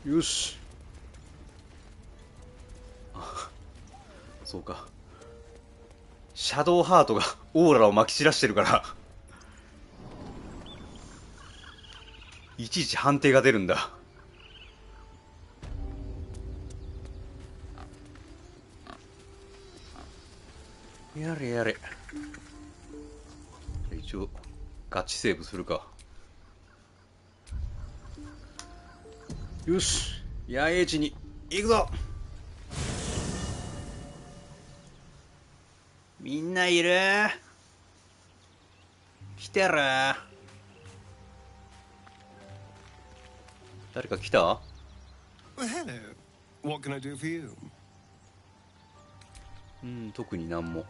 よし。そうか。シャドウハートがオーラを撒き散らしてるからいちいち判定が出るんだ。やれやれ。一応ガチセーブするか。よし、野営地に行くぞ。みんないる？来てる？誰か来た？ Well, hello. What can I do for you? 特になんも。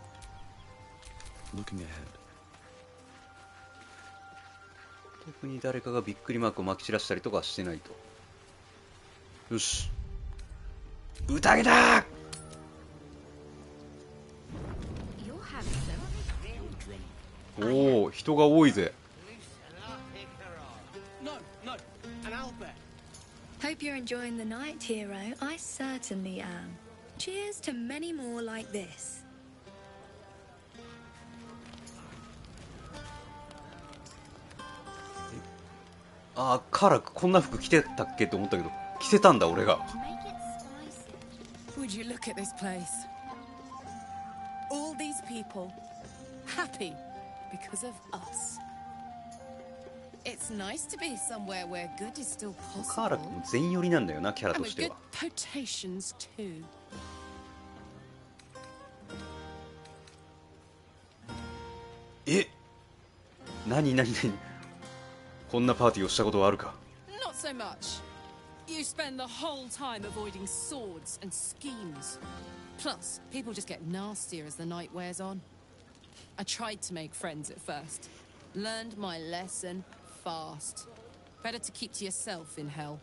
Looking ahead. 特に誰かがびっくりマークを撒き散らしたりとかしてないと。よし、宴だ。おお、人が多いぜ。Hope you're enjoying the night, hero. I certainly am. Cheers to many more like this. あー、カーラこんな服着てたっけと思ったけど、着せたんだ俺が。Would you look at this place? All these people happy because of us. It's nice to be somewhere where good is still possible. カーラも全寄りなんだよな、キャラ And と with して good は。 potations too. え、何こんなパーティーをしたことはあるか。 Not so much. You spend the whole time avoiding swords and schemes. Plus, people just get nastier as the night wears on. I tried to make friends at first. Learned my lesson fast. Better to keep to yourself in hell.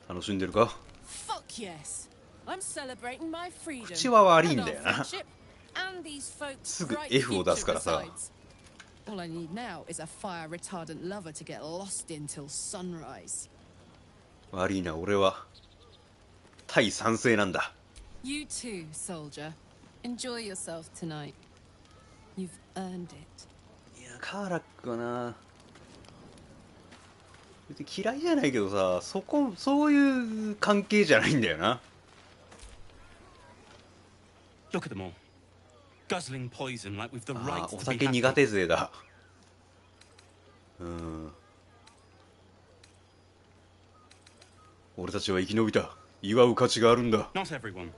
楽しんでるか？ Fuck yes. I'm celebrating my freedom. 口は悪いんだよ and な。 our friendship, and these folks' すぐ bright F を出 future すからさ。 besides. All I need now is a fire retardant lover to get lost in till sunrise. 悪いな、俺は対賛成なんだ。 You too, soldier. Enjoy yourself tonight. You've earned it. いや、カーラックはな、別に嫌いじゃないけどさ、そういう関係じゃないんだよな。 Look at them all. Guzzling poison like we've the あ right ー、 to お be 酒 happy. 苦手勢だ。俺たちは生き延びた。祝う価値があるんだ。 Not everyone.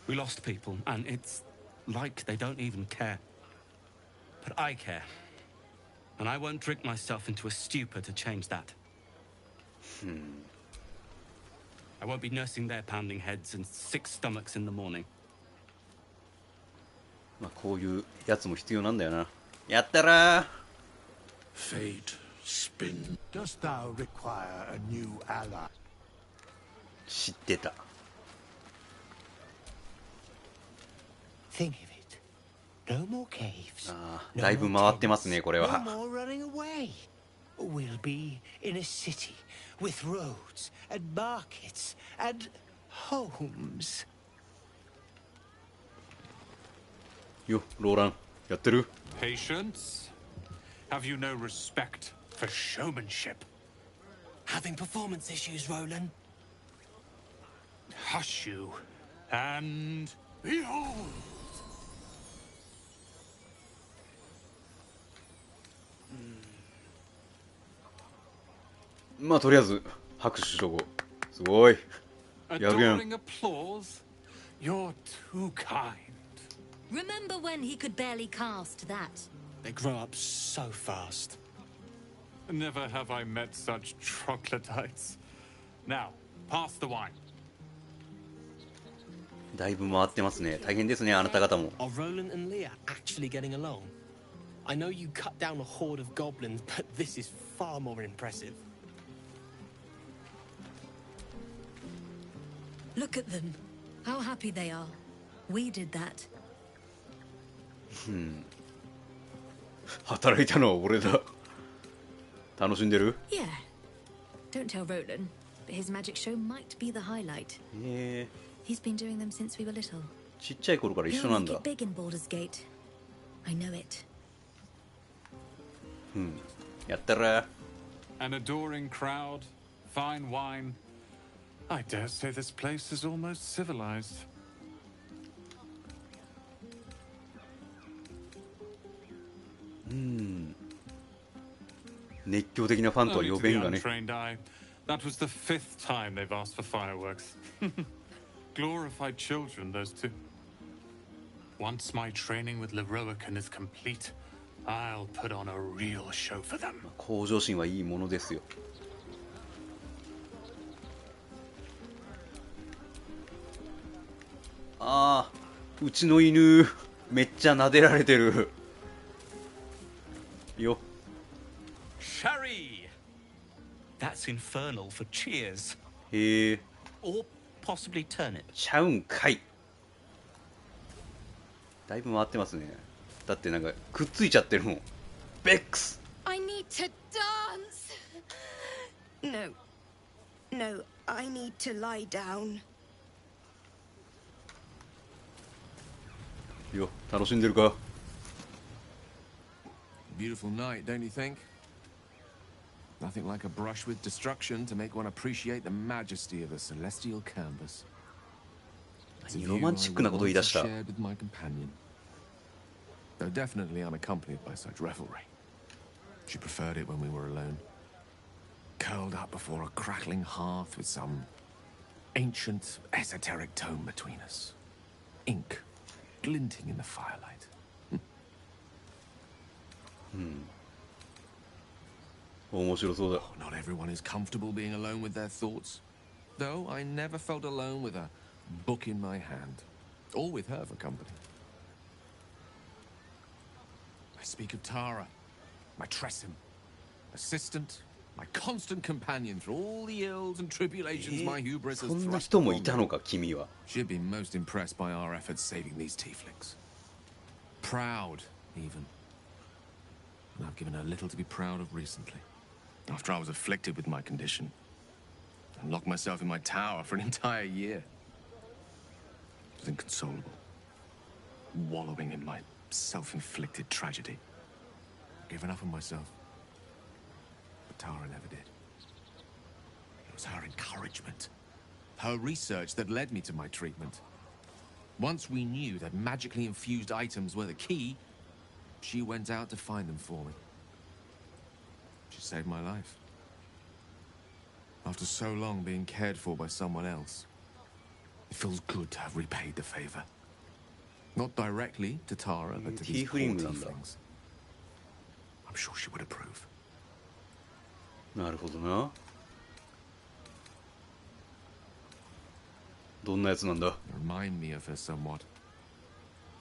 We lost people, and it's like they don't even care. But I care. And I won't drink myself into a stupor to change that. I won't be nursing their pounding heads and sick stomachs in the morning. まあこういうやつも必要なんだよな。やったら Fate, spin. Dost thou require a new ally? 知ってた。 Think of it. No more caves. ああ、だいぶ回ってますね、これ No は。 more running away. We'll be in a city with roads and markets and homes. よ、ローラン、やってる？ Patience? Have you no respect for showmanship? Having performance issues, Roland. Hush you, and behold! まあとりあえず拍手しとこう。すごい。やるやん。 Adoring applause? You're too kind. Remember when he could barely cast that? They grow up so fast. Never have I met such troglodytes. Now, pass the wine. だいぶ回ってますね。大変ですね、あなた方も。 Are Roland and Leah actually getting along? I know you cut down a horde of goblins, but this is far more impressive. Look at them. How happy they are. We did that. 働いたのは俺だ。楽しんでる？ Yeah. Don't tell Roland, but his magic show might be the highlight. へえ。 He's been doing them since we were little. ちっちゃい頃から一緒 He'll なん make だ it。big in Baldur's Gate. I know it. やったら。 An adoring crowd, fine wine. I dare say this place is almost civilized. 熱狂的なファンとは Only 呼 to べ the んがね。 untrained eye, that was the 5th time they've asked for fireworks. Glorified children, those two. Once my training with Leroican is complete, I'll put on a real show for them. 向上心はいいものですよ。ああ、うちの犬めっちゃ撫でられてるよ。 Sherry! That's infernal for cheers. へえ。 Or possibly turnip. ちゃうんかい。だいぶ回ってますね。だってなんかくっついちゃってるもん。ベックス。 I need to dance. No. No, I need to lie down. よ、楽しんでるか。 Beautiful night, don't you think? Nothing like a brush with destruction to make one appreciate the majesty of a celestial canvas. It's a view I ロマンチックなこと言い出した。 once shared with my companion, though definitely unaccompanied by such revelry. She preferred it when we were alone, curled up before a crackling hearth with some ancient, esoteric tome between us. Ink glinting in the firelight. Hmm. 面白そうだ。 Not everyone is comfortable being alone with their thoughts, though I never felt alone with a book in my hand, or with her for company. I speak of Tara, my Tressim, assistant, my constant companion through all the ills and tribulations my hubris has そんな thrust 人も upon いた me. のか、君は。 She'd been most impressed by our efforts saving these tieflings. Proud, even. And I've given her little to be proud of recently. After I was afflicted with my condition, and locked myself in my tower for an entire year. I was inconsolable, wallowing in my self-inflicted tragedy. Given up on myself. But Tara never did. It was her encouragement, her research that led me to my treatment. Once we knew that magically infused items were the key, she went out to find them for me. She saved my life. After so long being cared for by someone else, it feels good to have repaid the favor. Not directly to Tara, but to these poor tieflings. I'm sure she would approve. なるほどな。どんなやつなんだ。 Remind me of her somewhat.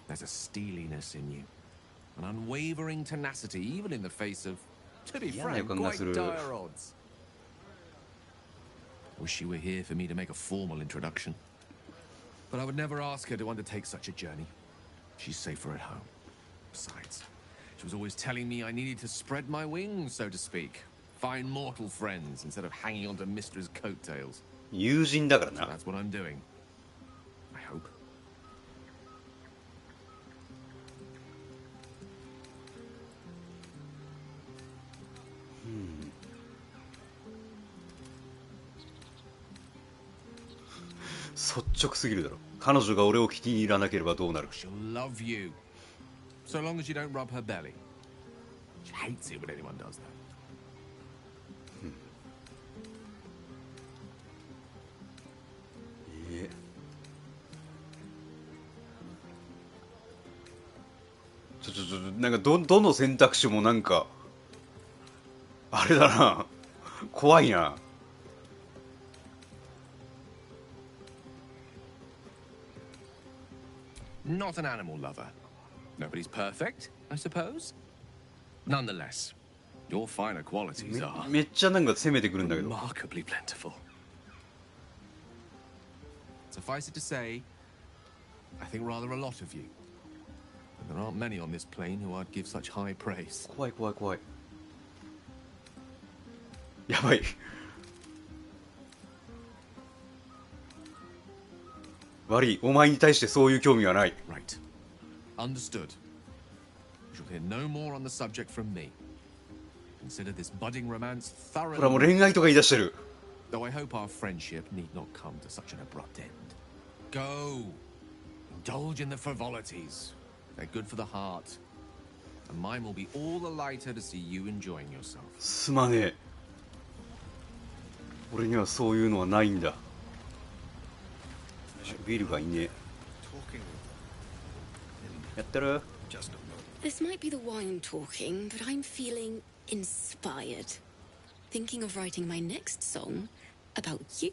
There's a steeliness in you, an unwavering tenacity, even in the face of, to be 嫌な frank, 予感が quite する。 dire odds. Wish she were here for me to make a formal introduction. But I would never ask her to undertake such a journey. She's safer at home. Besides, she was always telling me I needed to spread my wings, so to speak. Find mortal friends instead of hanging onto Mistra's coattails. 友人だから So な。 that's what I'm doing. I hope. 率直すぎるだろ。彼女が俺を気に入らなければどうなる。 She'll love you. So long as you don't rub her belly. She hates it when anyone does that. なんかどの選択肢もなんかあれだな。怖いな。 Not an animal lover. Nobody's perfect, I suppose. Nonetheless, your finer qualities are めっちゃなんか攻めてくるんだけど。 remarkably plentiful. Suffice it to say, I think rather a lot of you. And there aren't many on this plane who I'd give such high praise. 怖い怖い怖い。やばい。悪い、お前に対してそういう興味はない。 Right. Understood. You shall hear no more on the subject from me. Consider this budding romance ほら thoroughly. もう恋愛とか言い出してる。 Though I hope our friendship need not come to such an abrupt end. Go. Indulge in the frivolities. They're good for the heart. and mine will be all the lighter to see you enjoying yourself. すまねえ。俺にはそういうのはないんだ。ビルがいねえ。やってる？ This might be the wine talking, but I'm feeling inspired. Thinking of writing my next song about you.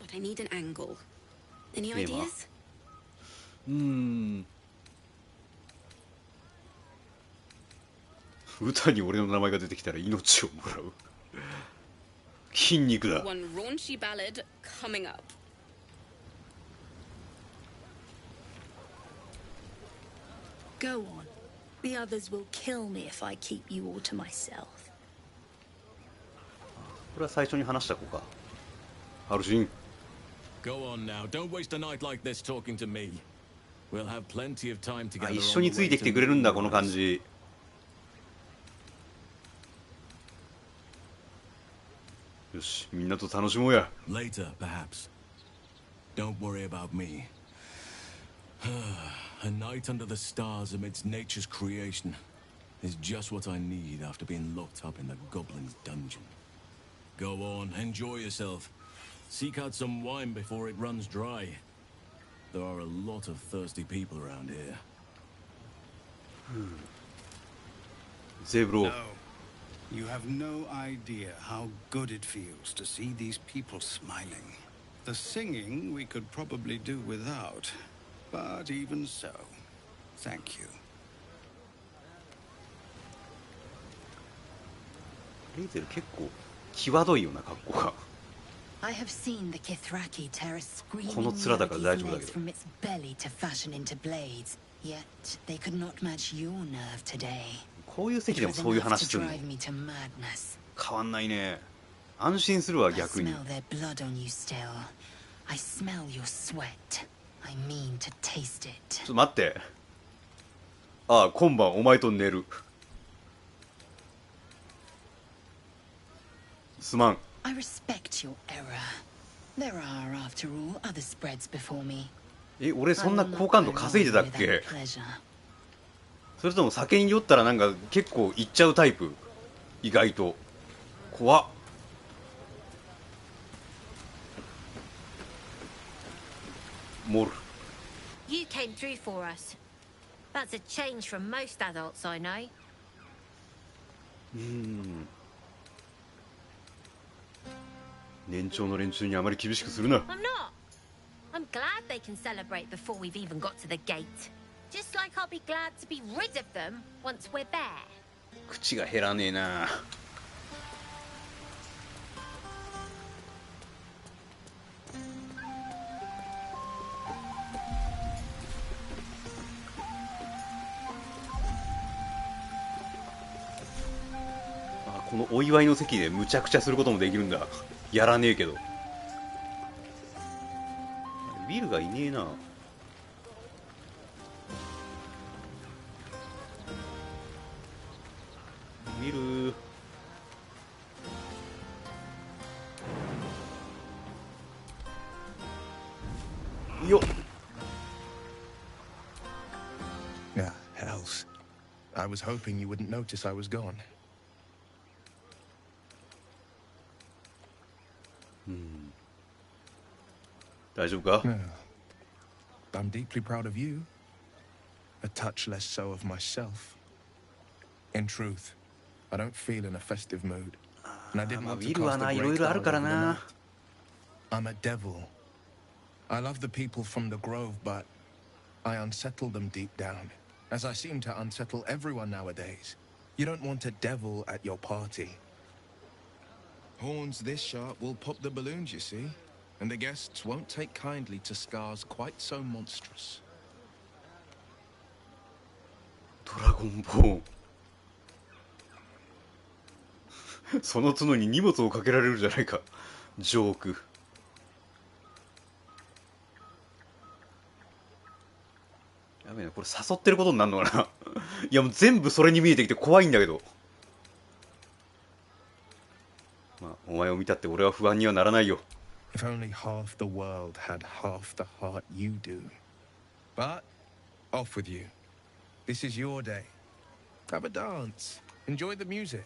But I need an angle. Any ideas? 歌に俺の名前が出てきたら命をもらう。筋肉だ。 One raunchy ballad coming up. Go on. The others will kill me if I keep you all to myself. これは最初に話した子か。ハルシン。 Go on now. Don't waste a night like this talking to me. We'll have plenty of time together. 一緒についてきてくれるんだこの感じ。よし、みんなと楽しもうや。 Later, perhaps. Don't worry about me. A night under the stars amidst nature's creation is just what I need after being locked up in the goblin's dungeon. Go on, enjoy yourself. Seek out some wine before it runs dry. There are a lot of thirsty people around here. Zebro. No. You have no idea how good it feels to see these people smiling. The singing we could probably do without, but even so, thank you. レイゼル結構際どいような格好が。 I have seen the Kithraki tear a screaming この面だから大丈夫だけ legs ど。 from its belly to fashion into blades. Yet they could not match your nerve today. こういう席でもそういう話するの。 Drive me to madness. 変わんないね。安心するわ I 逆に。 smell their blood on you still. I smell your sweat. I mean to taste it. ちょっと待って。ああ、今晩お前と寝る。すまん。 I respect your error. There are, after all, other spreads before me. え、俺そんな好感度稼いでたっけ？それとも酒に酔ったらなんか結構いっちゃうタイプ？意外と。怖っ。モル。 You came through for us. That's a change from most adults I know. 年長の連中にあまり厳しくするな。 I'm not. I'm glad they can celebrate before we've even got to the gate. Just like I'll be glad to be rid of them once we're there. 口が減らねえな。あ、このお祝いの席でむちゃくちゃすることもできるんだ。やらねえけど。ビルがいねえな。ビル。よっ。 Ah, hells. I was hoping you wouldn't notice I was gone. I'm deeply proud of you. A touch less so of myself. In truth, I don't feel in a festive mood. And I didn't want to cast a great cloud over the night. I'm a devil. I love the people from the grove, but I unsettle them deep down, as I seem to unsettle everyone nowadays. You don't want a devil at your party. Horns this sharp will pop the balloons, you see. And the guests won't take kindly to scars quite so monstrous. ドラゴンボーン。その角に荷物をかけられるじゃないか。ジョーク。やべえな、これ誘ってることになるのかな。いやもう全部それに見えてきて怖いんだけど。まあお前を見たって俺は不安にはならないよ。 If only half the world had half the heart you do. But off with you. This is your day. Have a dance. Enjoy the music.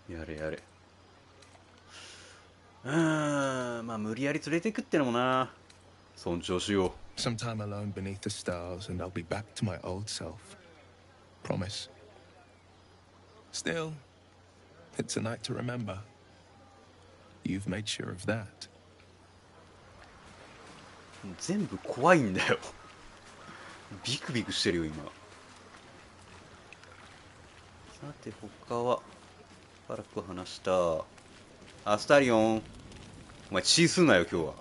やれやれ。まあ無理やり連れてくってのもな。尊重しよう。Sometime alone beneath the stars, and I'll be back to my old self. Promise. Still, it's a night to remember. You've made sure of that. 全部怖いんだよ。ビクビクしてるよ今。さて他はパラック話した。アスタリオン、お前血すんなよ今日は。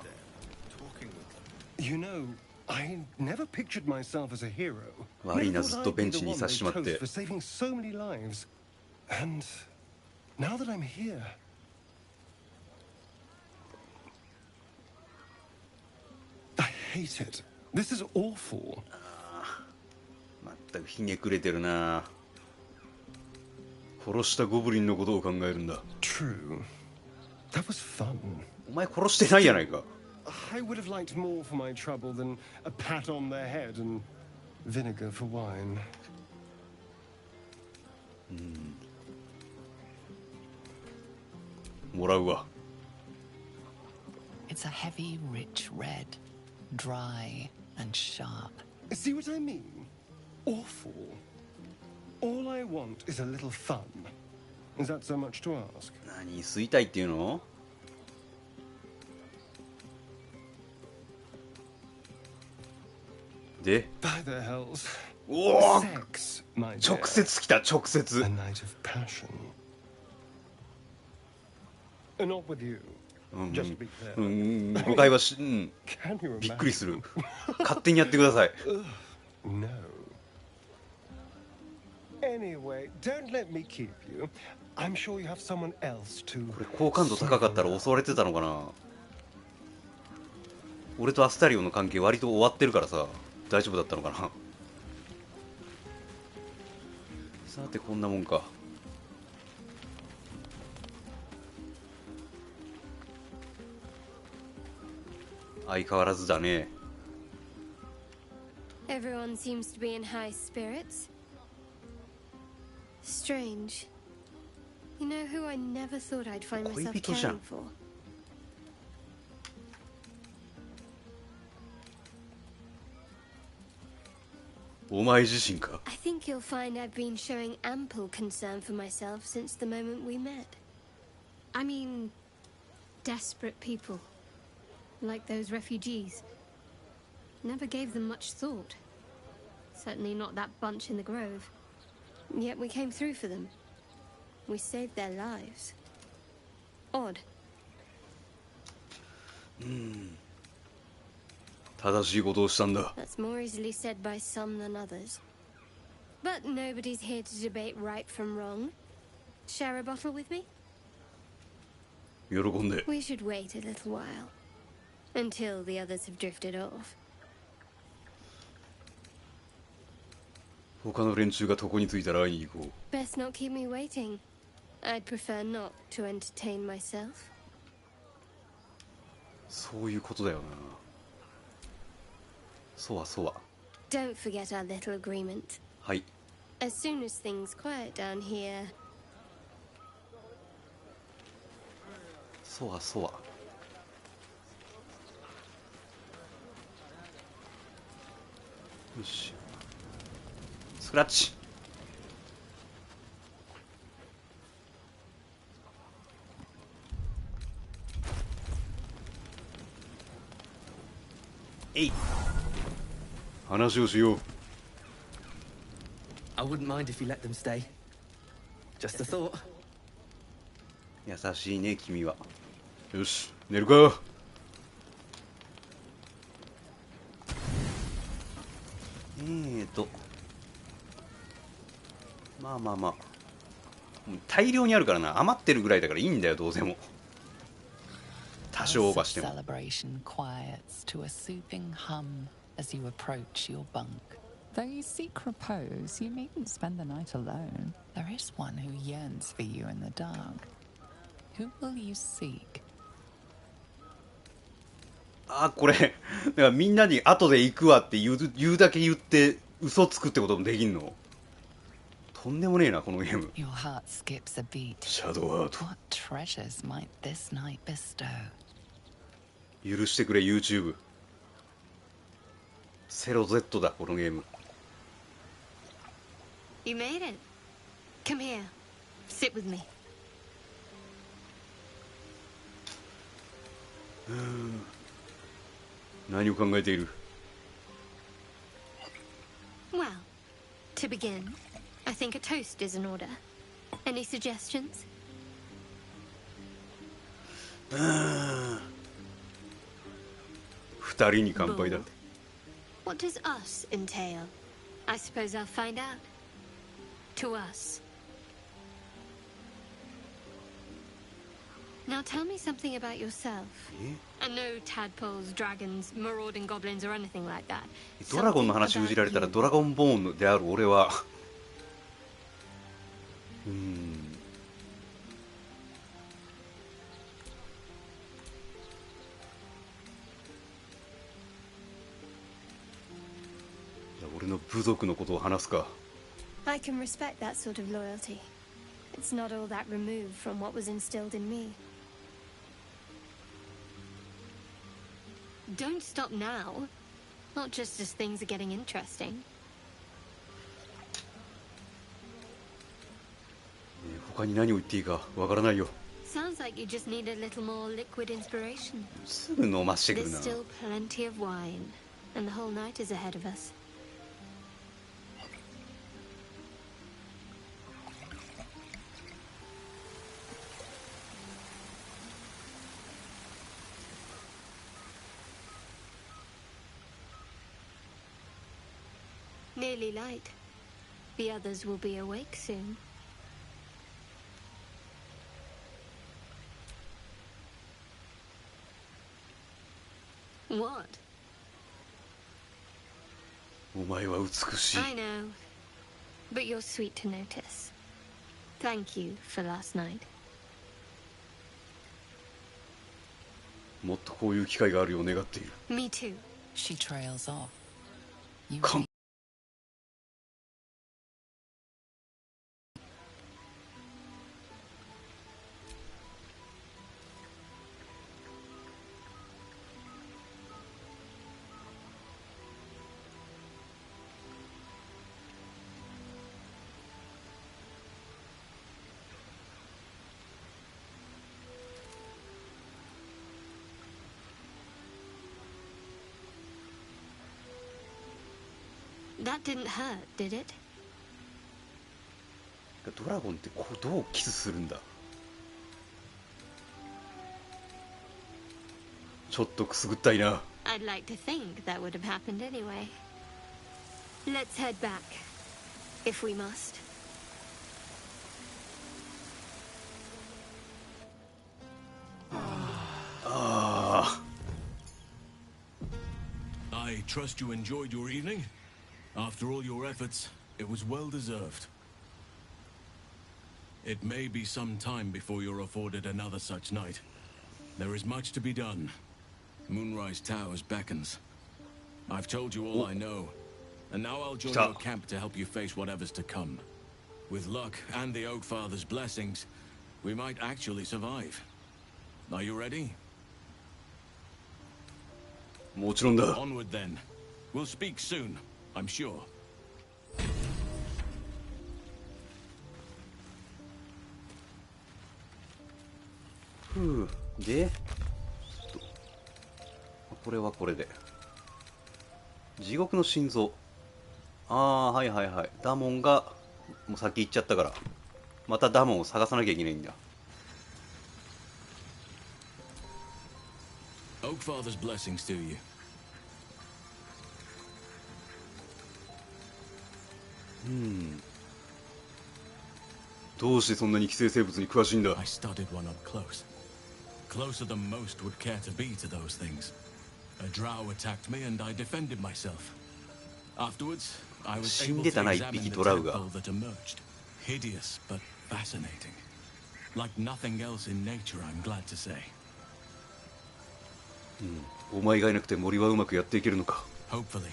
You know, I never pictured myself as a hero. 悪いな、ずっとベンチにいさせてしまって。 For saving so many lives. And now that I'm here, I hate it. This is awful. まったくひねくれてるな。殺したゴブリンのことを考えるんだ。 True. That was fun. お前殺してないやないか。 I would have liked more for my trouble than a pat on their head and vinegar for wine. もらうわ。 It's a heavy, rich red, dry and sharp. See what I mean? Awful. All I want is a little fun. Is that so much to ask? 何吸いたいっていうの？で、By the hells. おお、 Sex, my 直接来た直接。 A night of passion. Not with you. Just to be clear. 誤解はし、びっくりする。勝手にやってください。No. Anyway, don't let me keep you. I'm sure you have someone else to. これ好感度高かったら襲われてたのかな。俺とアスタリオンの関係割と終わってるからさ、大丈夫だったのかな。さてこんなもんか。相変わらずだね。 Everyone seems to be in high spirits. Strange. You know who I never thought I'd find myself caring for? お前自身か。 I think you'll find I've been showing ample concern for myself since the moment we met. I mean, desperate people, like those refugees. Never gave them much thought. Certainly not that bunch in the grove. Yet we came through for them. We saved their lives. Odd. 正しいことをしたんだ。 That's more easily said by some than others. But nobody's here to debate right from wrong. Share a bottle with me? 喜んで。 We should wait a little while. Until the others have drifted off. 他の連中が床に着いたら会いに行こう。 Best not keep me waiting. I'd prefer not to entertain myself. そういうことだよな。そうはそうは。 Don't forget our little agreement. はい。 As soon as things quiet down here. そうはそうは。よし。スクラッチ。えい。話をしよう。 I wouldn't mind if you let them stay. Just a thought. 優しいね君は。よし、寝るか。まあまあまあ大量にあるからな。余ってるぐらいだからいいんだよどうせも。多少オーバーしても。 Celebration quiets to a soothing hum as you approach your bunk. Though you seek repose, you needn't spend the night alone. There is one who yearns for you in the dark. Who will you seek? あ、これだからみんなに後で行くわって言うだけ言って嘘つくってこともできんの？とんでもねえなこのゲーム。 Your heart skips a beat. シャドウハート。 What treasures might this night bestow? 許してくれ YouTube。 セロ Z だこのゲーム。 You made it. Come here. Sit with me. 何を考えている？ Well, to begin, I think a toast is in order. Any suggestions? 二人に乾杯だ。 What does us entail? I suppose I'll find out. To us. Now tell me something about yourself. And no tadpoles, dragons, marauding goblins, or anything like that. ドラゴンの話封じられたらドラゴンボーンである俺は俺の部族のことを話すか。 I can respect that sort of loyalty. It's not all that removed from what was instilled in me. Don't stop now. Not just as things are getting interesting. 他に何を言っていいかわからないよ。 Sounds like you just need a little more liquid inspiration. すぐ飲ましてくる There's な。 still plenty of wine, and the whole night is ahead of us. Nearly light. The others will be awake soon. What? お前は美しい。 I know, but you're sweet to notice. Thank you for last night. もっとこういう機会があるよう願っている。 Me too. She trails off. You Come. That didn't hurt, did it? ドラゴンってこうどうキスするんだ。ちょっとくすぐったいな。 I'd like to think that would have happened anyway. Let's head back, if we must. I trust you enjoyed your evening. After all your efforts, it was well deserved. It may be some time before you're afforded another such night. There is much to be done. Moonrise Towers beckons. I've told you all I know, and now I'll join your camp to help you face whatever's to come. With luck and the Oak Father's blessings, we might actually survive. Are you ready? もちろんだ。 Onward then. We'll speak soon, I'm sure. ふう。で、これはこれで。地獄の心臓。ああ、はいはいはい。ダモンがもう先行っちゃったから、またダモンを探さなきゃいけないんだ。 Oak Father's blessings to you. どうしてそんなに寄生生物に詳しいんだ？ I studied one up close. Closer than most would care to be to those things. A drow attacked me and I defended myself. Afterwards, I was able to examine the temple that emerged. Hideous but fascinating. Like nothing else in nature, I'm glad to say. お前がいなくて森はうまくやっていけるのか。 Hopefully.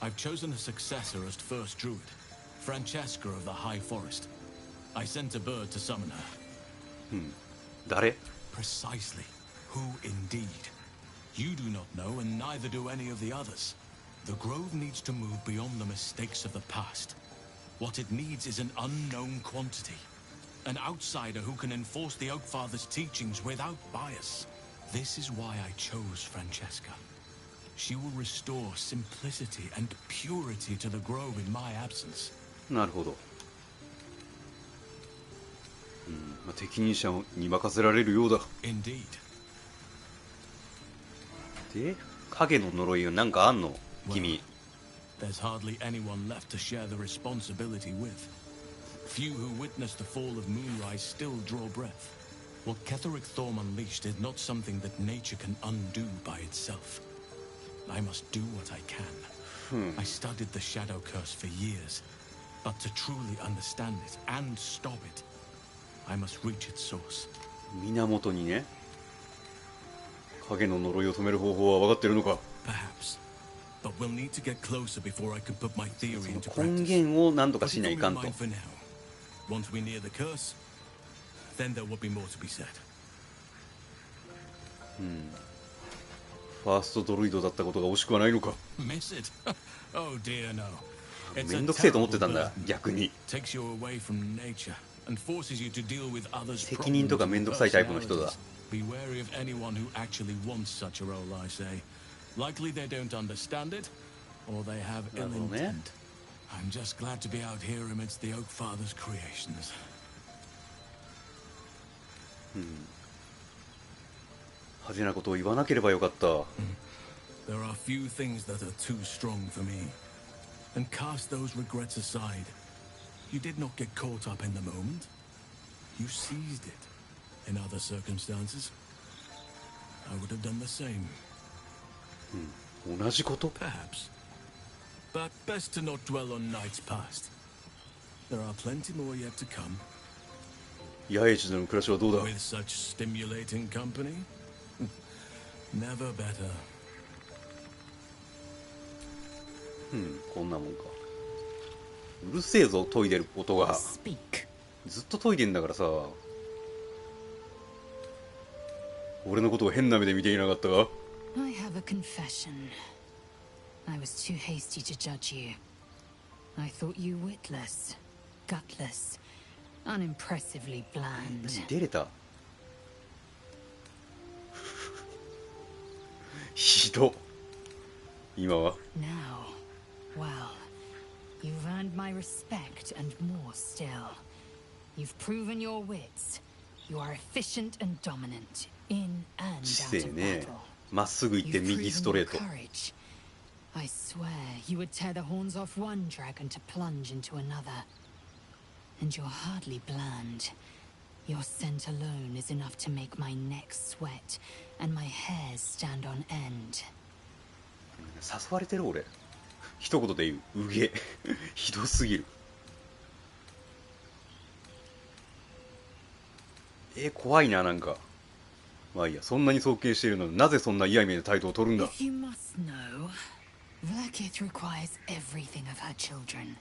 I've chosen a successor as first druid, Francesca of the High Forest. I sent a bird to summon her. 誰? Precisely. Who indeed? You do not know, and neither do any of the others. The Grove needs to move beyond the mistakes of the past. What it needs is an unknown quantity. An outsider who can enforce the Oakfather's teachings without bias. This is why I chose Francesca. She will restore simplicity and purity to the Grove in my absence. なるほど。適任者に任せられるようだ。 Indeed. で、影の呪いはなんかあんの？君。 There's hardly anyone left to share the responsibility with. Few who witnessed the fall of Moonrise still draw breath. What Ketheric Thorm unleashed is not something that nature can undo by itself. I must do what I can. I studied the Shadow Curse for years, but to truly understand it and stop it, I must reach its source. 源にね。影の呪いを止める方法は分かってるのか？ Perhaps. But we'll need to get closer before I can put my theory into 根 practice. 源を何とかしないかんと。 For now. Once we near the curse, then there will be more to be said. ファーストドルイドだったことが惜しくはないのか。 Miss it? Oh dear no. めんどくせえと思ってたんだ、逆に。 Takes you away from nature and forces you to deal with others' 責任とかめんどくさいタイプの人だ。 Be wary of anyone who actually wants such a role, I say. Likely they don't understand it, or they have ill intent. I'm just glad to be out here amidst the Oakfather's creations. 派手なことを言わなければよかった。 There are few things that are too strong for me. And cast those regrets aside. You did not get caught up in the moment. You seized it. In other circumstances, I would have done the same. 同じこと？ Perhaps. But best to not dwell on nights past. There are plenty more yet to come. 野営地での暮らしはどうだ？ With such stimulating company? Never better. こんなもんか。うるせえぞ、研いでる音が。ずっと研いでんだからさ。俺のことを変な目で見ていなかったか？ I have a confession. I was too hasty to judge you. I thought you witless, gutless, unimpressively bland. 出れた？ひど。今は？ Now, well, you've earned my respect and more still. You've proven your wits. You are efficient and dominant, in and out of battle. まっすぐ行って右ストレート。 I swear you would tear the horns off one dragon to plunge into another. And you're hardly bland. Your scent alone is enough to make my neck sweat and my hairs stand on end. 誘われてる俺。一言で言う。うげ。ひどすぎる。怖いな、なんか。まあいいや、そんなに尊敬しているのになぜそんな嫌い目で態度を取るんだ。 If you must know, Vlaakith requires everything of her children.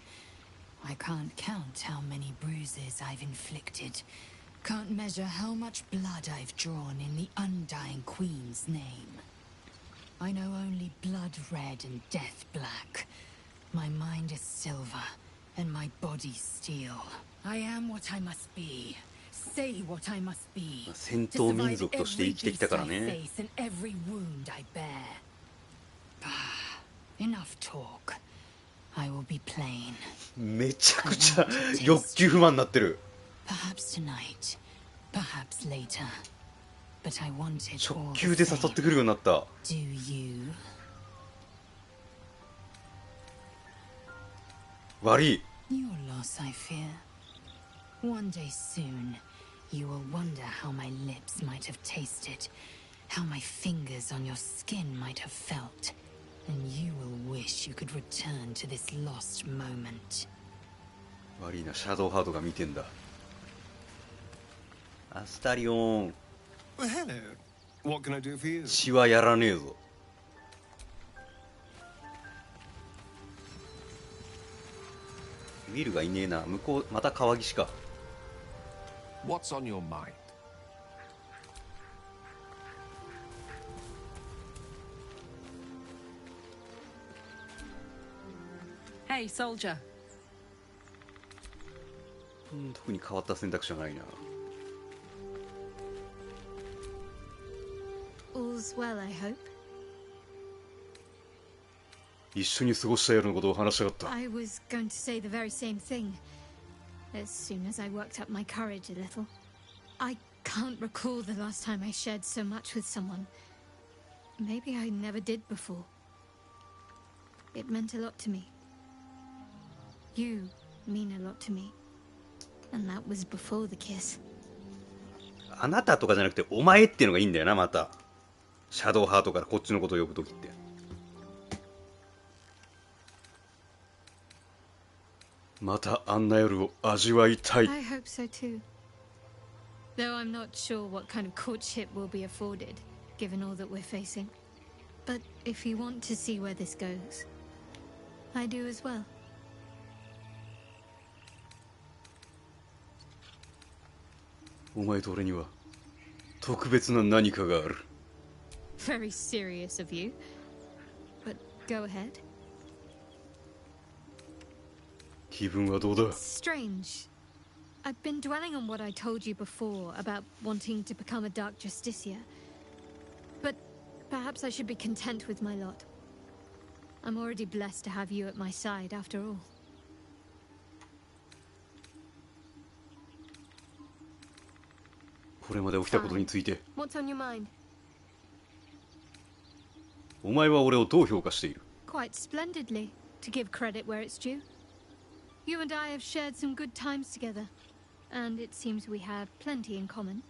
I can't count how many bruises I've inflicted. Can't measure how much blood I've drawn in the undying queen's name. I know only blood red and death black. My mind is silver, and my body steel. I am what I must be. Say what I must be. 戦闘民族として生きてきたからね。 face and every wound I bear. Enough talk. I will be plain. めちゃくちゃ欲求不満になってる。 Perhaps tonight, perhaps later. But I want it all 直球で誘ってくるようになった。 Do you? 悪い。 Your loss, I fear. One day soon, you will wonder how my lips might have tasted, how my fingers on your skin might have felt, and you will wish you could return to this lost moment. 悪いな、シャドウハードが見てんだ。アスタリオン。Well, hello. What can I do for you? 血はやらねえぞ。ウィルがいねえな。向こうまた川岸か。 What's on your mind? Hey, soldier. 特に変わった選択肢はないな。 All's well, I hope. 一緒に過ごした夜のことを話したかった。 I was going to say the very same thing. As soon as I worked up my courage a little. I can't recall the last time I shared so much with someone. Maybe I never did before. It meant a lot to me. You mean a lot to me. And that was before the kiss. あなたとかじゃなくてお前っていうのがいいんだよな。またシャドウハートからこっちのことを呼ぶときって。またあんな夜を味わいたい。 I hope so too. Though I'm not sure what kind of courtship will be afforded, given all that we're facing. But if you want to see where this goes, I do as well. お前と俺には特別な何かがある。 Very serious of you. But go ahead. 気分はどうだ？ Strange. I've been dwelling on what I told you before about wanting to become a Dark Justicia. But perhaps I should be content with my lot. I'm already blessed to have you at my side after all. これまで起きたことについて、 What's on your mind? お前は俺をどう評価している？ Quite splendidly, to give credit where it's due. You and I have shared some good times together, and it seems we have plenty in common.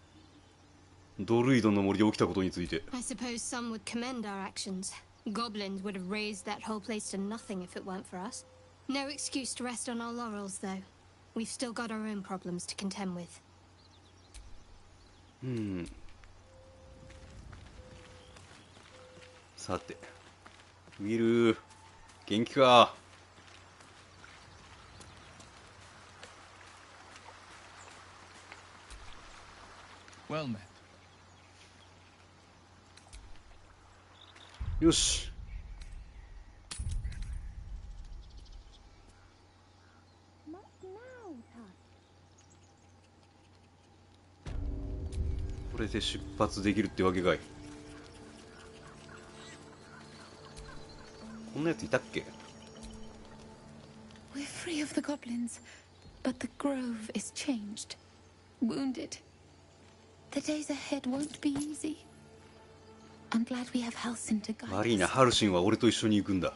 ドルイドの森で起きたことについて、 I suppose some would commend our actions. Goblins would have razed that whole place to nothing if it weren't for us. No excuse to rest on our laurels, though. We've still got our own problems to contend with. さて、ウィル、元気か？ Well met. よし。これで出発できるってわけかい。こんなやついたっけ？ We're free of the goblins, but the grove is changed. Wounded. The days ahead won't be easy. I'm glad we have Halsin to guide us. 悪いな、ハルシンは俺と一緒に行くんだ。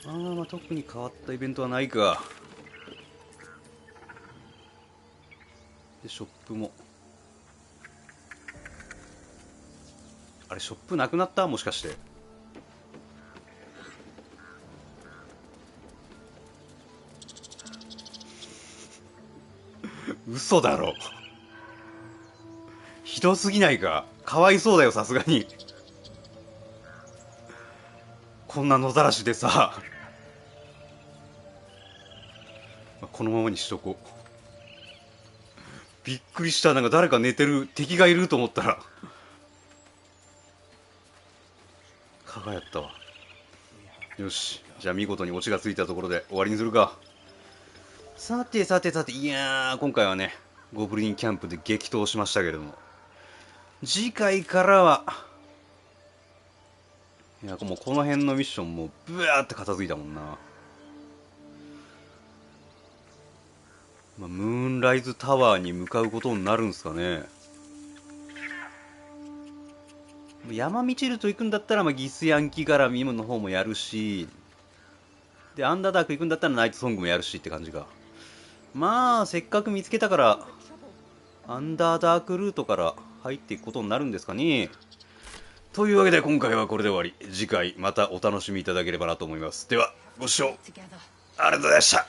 まあ特に変わったイベントはないか。でショップもあれ、ショップなくなった？もしかして。嘘だろ。ひどすぎないか。かわいそうだよ、さすがに。こんな野ざらしでさ。このままにしとこう。びっくりした。なんか誰か寝てる、敵がいると思ったら蚊がやったわ。よし、じゃあ見事にオチがついたところで終わりにするか。さて、いやー、今回はね、ゴブリンキャンプで激闘しましたけれども、次回からは、いや、もうこの辺のミッションもうブワーって片付いたもんな。ムーンライズタワーに向かうことになるんすかね。山道ルート行くんだったら、ギスヤンキガラミムの方もやるし、でアンダーダーク行くんだったらナイトソングもやるしって感じか。まあせっかく見つけたからアンダーダークルートから入っていくことになるんですかね。というわけで今回はこれで終わり。次回またお楽しみいただければなと思います。ではご視聴ありがとうございました。